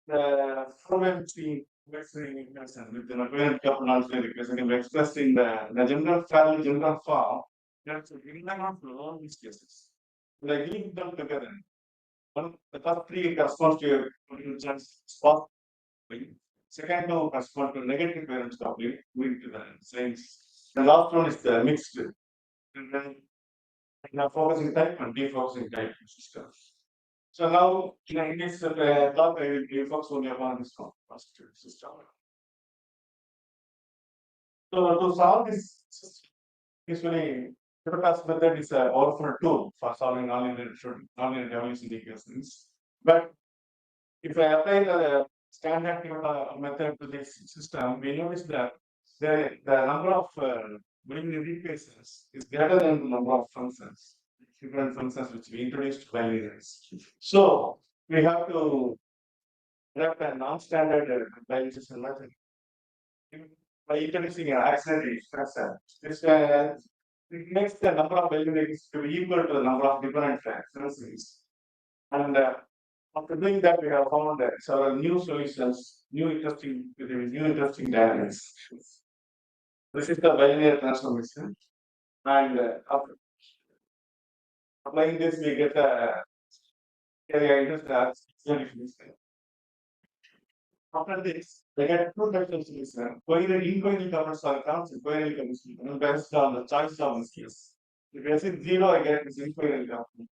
the frequency equation with the coherent couple non-linear equation expressed in the general fairly general form. That's a of all these cases. Like link them together. The first three corresponds to a particular charge spot. Second two correspond to negative coherent coupling, moving to the same. The last one is the mixed. And then now focusing type and defocusing type system. So now in this talk I will refocus only upon this positive system. So to solve this system, usually Typicast method is a powerful tool for solving nonlinear dimension equations. But if I apply the standard method to this system, we notice that the number of linear equations is greater than the number of functions, different functions which we introduced by linears. So we have to adapt a non-standard dimension method by introducing an auxiliary structure. This it makes the number of elements to be equal to the number of different functions. And after doing that, we have found several new solutions, new interesting dynamics. This is the bilinear transformation, and after applying this, we get a area after this, they get two types of solution. Coherent incoherent coupled circuits and coherent coupled solution based on the choice of the case. If I say 0, I get this incoherent coupled.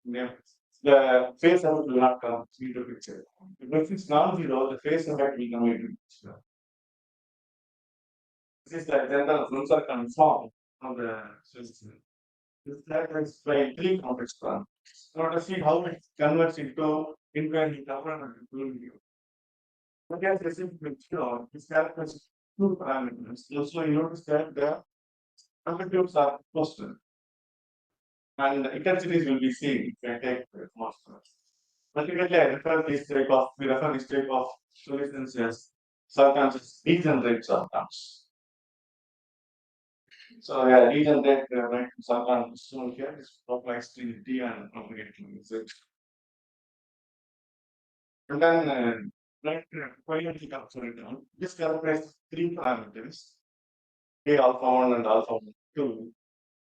The phase effect will not come into picture. If it's non-zero, the phase effect will come into picture. This is the general Munzer conform of the system. This is by three complex terms. So to see how it converts into incoherent coupled and including. But as I said before, this calculates two parameters. Also, you notice that the amplitudes are constant. And the intensities will be seen if I take most of it. Particularly, we refer this type of solutions as circumstances degenerate circumstances. So yeah, degenerate circumstances shown here is propagating T and propagating Z. And then coherently calculated down. This calculates three parameters, A alpha 1 and alpha 2.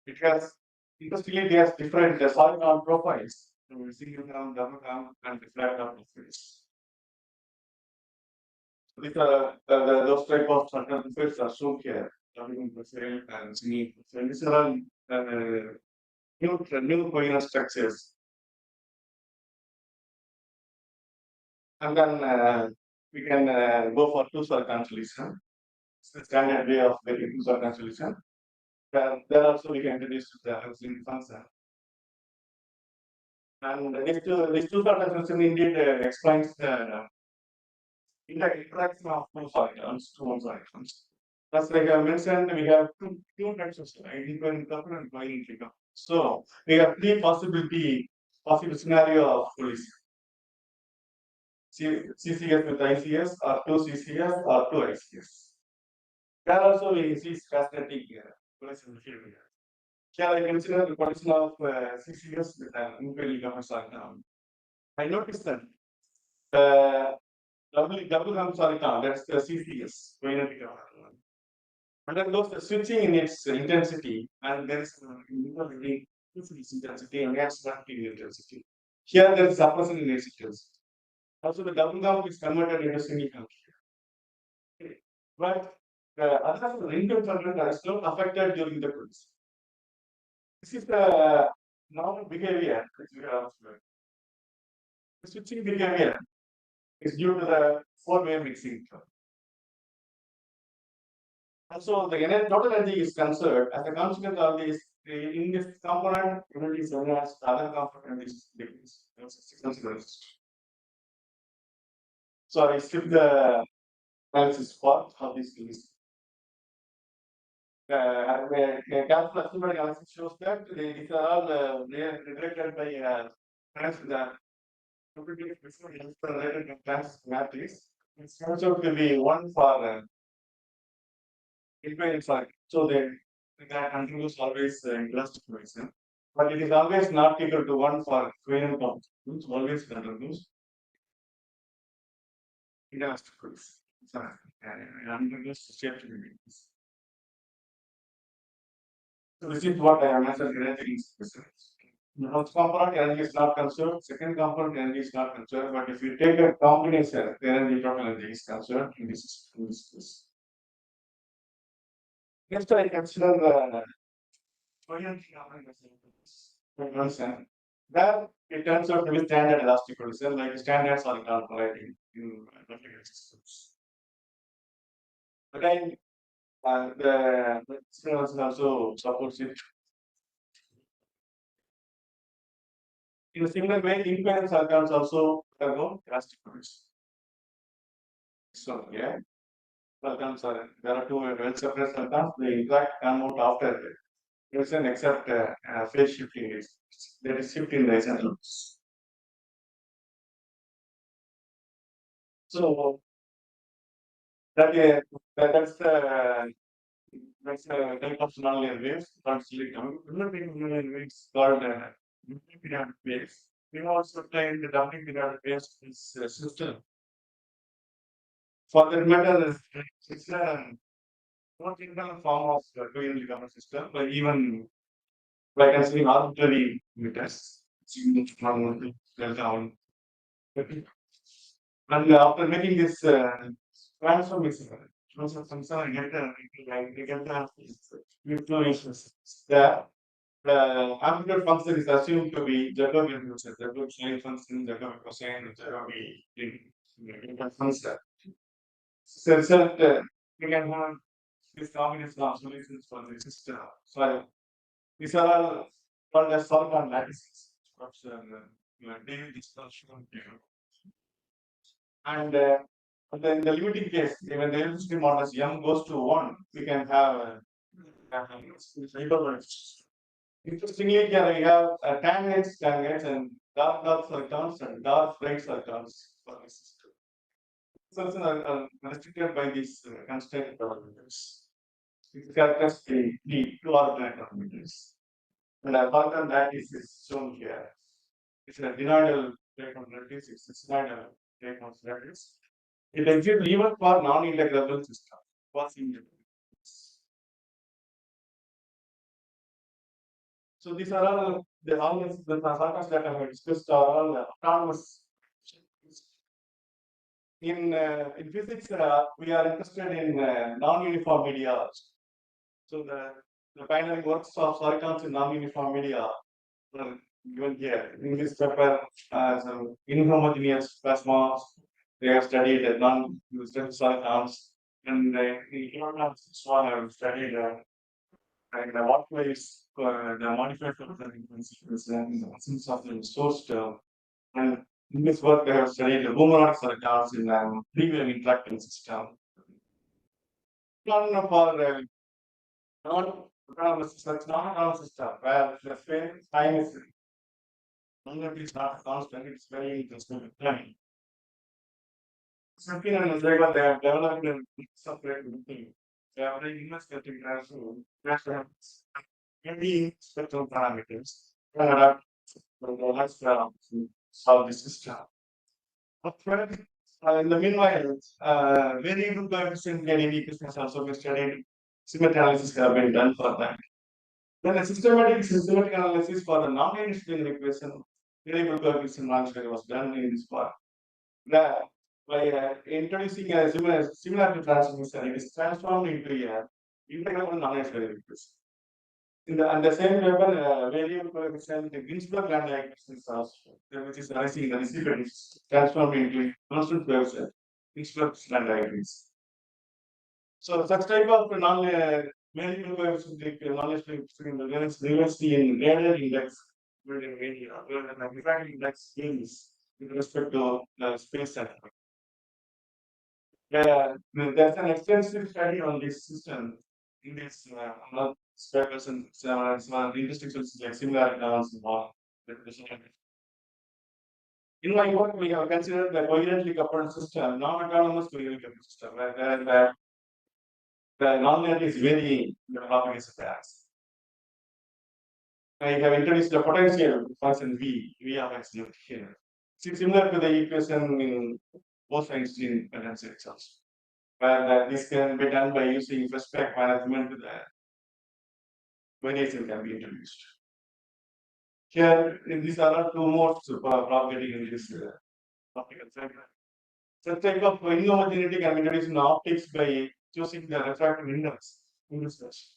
It has interestingly, it has different solid profiles. Single term, double term, and refractor profiles. These are those type of certificates are shown here. Coming profile and singing profile. These are all new coherent structures. And then we can go for two-circle solution. It's the standard way of getting two-circle solution. There also we can introduce the housing function. And this two-circle solution indeed explains the interaction of two cyclones, two cyclones. As like I mentioned, we have two types of independent couple and violent couple. So we have three possible scenario of collision. CCS with ICS or two CCS or two ICS. There also we see static collision behavior. Here I consider the collision of CCS with an imperial couple cyclone. I noticed that double hum cyclone, that's the CCS, violent couple. Undergoes the switching in its intensity, and there is its intensity and reactive intensity. Here there is suppression in its intensity. Also, the double gum is converted into single gum. But the other ring component is not affected during the cruise. This is the normal behavior which we have observed. The switching behavior is due to the four-way mixing. Also, the total energy is conserved as a consequence of this. In this component, energy is known as other component is decreased. So I skip the analysis part of this list. Capital estimate analysis shows that these are all regulated by the related class matrix. It turns out to be one for impedance cycle. So that continues always elastic equation, but it is always not equal to one for coherent compounds. It's always continues elastic equation. So this is what I have mentioned energy is. The first component energy is not conserved, second component energy is not conserved, but if you take a combination, the energy total energy is conserved in this case. Next, I consider the conversion. There it turns out to be standard elastic collision, like standards are calculated in electrical systems. Again, the experience also supports it. In a similar way, impedance circuits also undergo elastic collision. So, yeah, circuits are there are two well separate circuits. They in fact come out after collision, except phase shifting is there is shift in the centers. So that's the type of nonlinear waves constantly coming. Nonlinear waves called periodic waves. We also obtained the doubling periodic waves in this system. For that matter, it's a not internal form of the coherent common system, but even by considering arbitrary meters, delta. And after making this transformation, I get the fluctuations. The amplitude function is assumed to be Jacobian function, Jacobian sine function, Jacobian cosine, Jacobian function. So result, we can have this combination of solutions for the system. So these are all called as Solomon lattices. Daily discussion. And then the limiting case, when the electricity modulus m goes to 1, we can have interestingly, here we have tangents, and dark circles and dark bright circles for this system. Circles are restricted by these constraint parameters. These characters the two arbitrary parameters. And apart from that is shown here. It's a denoidal lattice, it's a sinusoidal lattice. It exists even for non-integrable system. So these are all the circuits that I have discussed are all autonomous. in physics, we are interested in non-uniform media. So the binary works of solitons in non-uniform media are given here. In this paper, some inhomogeneous plasmas, they have studied solitons, and in electrons, one have studied and what ways the modified filter frequencies and the essence of the source term. And in this work, they have studied the boomerang solitons in three-wave interacting system. One for non-autonomous system, non-autonomous system, where the space time is not constant, it's very interesting time. Something and they have developed a separate thing. They have very investigative transform, any spectral parameters and adapt to the lifestyle to solve the system. But in the meanwhile, variable coefficient linear equations also been studied. Symmetry analysis have been done for that. Then a systematic analysis for the non-linear linear equation, variable coefficient non-linear was done in this part. By introducing a similarity transformation, it is transformed into a integral non-linear equation. And the same paper, variable coefficient, the Ginsburg-Lambda equation is also, which is arising in the recipient, is transformed into constant coefficient, Ginsburg-Lambda equation. So such type of variable coefficient knowledge university in radar index where the refractive index is with respect to space and time. There's an extensive study on this system in this papers and some interesting sources like similar accounts and all. In my work, we have considered the coherently coupled system, non-autonomous coherently coupled system, where the nonlinearity is very topic is fast. I have introduced the potential function V of x here. It's similar to the equation in Bose-Einstein potential itself, where this can be done by using respect management to the variation can be introduced. Here, these are two modes of propagating in this optical segment. Such type of inhomogeneity can be introduced in optics by choosing the refractive index in this case.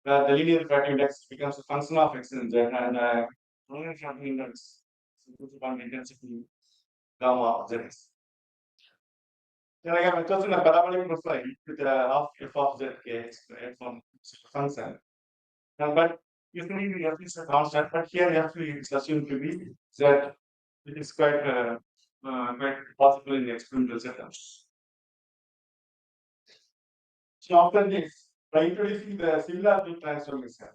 The linear refractive index becomes a function of x and z, and linear refractive index is upon intensity gamma of z. Then I have chosen a parabolic profile with of f of z k from function. But usually f is a constant, but here f is assumed to be z, which is quite possible in experimental setups. So after this, by introducing the similarity transformation,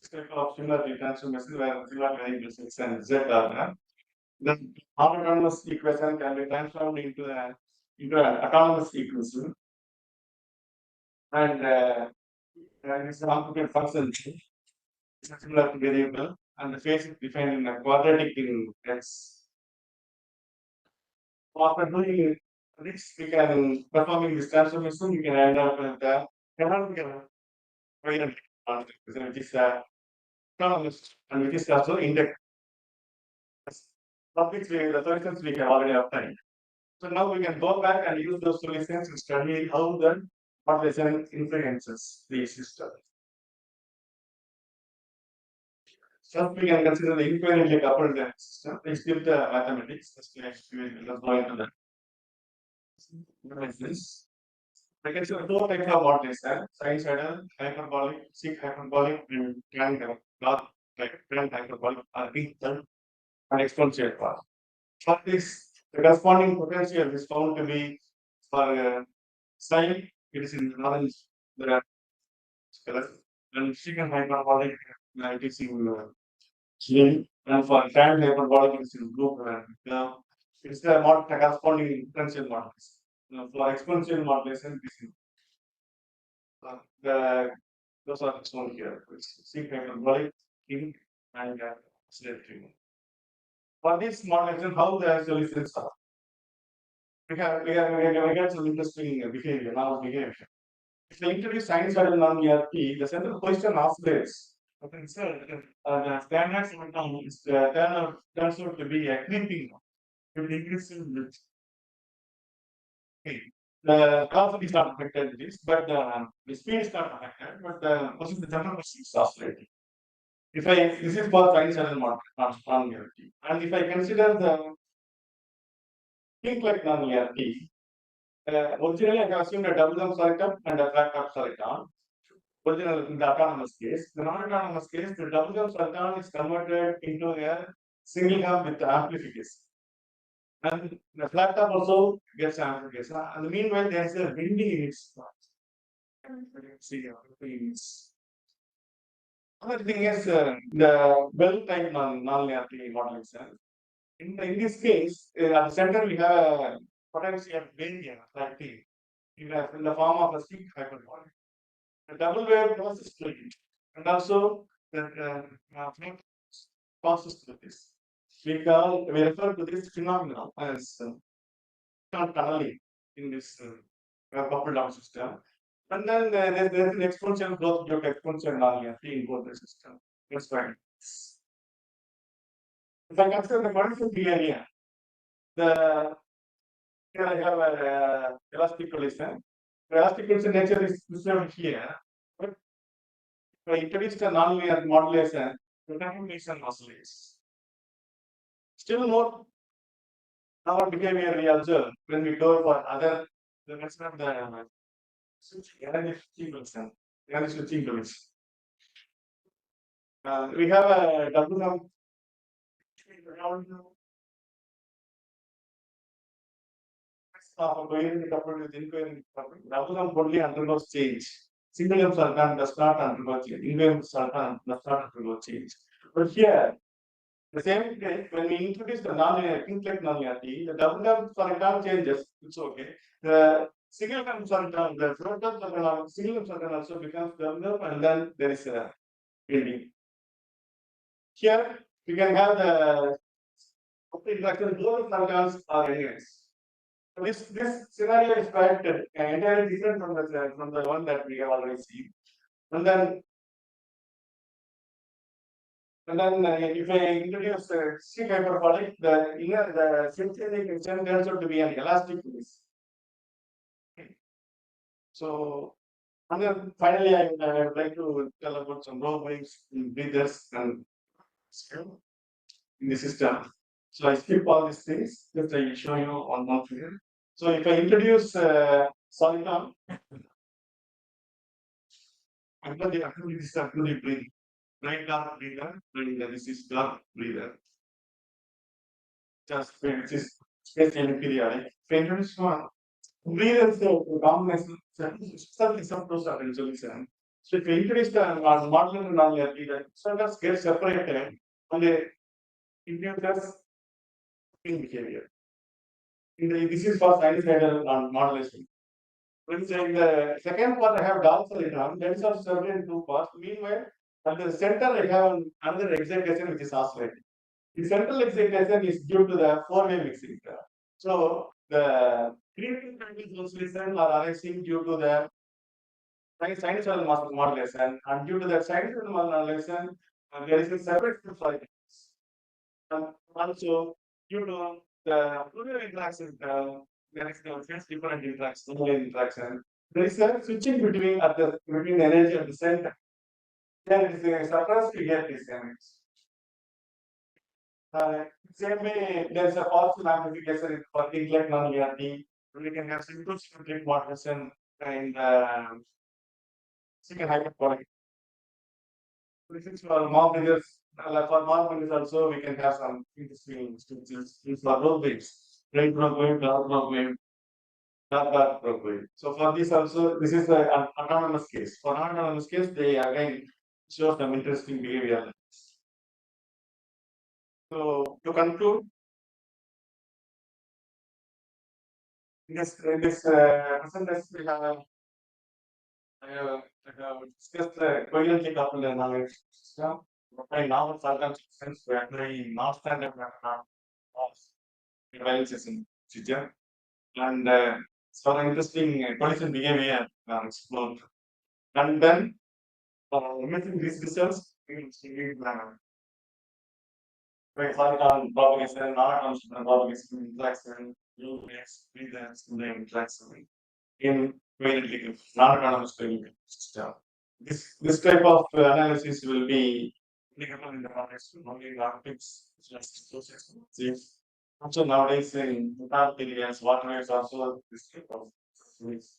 step of similarity transformation where similar variables x and z are there, then autonomous equation can be transformed into an autonomous equation, and this complicated function is a similar to variable, and the phase is defined in a quadratic in x. After doing this, we can performing this transformation, you can end up with the canonical coherent function, which is autonomous and which is also index. Of which the solutions we have already obtained. So now we can go back and use those solutions to study how the population influences the system. So we can consider the incoherently coupled system. Let's give the mathematics. Let's go into that. I can see two types of modulation: sinusoidal, hyperbolic, sig hyperbolic, and tan hyperbolic, are and exponential part. For this, the corresponding potential is found to be for sine, it is in orange, the color, and secant hyperbolic, it is in green, and for tan hyperbolic, it is in blue color. Now, it's the corresponding potential modulus. Now, for exponential modulation, it is in those are shown here. Secant hyperbolic, king, and oscillatory. For this modulation, how the solutions are? We got some interesting behavior, now behavior. If we introduce sinusoidal non-ERP, the central position oscillates. Okay, so the standard momentum is turns out to be a creeping, with increasing width. The velocity is not affected with this, but the speed is not affected, but the general motion is oscillating. If I this is for sinusoidal non-linearity, and if I consider the king-like non-linearity, originally I have assumed a double jump soliton and a flat top soliton. Original in the autonomous case, the non-autonomous case, the double jump soliton is converted into a single jump with amplification. And the flat top also gets amplification. And meanwhile, there is a bending in its see Other thing is the bell type non-linearity modulation. In this case, at the center we have a potential gradient like T in the form of a stick hyperbolic. The double wave process to it, and also the flame passes through this. We refer to this phenomenon as tunneling in this coupled down system. And then there's an exponential growth due to exponential nonlinearity in both the system. That's fine. If I consider the quantum behavior, here I have a elastic collision. The elastic collision nature is preserved here, but if I introduce the nonlinear modulation, the transformation oscillates. Still more our behavior we observe when we go for other the next one the energy switching collision. We have a double jump coupled with incoherent coupling. Double jump only undergoes change. Single jump sultan does not undergo change. Incoherent sultan does not undergo change. But here, the same case, when we introduce the non-linear, king-like non-linearity, the double jump sultan changes. It's okay. The single jump sultan, the float jump sultan, single jump sultan also becomes double jump, and then there is a building. Here, we can have the interaction both sultans are anyways. So this scenario is quite entirely different from the one that we have already seen. And then if I introduce stick hyperbolic, the synthetic extent turns out to be an elastic piece. So and then finally I would like to tell about some role waves in breathers and in the system. So I skip all these things, just I will show you on one here. So if I introduce soliton, this is actually breathing. Right dark breather, and this is dark breather. Just which is spatially periodic. If I introduce one, breather is the combination, certainly some those are resolution. So if you introduce the modular nonlinearity, the circuits get separated and they introduce behavior. This is for sinusoidal modulation. When in the second part I have dark soliton, that is also separated in two parts. Meanwhile, at the center I have another excitation which is oscillating. The central excitation is due to the four-way mixing. So the creating oscillation are arising due to the sinusoidal modulation, and due to that sinusoidal modulation, there is a separate cycle. And also due to the fluid interaction, there is different interaction. There is a switching between between energy at the center. Then it is suppressed to get this energy. Same way, there is a positive amplification for king-like nonlinearity. We can have simple symmetric modulation and second hyperbolic. This is for more bridges. For more bridges also, we can have some interesting structures for roll waves, right roll wave, dark roll wave, dark roll wave. So for this also, this is the autonomous case. For non-autonomous case, they again show some interesting behavior. So to conclude, in this presentation, we have I have discussed the coherently coupled knowledge system. Applying novel circumstances to apply non-standard method of evaluation system, and so interesting collision behavior explored. And then using these results, we will see by solid propagation, non-constant propagation, interaction, you experience the interaction in very non-autonomous training system. This type of analysis will be applicable in the context of only robotics, just process. Also nowadays in without areas, waterways also this type of things.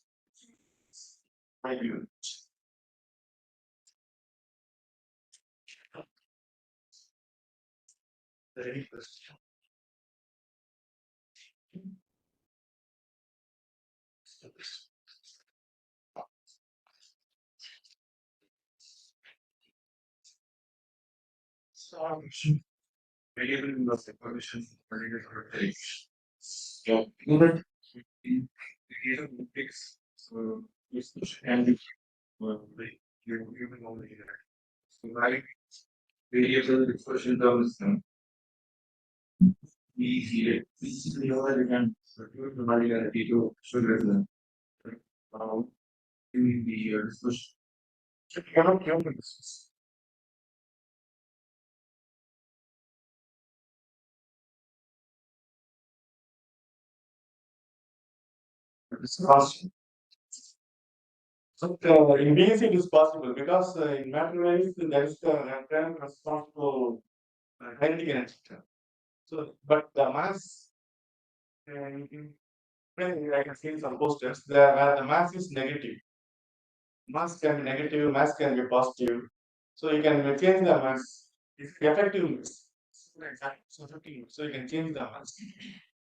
Thank you. Very question. So, variable in the separation particular things. So, good. Here fix. So, this can be you're given over here. So, like variable expression terms easy. This is the other again. So, you're providing a detail should result. Now, in the discussion. So, you cannot count this. It's possible. But in BSc it is possible because in mathematics there is the term responsible kinetic energy. So, but the mass, I can see some posters there where the mass is negative. Mass can be negative, mass can be positive. So you can change the mass. It's effective mass. So effective. So you can change the mass.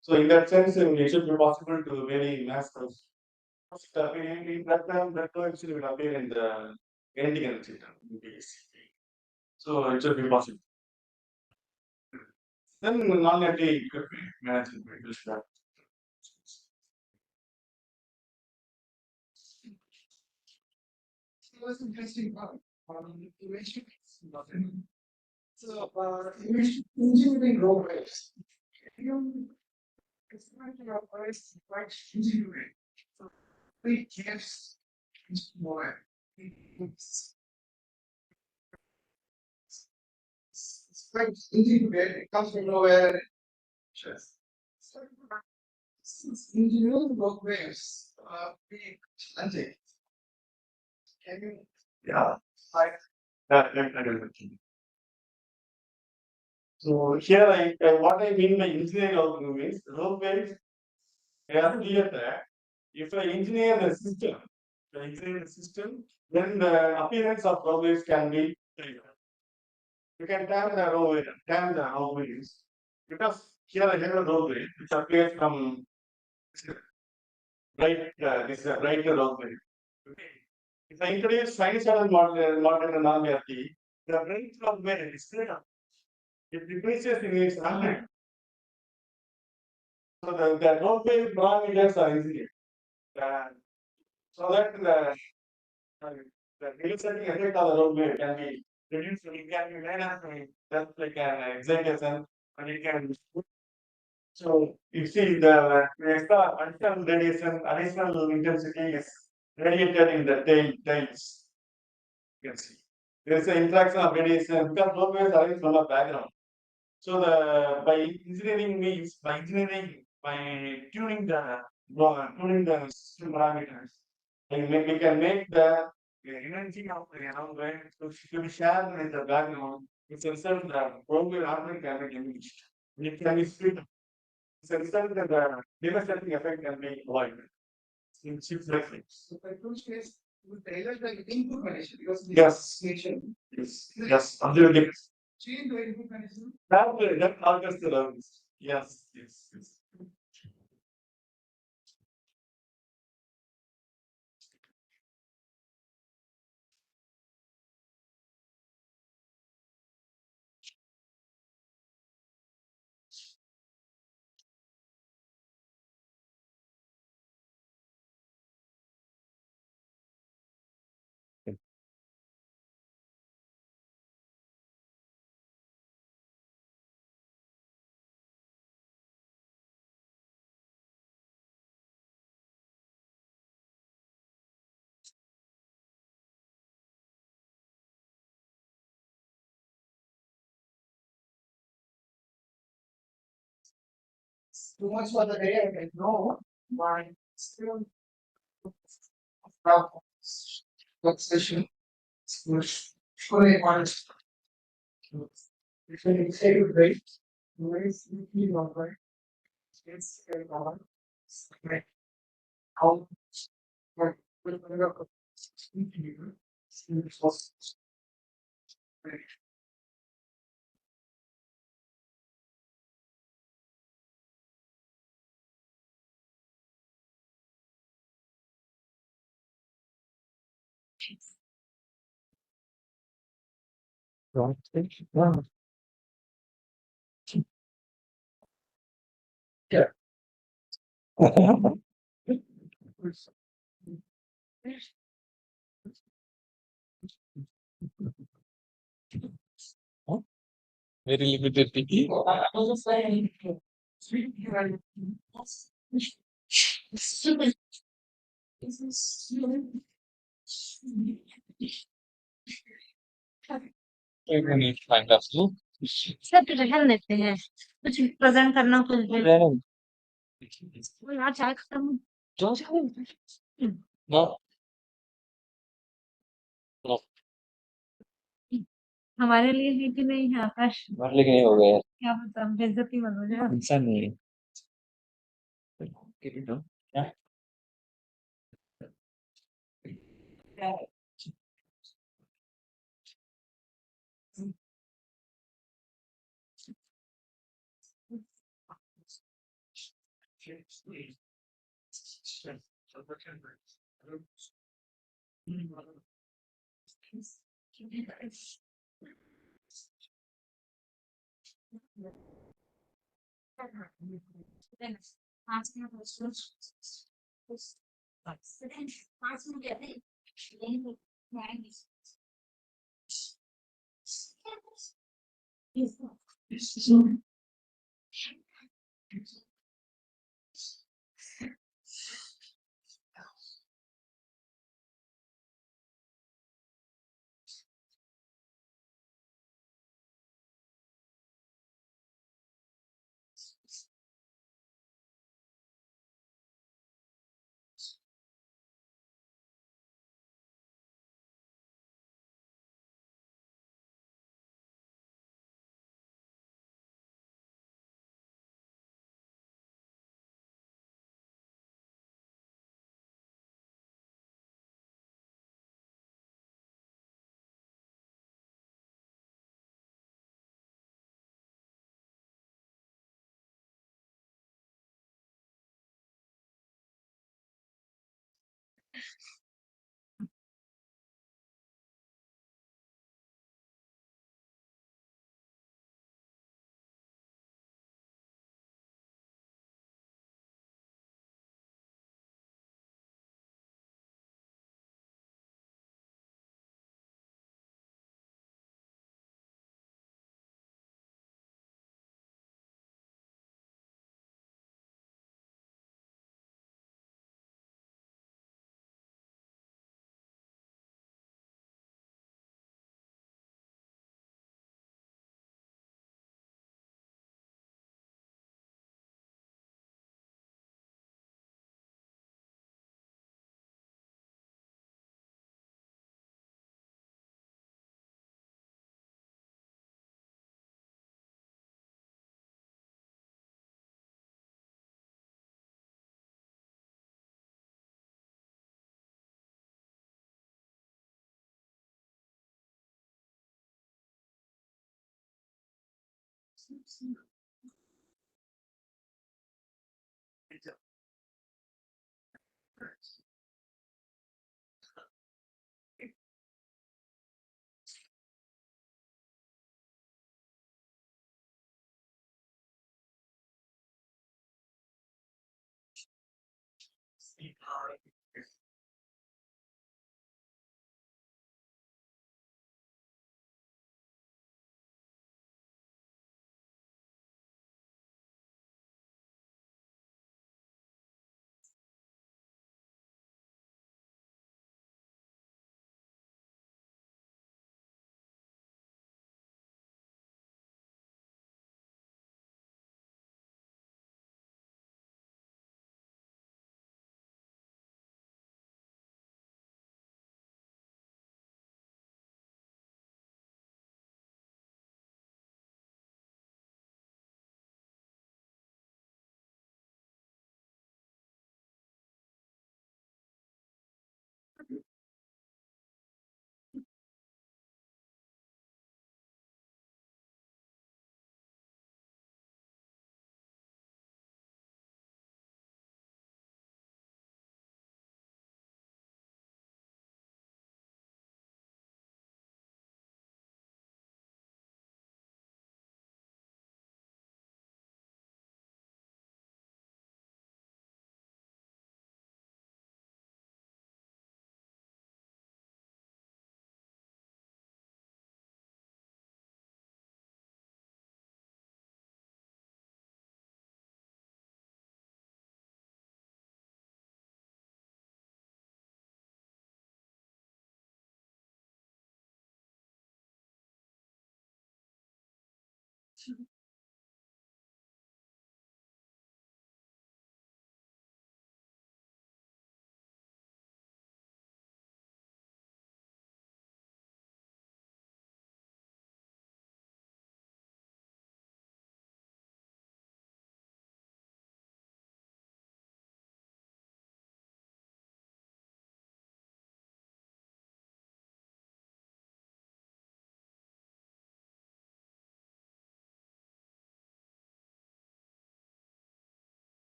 So in that sense, it should be possible to vary mass. In that term, that term actually will appear in the kinetic energy term in BSc. So it should be possible. Then non-negative could be managed by this fact. It was interesting part. Innovation. So, engineering roadways. You explain to your voice like engineering. So, we gives more. It's like engineering. It comes from nowhere. Just. Since engineering roadways are big challenging. Can you? Yeah. I will continue. So here what I mean by engineering roadway is roadways are clear that if I engineer the system, then the appearance of roadways can be clear. You can tell the roadways because here I have a roadway which appears from this is a right roadway. Okay. If I introduce sinusoidal model non-reality, the right roadway is clear. It decreases in its angle. So the roadway parameters are easy. So that the resetting effect of the roadway can be reduced. It can be minus just like an excitation, and it can. So you see the extra additional radiation, additional intensity is radiated in the tails. You can see there is an interaction of radiation because roadways are from the background. So the by engineering means by engineering by tuning the system parameters, and we can make the energy of the roadway to be shared with the background. It's a result the roadway artery can be diminished. It can be split. It's a result that the devastating effect can be avoided. In chips like this. So the conclusion is we tailor the input condition because Yes. nation Yes, absolutely. change the input condition. That alters the levels. Yes. too much for the day. I know, but still, proud session. Fully honest. If you say it right, very simply not right. It's a lot. Right. How? Right. Very limited thinking. I was just saying, Kind of look. सब रह लेते हैं कुछ present करना कुछ भी Random. वो यार चाय खत्म Just no. No. हमारे लिए भी कि नहीं है आकाश हमारे लिए नहीं हो गया क्या पता बेइज्जती मत हो जाए इंसान नहीं है क्या पाँच मिनट पाँच मिनट कहते नहीं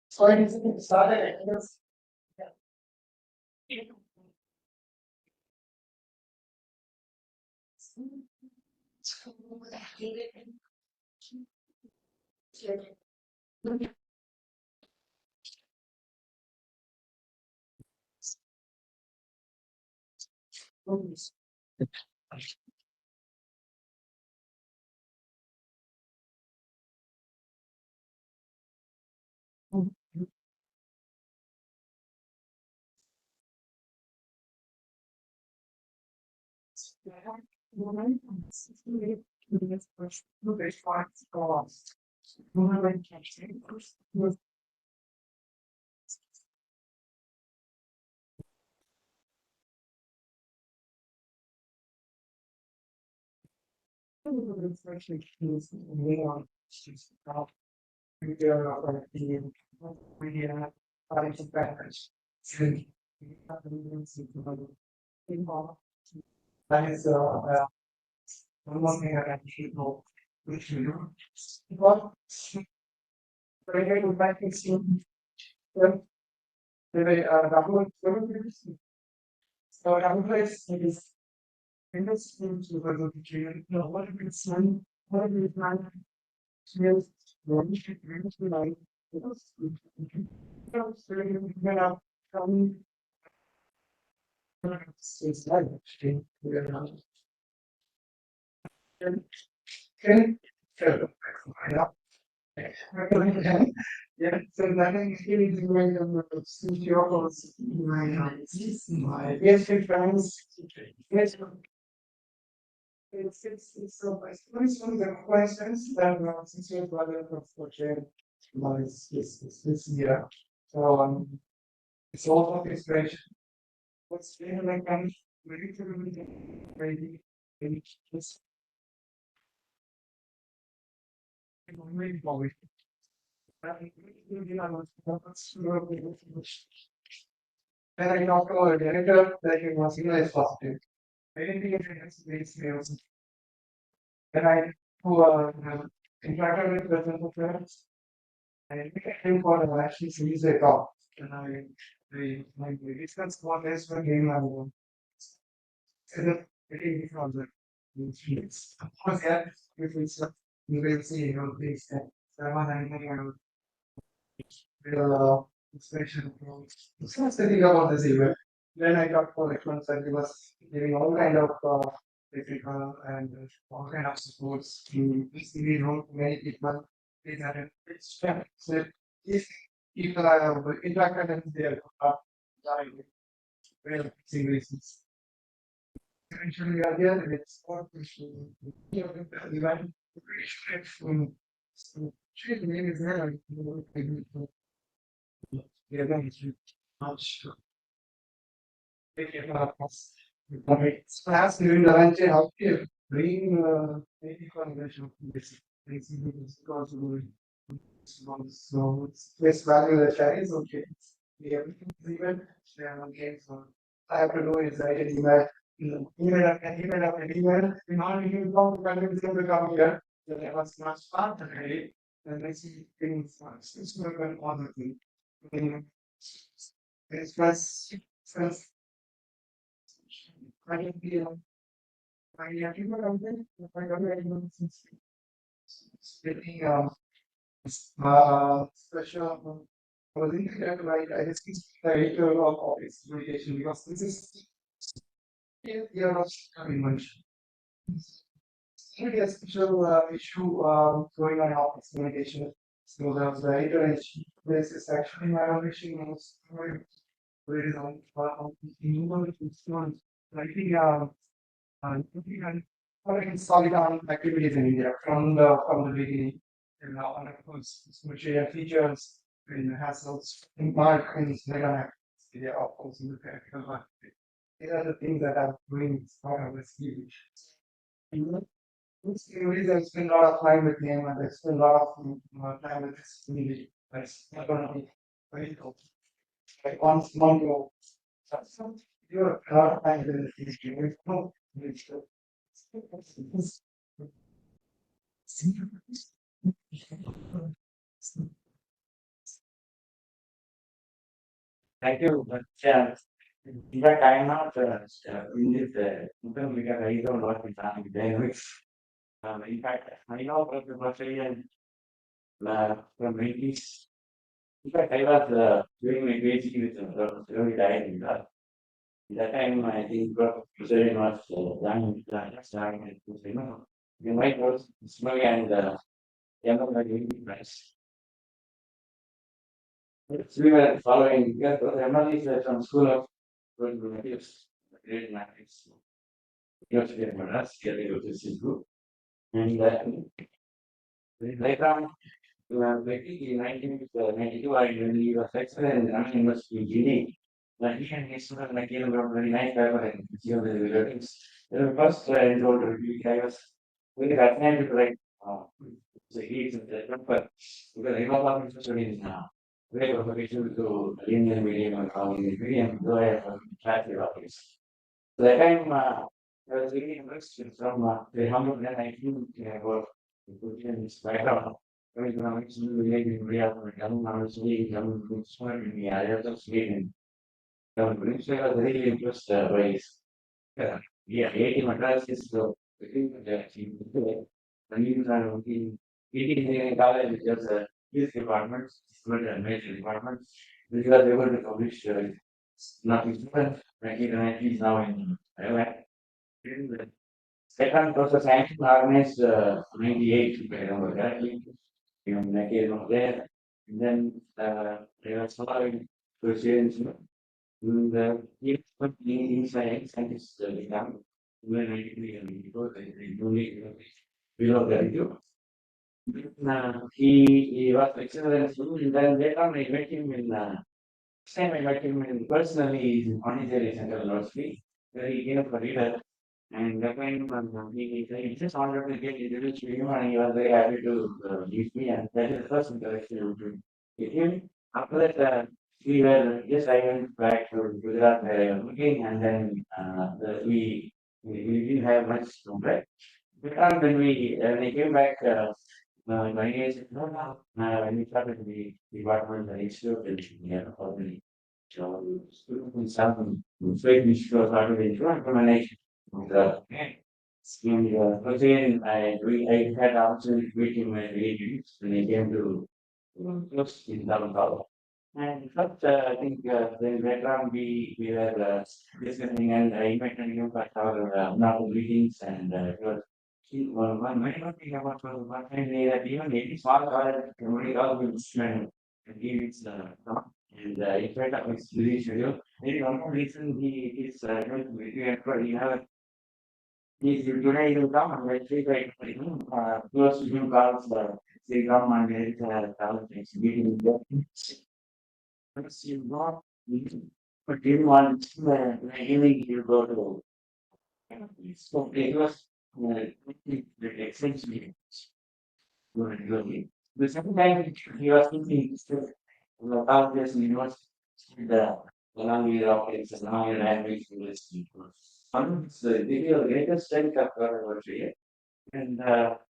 So it started. That is one more thing I actually know, which you know, because when you back in school, when they double, so double is in the school to the teacher, no, what if it's one, what if it's not, yes, one should really be like, because, so you know, it's like, can, yeah. Yeah, so nothing is going on the studio, my basic friends, yes, it's so it's one of the questions that since your brother for sharing was this year. So it's all of inspiration. What's really like maybe to maybe just maybe forward. Then I talked to a director that it was is positive. I didn't think it has sales. Then I who interacted with the friends. And we came for a actually series they talk. And we discussed what is the game I want. So that it from the streets. Of course, yeah, if it's you will see, you know, things that someone I think real inspiration from. So what's the thing about this event? Then I got for electrons and he was giving all kind of technical and all kind of supports to basically know many people. They had a strength. So if people are interacted and they are real reasons. Eventually, we are there. It's all event. Actually, the name is there. Yeah, much. Perhaps during the lunch, how to bring maybe combination of this. Also so it's value the Chinese okay. We have even okay, so I have to do is write an email. Email. In order to come to come here, then I was much faster, right? And I see things it's going on with me. It's first I can be I have people out there. I got it since speaking special I was in there right I just director of office communication because this is year of coming much. Really a special issue going on in office communication. So the editor and chief this is actually my own issue was very long writing and solid on activities in India from the beginning. And now on of course share features and hassles in mark and mega yeah, of course in the practical one. These are the things that I'm doing part of this huge. This series I spend a lot of time with him and I spend a lot of time with his community. But it's not gonna be very cool. Like once month ago, you're a lot of time with these games. Thank you, but in fact, I am not in this because I don't work with dynamics. In fact, I know from the Australian from 80s. In fact, I was doing my PhD with early dying. That time, I think Australian was young, you know, you might know small and younger than 80 price. We were following, because Emily is from School of Relatives, grade mathematics, University of Madras, getting to this group. And later on, in 1992, I really was excellent in University in GD. Like he and his student, like, you know, very nice guy, and you know, the relatives. The first enrolled review, I was very fascinated, like, so he's a but because I was interested in way propagation to linear medium and how linear medium, though I have attractive optics. So that time, I was really interested from the humble that I think about the Putin's background. I mean, it's related to real, honestly, in the areas of Sweden. So, British was really interested by his, yeah, 80 Madras is the thing that he when you are working, in college, which was his department, major department, which was able to publish not his student, 1990s now in Ireland. The second was the science organized 98, if I remember correctly. In there, and then they were following questions. The inside scientists become when I because they only below the review. He was excellent student, and then later on I met him in same I met him in personally in Pondicherry Central University, where he came for reader. And that time he just wanted to get introduced to him, and he was very happy to meet me, and that is the first interaction with him. After that, we were just I went back to Gujarat where I was working, and then we didn't have much contact. But when I came back, my age, when we started the department, the institute, and already. So, some fake institute started in implementation. And again, I had opportunity to meet him at agents when he came to close in downtown. And first, I think then later on we were discussing, and I invited him for our normal meetings, and it was one very good thing about one time that even any small car, everybody all will and give its and in fact of his busy schedule. Maybe one more reason he is going to be you have he's today he will come and like say like close to him calls say come and get talent meeting. But you not but didn't want really you go to so it was the essentially really. The second time he was thinking about this university the along with rockets and now your language university. The greatest strength of our country. And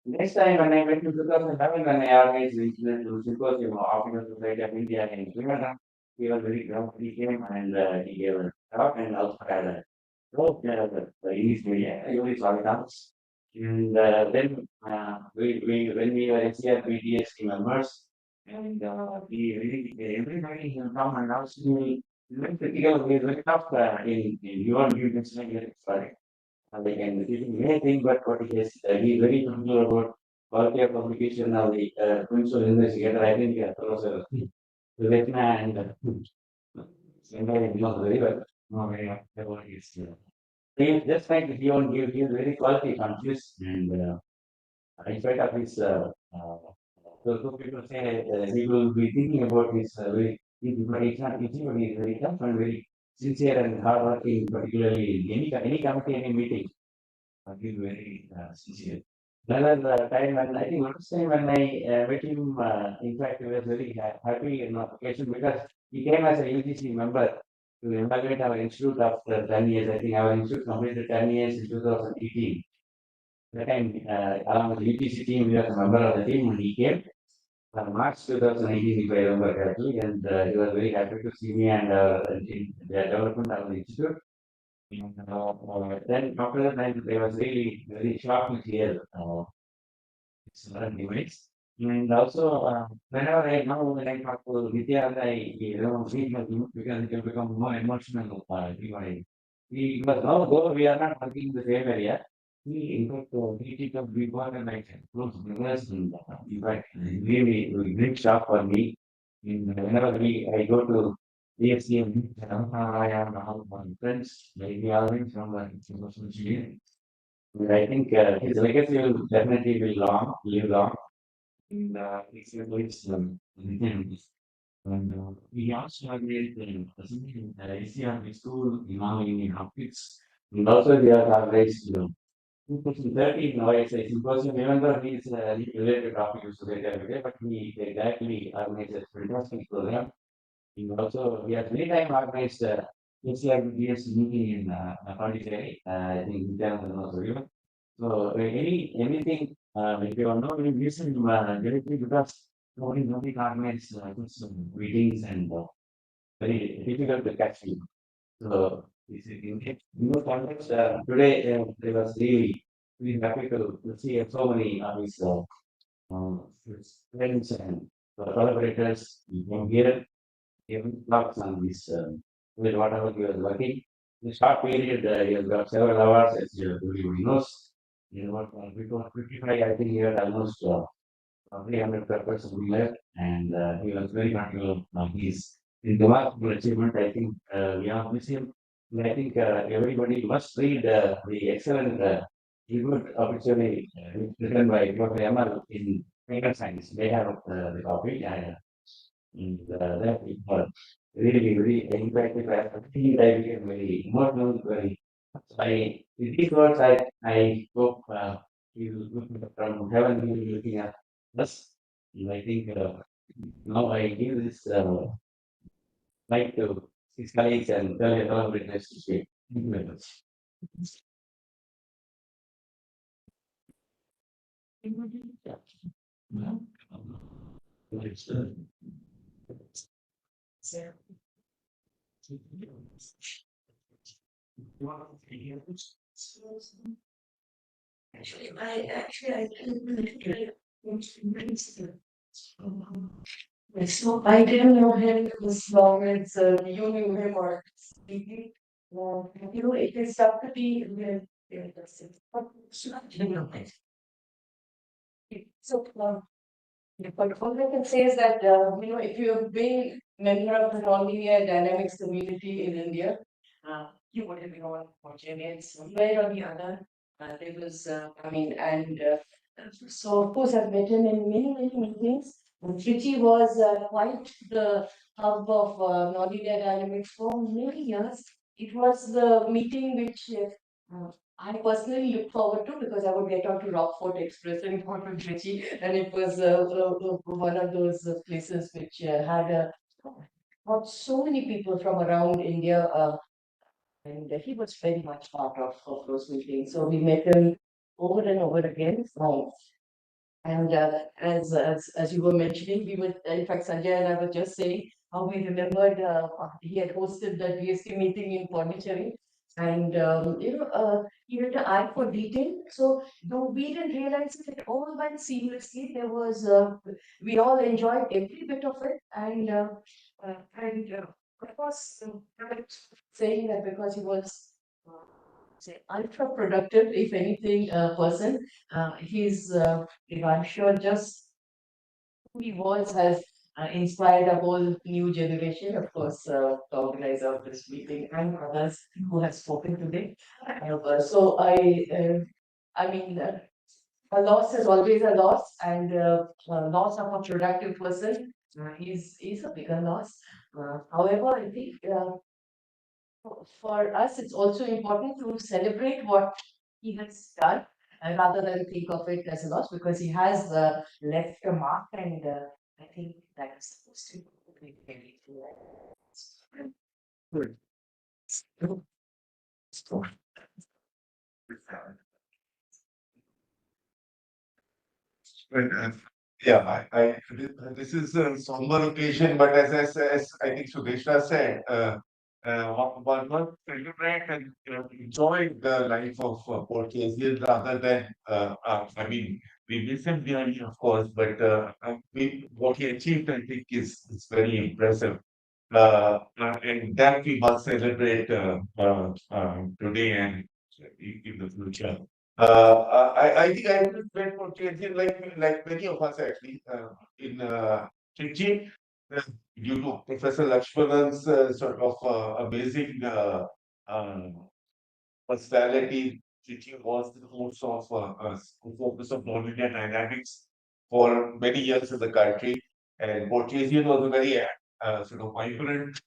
next time when I went to 2011, when I organized the incident to symposium of African Society of India in Canada, he was very proud. He came and he gave a talk and also had a talk the English media. I only saw it once. And then when we were NCR members, and we really everybody will come and ask me. Very critical, very tough in your view, it's like sorry. They can repeat anything but what he has. He very particular about quality of publication of the principal investigator. I think Professor Vivetna and Sangha knows very well. No, very much about his. He just like he won't give. He is very quality conscious and in spite of his. So people say he will be thinking about his very. But it's not easy, but he's very tough and very sincere and hardworking, particularly in any committee, any meeting. He's very sincere. Another time when I think last time when I met him, in fact, he was very happy in occasion because he came as a UGC member to evaluate our institute after 10 years. I think our institute completed 10 years in 2018. That time, along with the UGC team, we were a member of the team and he came. March 2018, if I remember correctly, and he was very happy to see me and in the development of the institute. And then after that, I was really very shocked to hear certain debates. And also, whenever I now when I talk to Vidya, feel like because it will become more emotional. We but now though we are not working in the same area, we in fact we take up we work and like close brothers and in fact really a great shock for me. And whenever I go to DFC, I have all my friends, maybe always from the social media. And I think his legacy will definitely live long. And it's and we also have made the ACR school now in optics. And also they are raised 2013 OSI symposium, even though he is related topic to society every day, but he exactly organized a fantastic program. He also, he has many time organized ACRBDS meeting in Pondicherry, I think Nityananda knows everyone. So anything, if you know, we listen directly because nobody organize these meetings and very difficult to catch you. So this is in those context, today I was really happy to see so many of his friends and collaborators from here, even talks on this, with whatever he was working. In a short period, he has got several awards, as everybody knows. You know, before 55, I think he had almost 300 papers something left, and he was very particular on his remarkable achievement. I think we have miss him. And I think everybody must read the excellent review opportunity written by Dr. Yamal in Medical Science. They have the copy. And that is really, really impactful. I think I became very emotional, very. I, with these words, I hope you look from heaven, you will be looking at us. And I think now I give this mic to his colleagues and tell your collaborators to speak. Thank you very much. I so I didn't know him as long as you knew him or speaking. It is tough to be with. So, but all I can say is that, if you've been member of the non-linear dynamics community in India, you would have known what Cnlds somewhere or the other. There was, so of course I've met him in many, many meetings. And Trichy was quite the hub of non-linear dynamics for many years. It was the meeting which I personally look forward to because I would get on to Rockfort Express and go to Trichy, and it was one of those places which had got so many people from around India, and he was very much part of those meetings. So we met him over and over again. And as you were mentioning, we were, in fact, Sanjay and I were just saying how we remembered he had hosted the DST meeting in Pondicherry. And, he had an eye for detail. So, though we didn't realize it, it all went seamlessly. We all enjoyed every bit of it. Of course, saying that because he was, say, ultra productive, if anything, person, he's, I'm sure just who he was has inspired a whole new generation, of course, the organizer of this meeting and others who have spoken today. I mean, a loss is always a loss, and a loss of a productive person is a bigger loss. However, I think for us, it's also important to celebrate what he has done rather than think of it as a loss because he has left a mark, and I think that is supposed to be very good. Well, yeah, this is a somber occasion, but as I think Sudeshna said, one must celebrate and enjoy the life of Porteous rather than, we miss him dearly, of course, but what he achieved, I think, is very impressive. And that we must celebrate today and in the future. I think I will went for TNC like many of us actually in Trichy due to Professor Lakshmanan's sort of amazing personality. Trichy was the source of focus of nonlinear dynamics for many years in the country, and Porteous was a very sort of vibrant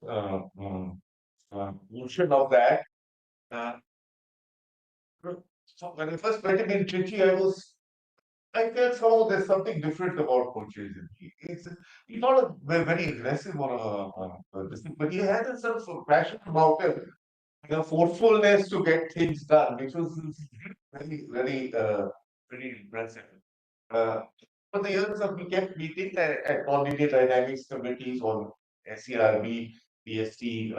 portion of that. Uh, So when I first met him in Trichy, I felt somehow there's something different about Portuguese. He's not a very aggressive or this thing, but he has a sort of passion about him, forcefulness to get things done, which was very impressive. Uh, for the years of we kept meeting at non-linear dynamics committees on SERB, PST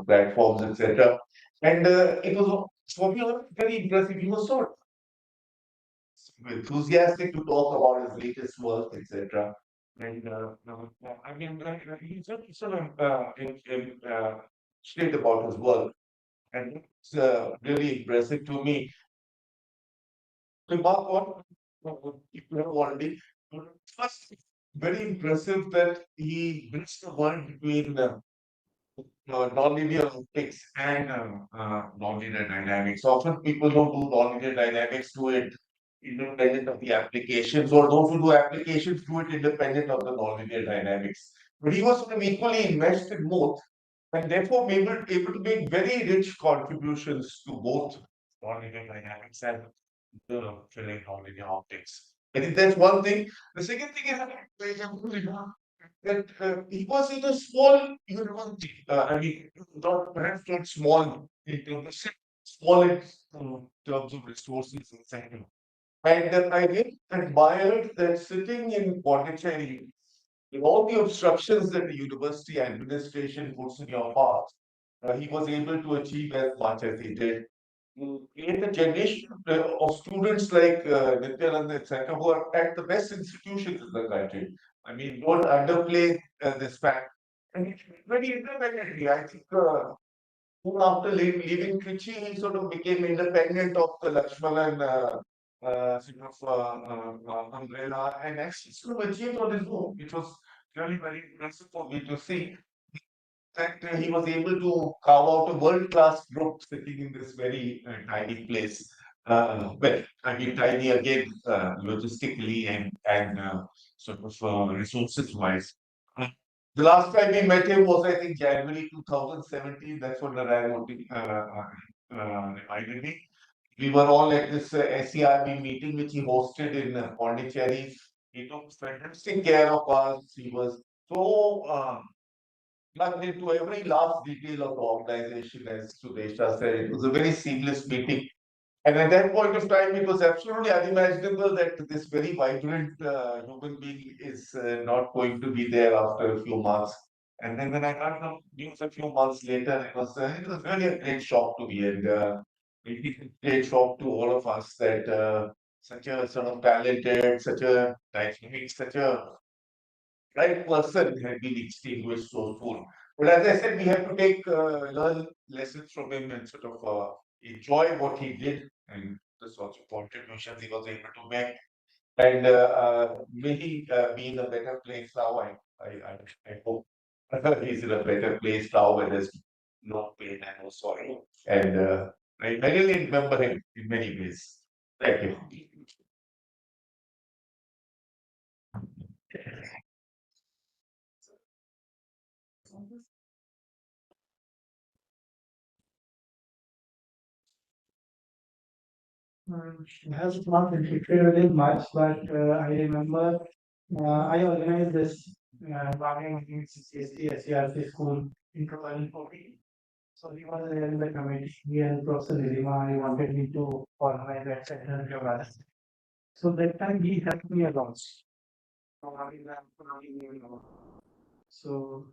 platforms, etc. And it was for me very impressive. He was so enthusiastic to talk about his latest work, etc. And I mean, he's sort of straight about his work, and it's really impressive to me. Remark on if you have already. First, very impressive that he bridged the world between nonlinear optics and nonlinear dynamics. Often people don't do nonlinear dynamics, do it independent of the applications, or those who do applications do it independent of the nonlinear dynamics. But he was sort of equally invested in both, and therefore able to make very rich contributions to both nonlinear dynamics and the filling nonlinear optics. I think that's one thing. The second thing is that he was in a small university. I mean, not perhaps not small in terms of small in terms of resources and sector. And I really admired that sitting in Pondicherry, with all the obstructions that the university administration puts in your path, he was able to achieve as much as he did. Create a generation of students like Nityananda, etc., who are at the best institutions in the country. I mean, don't underplay this fact. And very independently, I think soon after leaving Trichy, he sort of became independent of the Lakshmanan umbrella and actually sort of achieved on his own, which was really very impressive for me to see that he was able to carve out a world-class group sitting in this very tiny place. Well, I mean, tiny again, logistically and sort of resources-wise. The last time we met him was, I think, January 2017. That's what Narayan reminded me. We were all at this SERB meeting, which he hosted in Pondicherry. He took fantastic care of us. He was so plugged into every last detail of the organization, as Sudesha said. It was a very seamless meeting. And at that point of time, it was absolutely unimaginable that this very vibrant human being is not going to be there after a few months. And then when I got the news a few months later, it was really a great shock to me, and really a great shock to all of us that such a sort of talented, such a dynamic, such a right person had been extinguished so soon. But as I said, we have to take learn lessons from him and sort of enjoy what he did and the sorts of contributions he was able to make. And may he be in a better place now. I hope he's in a better place now where there's no pain and no sorrow. And I really remember him in many ways. Thank you. It has not contributed much, but I remember I organized this bargaining against SCRC school in 2014. So he was there in the committee. He and Professor Nirima, he wanted me to organize that session in Kavada. So that time he helped me a lot. So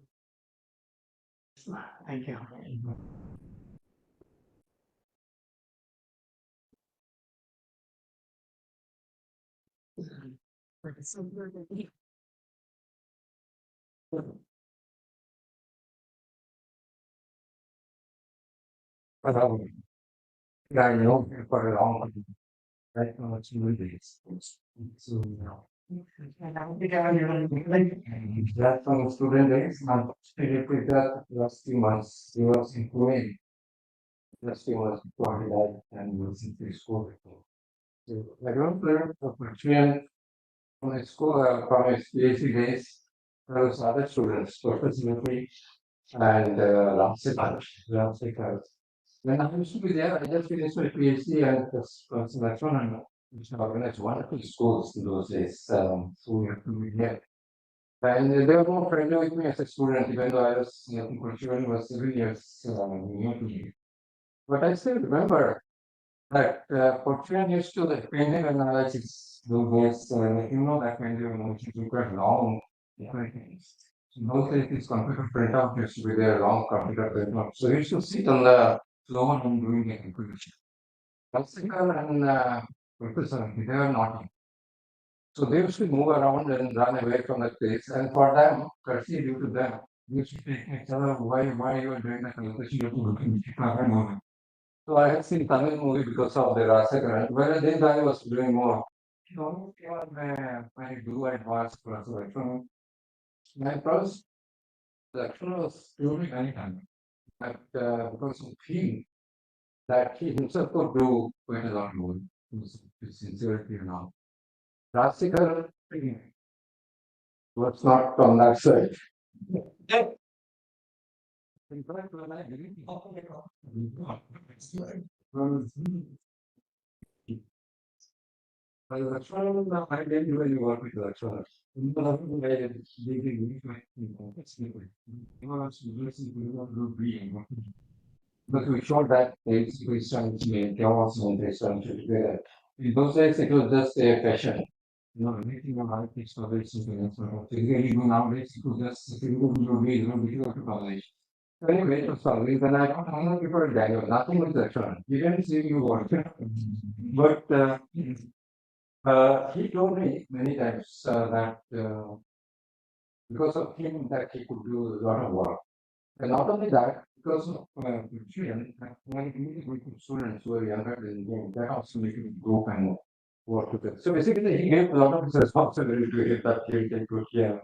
thank you. I know for a long time, right now it's movies. So, that from student days, I studied with that last 2 months. He was improving. Last 2 months before he died and was in preschool. So I don't learn of Korean from the school, from his PhD days. There was other students, Professor Lupi and Ramsey. When I used to be there, I just finished my PhD and that's one and which organized wonderful schools in those days. So we have to be there. And they were more friendly with me as a student, even though I was, children was 7 years near to me. But I still remember that Portugal used to like paint it when I was those days, that when they were making quite long. In those days, this computer printout used to be there, long computer printout. So you used to sit on the floor and doing the calculation. Classical and professor, they were not. So they used to move around and run away from the place. And for them, courtesy due to them, we used to take each other, why you are doing the calculation, you have to look in the movie. So I had seen Tamil movie because of the Rasakran, whereas this guy was doing more. So I do advanced class. My first lecturer was doing anytime. But because of him, that he himself could do quite a lot more. His sincerity and all. Classical was not on that side. In fact, when I did I didn't really work with lecturers. But we showed that it's Christianity, chaos and Christianity together. In those days, it was just a fashion. Anything about this something else. Physically, nowadays, it was just if you go to college. Anyway, it was always, and I don't know before Daniel, nothing was restaurant. He didn't see you work. But he told me many times that because of him that he could do a lot of work. And not only that, because of children, when he meets with students who are younger than him, that also make him go and work together. So basically, he gave a lot of his responsibility to him that he take good care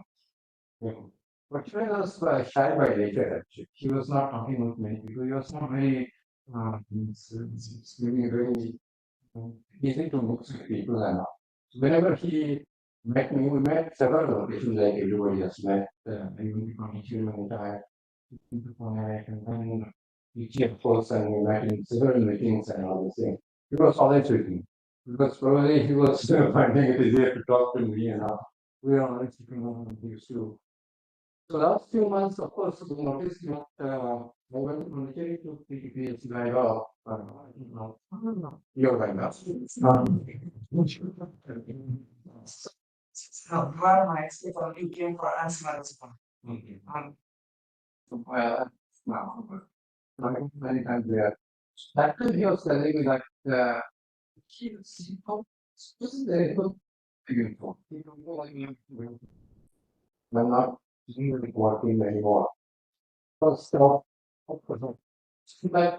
of him. But Children was shy by nature, actually. He was not talking with many people. He was not very, maybe very easy to mix with people and all. So whenever he met me, we met several occasions like everybody else met. Even from each entire and then each of course and we met in several meetings and all the same. He was always with me. Because probably he was finding it easier to talk to me and all. We are always used to. So last few months, of course, we noticed that I went from the to PPS Viva, your Viva. Where my escape only came for answer. Now, many times there. That time he was telling me that he wasn't very good to I'm not really working anymore. First off, but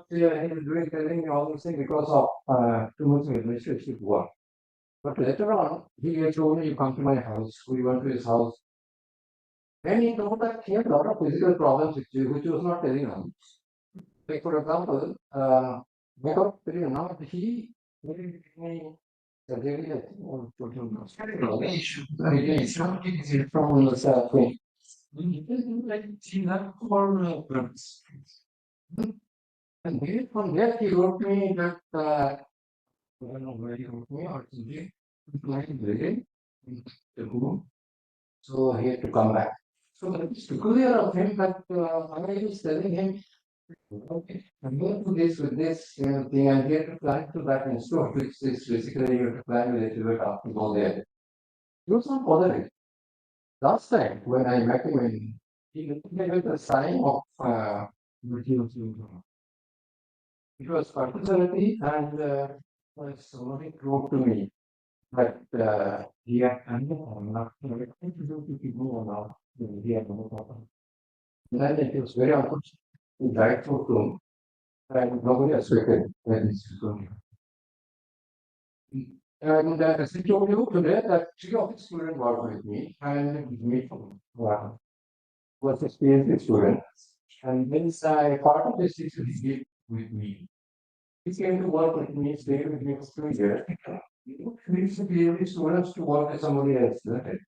he was doing telling me all those things because of too much relationship work. But later on, he told me, you come to my house. We went to his house. And he told that he had a lot of physical problems which he was not telling us. Like for example, because now he made me surgery, I think, on from the south. Like see that for and then from there he wrote me that I don't know where he wrote me or something. Like the room. So he had to come back. So it's peculiar of him that I was telling him, okay, I'm going to do this with this thing, and he had to plan to that institute, which is basically you have to plan with it to go there. He was not bothering. Last time when I met him, he looked at me with a sign of materials. It was particularly and somebody wrote to me that he had not to do to people or not. He had no problem. Then it was very unfortunate. He died so soon, and nobody expected that this was going to happen. And as I told you today, that three of his students worked with me, and me was a PhD student. And then part of this is he did with me. He came to work with me, stayed with me for 2 years. He used to be able students to work with somebody else.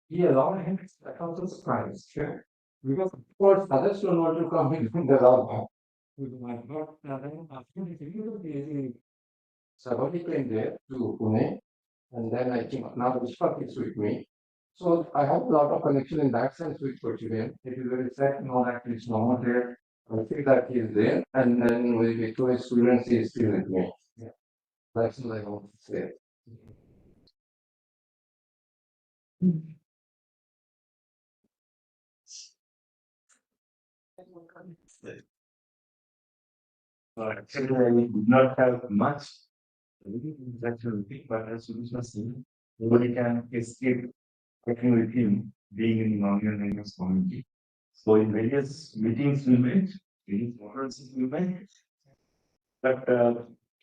He allowed him to also surprise. Sure. Because of course others don't want to come in from the lab. So he came there to Pune, and then I think now Vishpak is with me. So I have a lot of connection in that sense with Portugal. It is very sad to know that he's no more there. I feel that he is there, and then with the students, he is still with me. Yeah. That's what I want to say. Actually, I did not have much. Actually, but as soon as seen, nobody can escape working with him, being in the non-unionist community. So in various meetings we met, various conferences we met, but I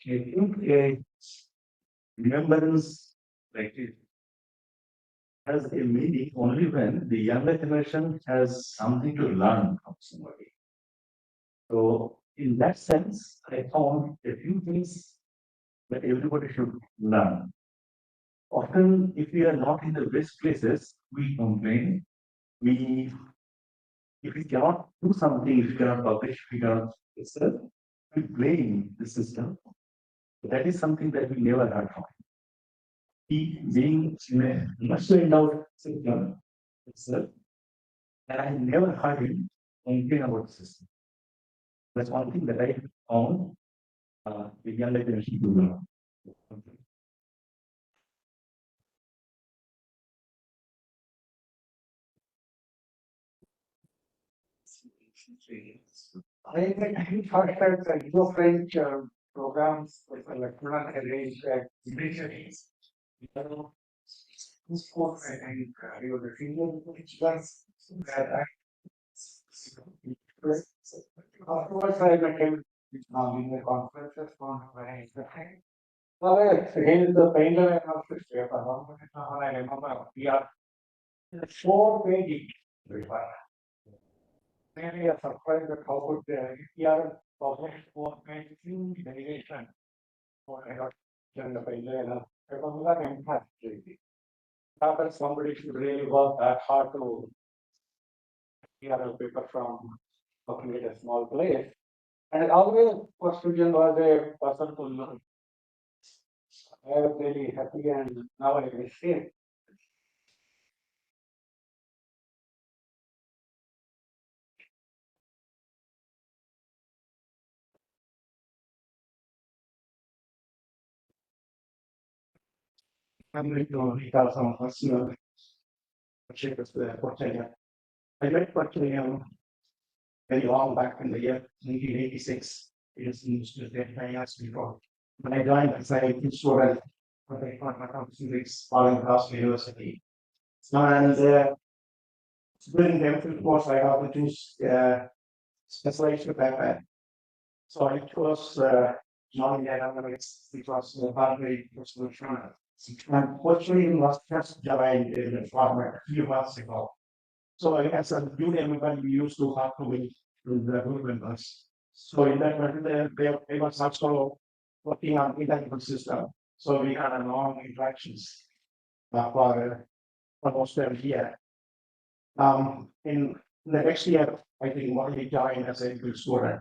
think a remembrance like it has a meaning only when the younger generation has something to learn from somebody. So in that sense, I found a few things that everybody should learn. Often, if we are not in the best places, we complain. We, if we cannot do something, if we cannot publish, if we cannot sell, we blame the system. That is something that we never heard from. He being in a much endowed system itself, and I never heard him complain about the system. That's one thing that I found the younger generation to learn. I thought that French programs with electronic arrange exhibitions. This course, I think, you the field, which was that I. Afterwards, I met him in the conferences on when I was well, he is the painter and also paper. I remember we are 4 pages. Really a surprise that how good we are published 4 page derivation. I got the painter and I was not impressed. That somebody should really work that hard to hear a paper from looking at a small place. And always Australian was a person to learn. I was really happy and now I will say. I'm going to recall some personal achievements with Portugal. I met Portugal very long back in the year 1986. It is used to get my asked before. When I joined as a student, when I got my physics following Cross University. And during the MPhil course, I had to choose specialized paper. So I chose non-dynamics because the primary solution. Unfortunately, it was just joined in the format a few months ago. So as a junior member, we used to have to wait with the group members. So in that matter, they was also working on intelligent system. So we had a long interactions for almost a year. In the next year, I think Molly joined as a good student.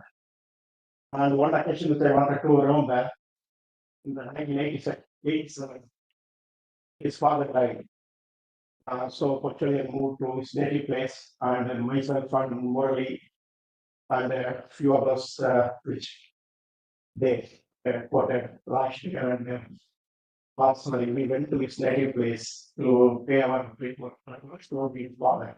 And one occasion that I wanted to remember in the 1987, his father died. So fortunately, I moved to his native place, and then myself and Morley and a few of us, which they quoted last year, and personally, we went to his native place to pay our treatment to his father.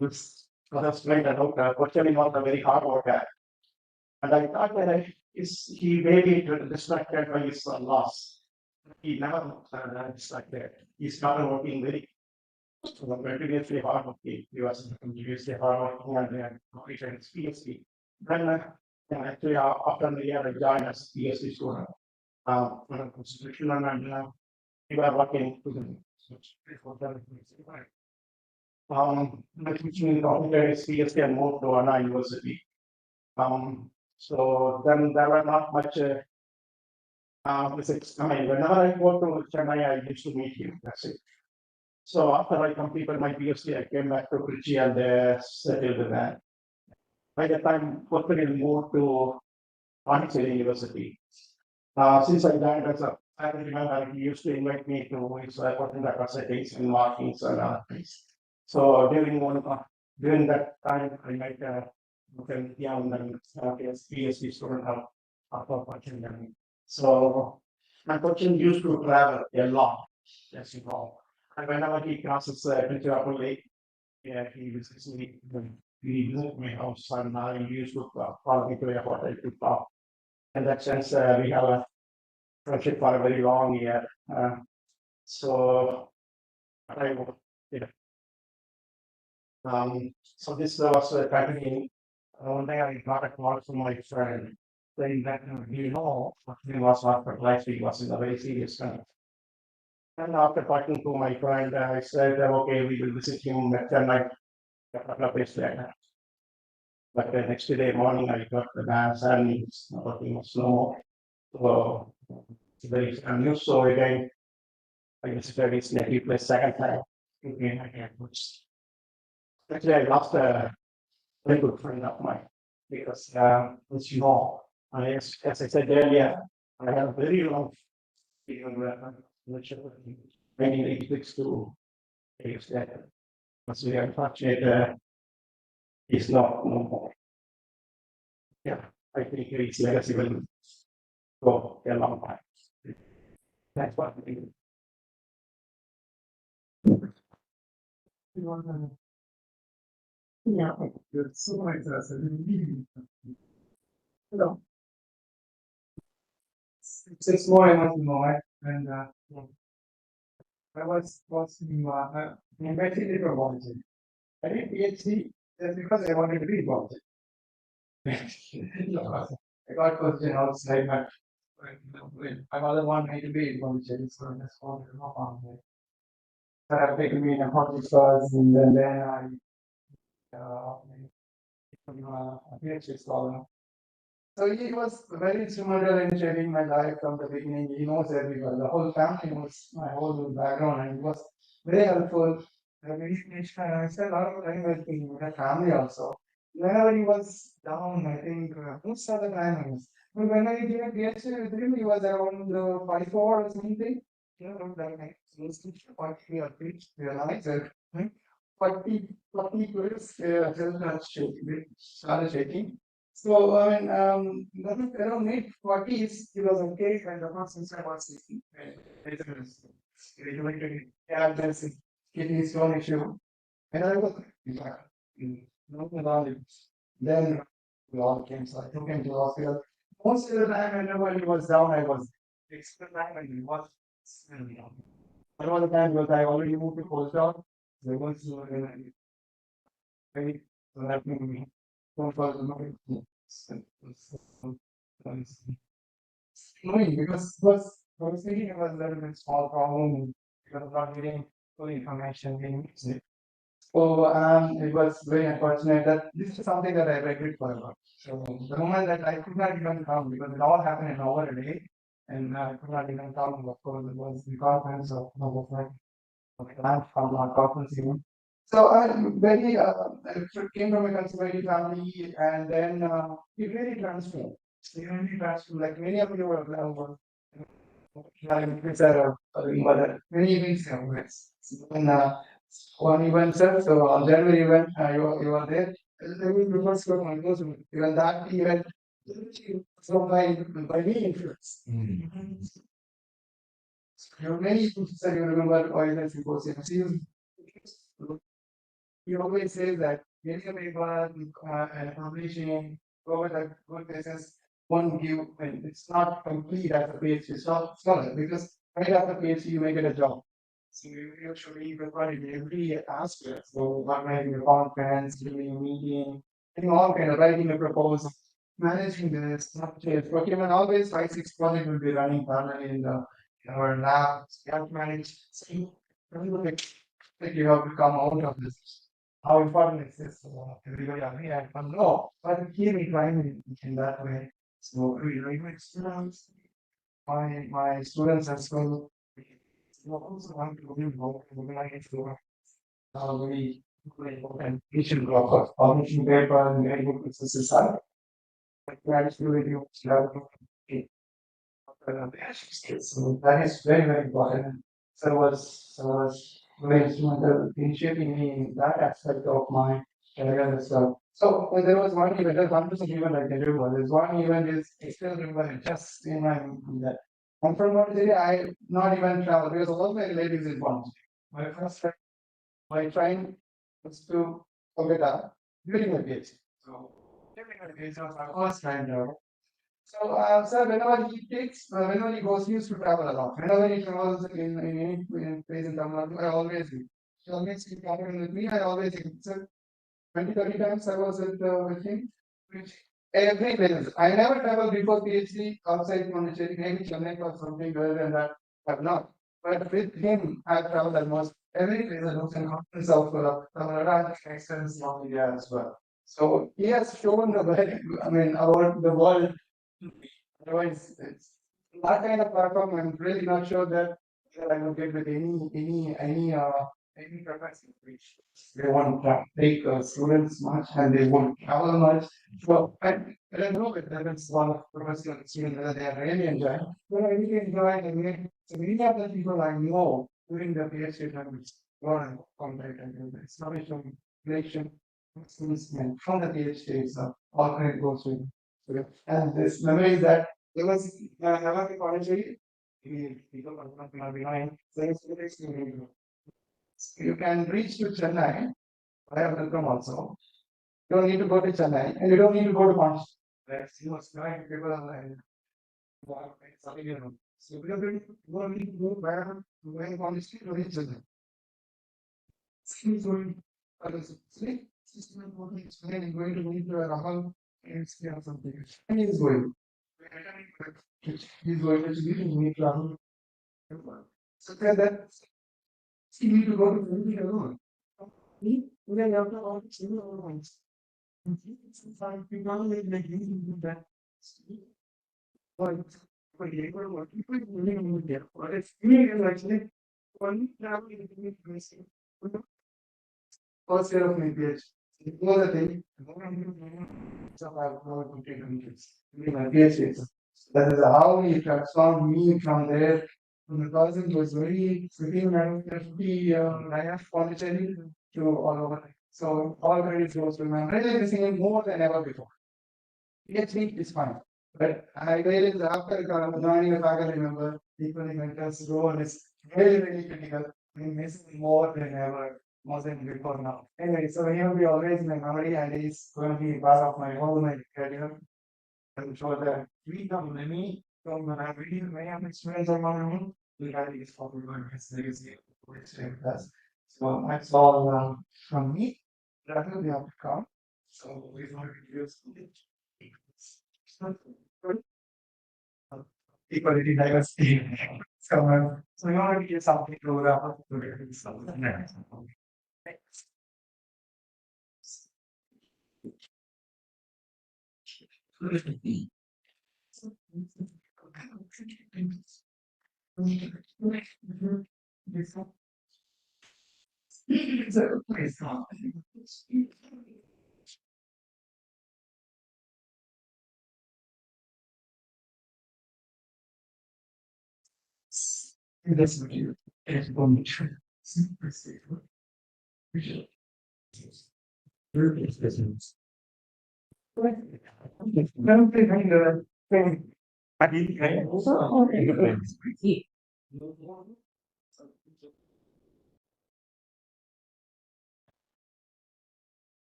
This was straight out, fortunately, was a very hard worker. And I thought that he may be distracted by his loss. He never distracted. He started working very continuously hard working. He was continuously hard working and then completed his PhD. Then actually after the year I joined as a PhD student. Constitution and we were working together. My teaching completed his PhD and moved to Anna University. So then there were not much physics. I mean, whenever I go to Chennai, I used to meet him. That's it. So after I completed my PhD, I came back to Trichy and settled with that. by the time Kothari moved to Pondicherry University. Since I joined as a faculty member, he used to invite me to his Kothari facilities and markings and other things. So during that time, I met young PhD student of Cochin. So my Cochin used to travel a lot, as you know. And whenever he crosses Tiruchirappalli Lake, yeah, he visits me. He visits my house, and he used to follow me to a hotel to talk. In that sense, we have a friendship for a very long year. So I, yeah. So this was continuing. One day I got a call from my friend saying that he was hospitalized, he was in a very serious condition. And after talking to my friend, I said, okay, we will visit him at night, a couple of days later. But the next day morning, I got the bad sad news about him was no more. So very sad news. So again, I visited his native place second time. Again, I had actually I lost a very good friend of mine because, as you know, as I said earlier, I have a very long relationship with him, 1986 to 87. Was very unfortunate. He's not no more. Yeah, I think his legacy will go a long time. That's what I think. Yeah, it's so interesting. No. It's more emotional, right? And I was in basically for volunteering. I did PhD just because I wanted to be volunteer. I got question outside my mother wanted me to be volunteer, so that's why I was on. So I've taken me in a public class, and then I became a PhD scholar. So he was very instrumental in shaping my life from the beginning. He knows everyone. The whole family knows my whole background, and he was very helpful. I spent a lot of time with him, with my family also. Whenever he was down, I think most of the time I was. But when I did a PhD with him, he was around 5'4" or something. You know, that I used to what we are realized that 40 years started shaking. So I mean, around mid 40s, he was okay, and the first since I was 60. Yeah, there's kidney stone issue, and I was no knowledge. Then we all came, so I took him to the hospital. Most of the time, whenever he was down, I was. Extra time when he was. One of the time because I already moved to postdoc, there was very let me go for the annoying because I was thinking it was a little bit small problem because of not getting full information being mixed. So it was very unfortunate that this is something that I regret forever. So the moment that I could not even come because it all happened in over a day, and I could not even come. Of course, it was the conference of from our conference even. So I'm very I came from a conservative family, and then it really transformed. It really transformed. Like many of you are many events have events. When one event, sir, so on January event, you were there. I will remember from my close even that event. So by me influence. Many people say you remember oil and symposium. He always says that many people and publishing over the good business won't give, and it's not complete as a PhD scholar because right after PhD you may get a job. So you usually prepare in every aspect. So organizing a conference, doing a meeting, doing all kind of writing a proposal, managing the structure, procurement, always 5, 6 projects will be running parallel in our lab. You have to manage. So you have to come out of this. How important is this? Everybody agree, I don't know, but here we try in that way. So my students, my students at school, you also want to be involved in organizing very and mission proper, formation paper, and very good businesses are. Like gradually you have to so that is very, very important. So was very instrumental in shaping me in that aspect of my career as well. So when there was one event, there's 100% event I can remember. There's one event is I still remember it just in my that. I'm from Pondicherry, I not even travel because all my relatives in Pondicherry. My first time, my train was to Kolkata during the PhD. So during the PhD was my first time travel. So, sir, whenever he goes, he used to travel a lot. Whenever he travels in any place in Tamil Nadu, I always do. He always keep traveling with me. I always, sir, 20, 30 times I was with him. Which every place. I never traveled before PhD outside Pondicherry, maybe Chennai or something other than that. I've not. But with him, I've traveled almost every place I was in continents of Tamil Nadu and extends North India as well. So he has shown the very, I mean, about the world. Otherwise, it's that kind of platform. I'm really not sure that I will get with any professor which they won't take students much and they won't travel much. So I don't know if that is one of professor and student whether they are really enjoying. But I really enjoy it and so many of the people I know during the PhD time which go and contact and establish some relation from the PhD itself. All credit goes to him. Okay. And this memory is that there was never in Pondicherry. People are behind. You can reach to Chennai. I have welcome also. You don't need to go to Chennai and you don't need to go to Pondicherry. Right? You must know people and something you know. So because you don't need to go where to Pondicherry to reach Chennai. Same is going. Sleep. System is going to meet Rahul and something. And he's going. He's going to meet Rahul. So that you need to go to India alone. We have to all single ones. Sometimes we don't like using that. But they were working for living in there. But it's really actually one travel in the first year of my PhD. It was a thing. So I have no completed my PhD. That is how he transformed me from there. From the person who was very sitting around 50 Pondicherry to all over. So all credits goes to him. I'm really missing him more than ever before. PhD is fine. But I realized after joining a faculty member, equally mentors role is really, really critical. We miss him more than ever, more than before now. Anyway, so he will be always in my memory and he's going to be part of my whole my career. I'm sure that we come many from when I'm reading many of my students on my own, we had these popular legacy which us. So that's all from me. That will be up to come. So we're going to use equality diversity. So we want to give something to the So please come. That's what you going to try. Business. I don't think I know that thing. I didn't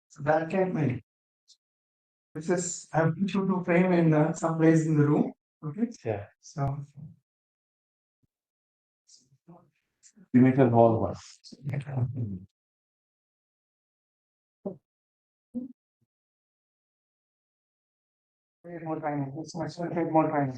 So that can be. This is I've put you to frame in some place in the room. Okay. Yeah. So You make a whole one. wait more time. It's much more time.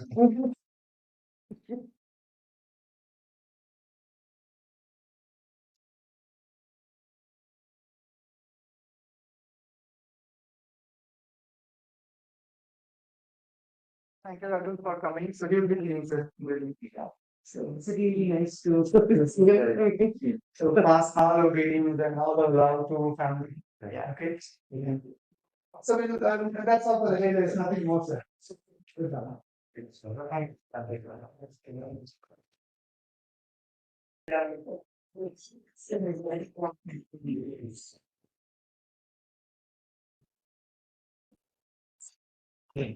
Thank you, Arun, for coming. So you'll be leaving, sir. So it's really nice to so pass all of greetings and all the love to family. Yeah, okay. Yeah. So that's all for the day. There's nothing more, sir. Good job. Thank you. Yeah.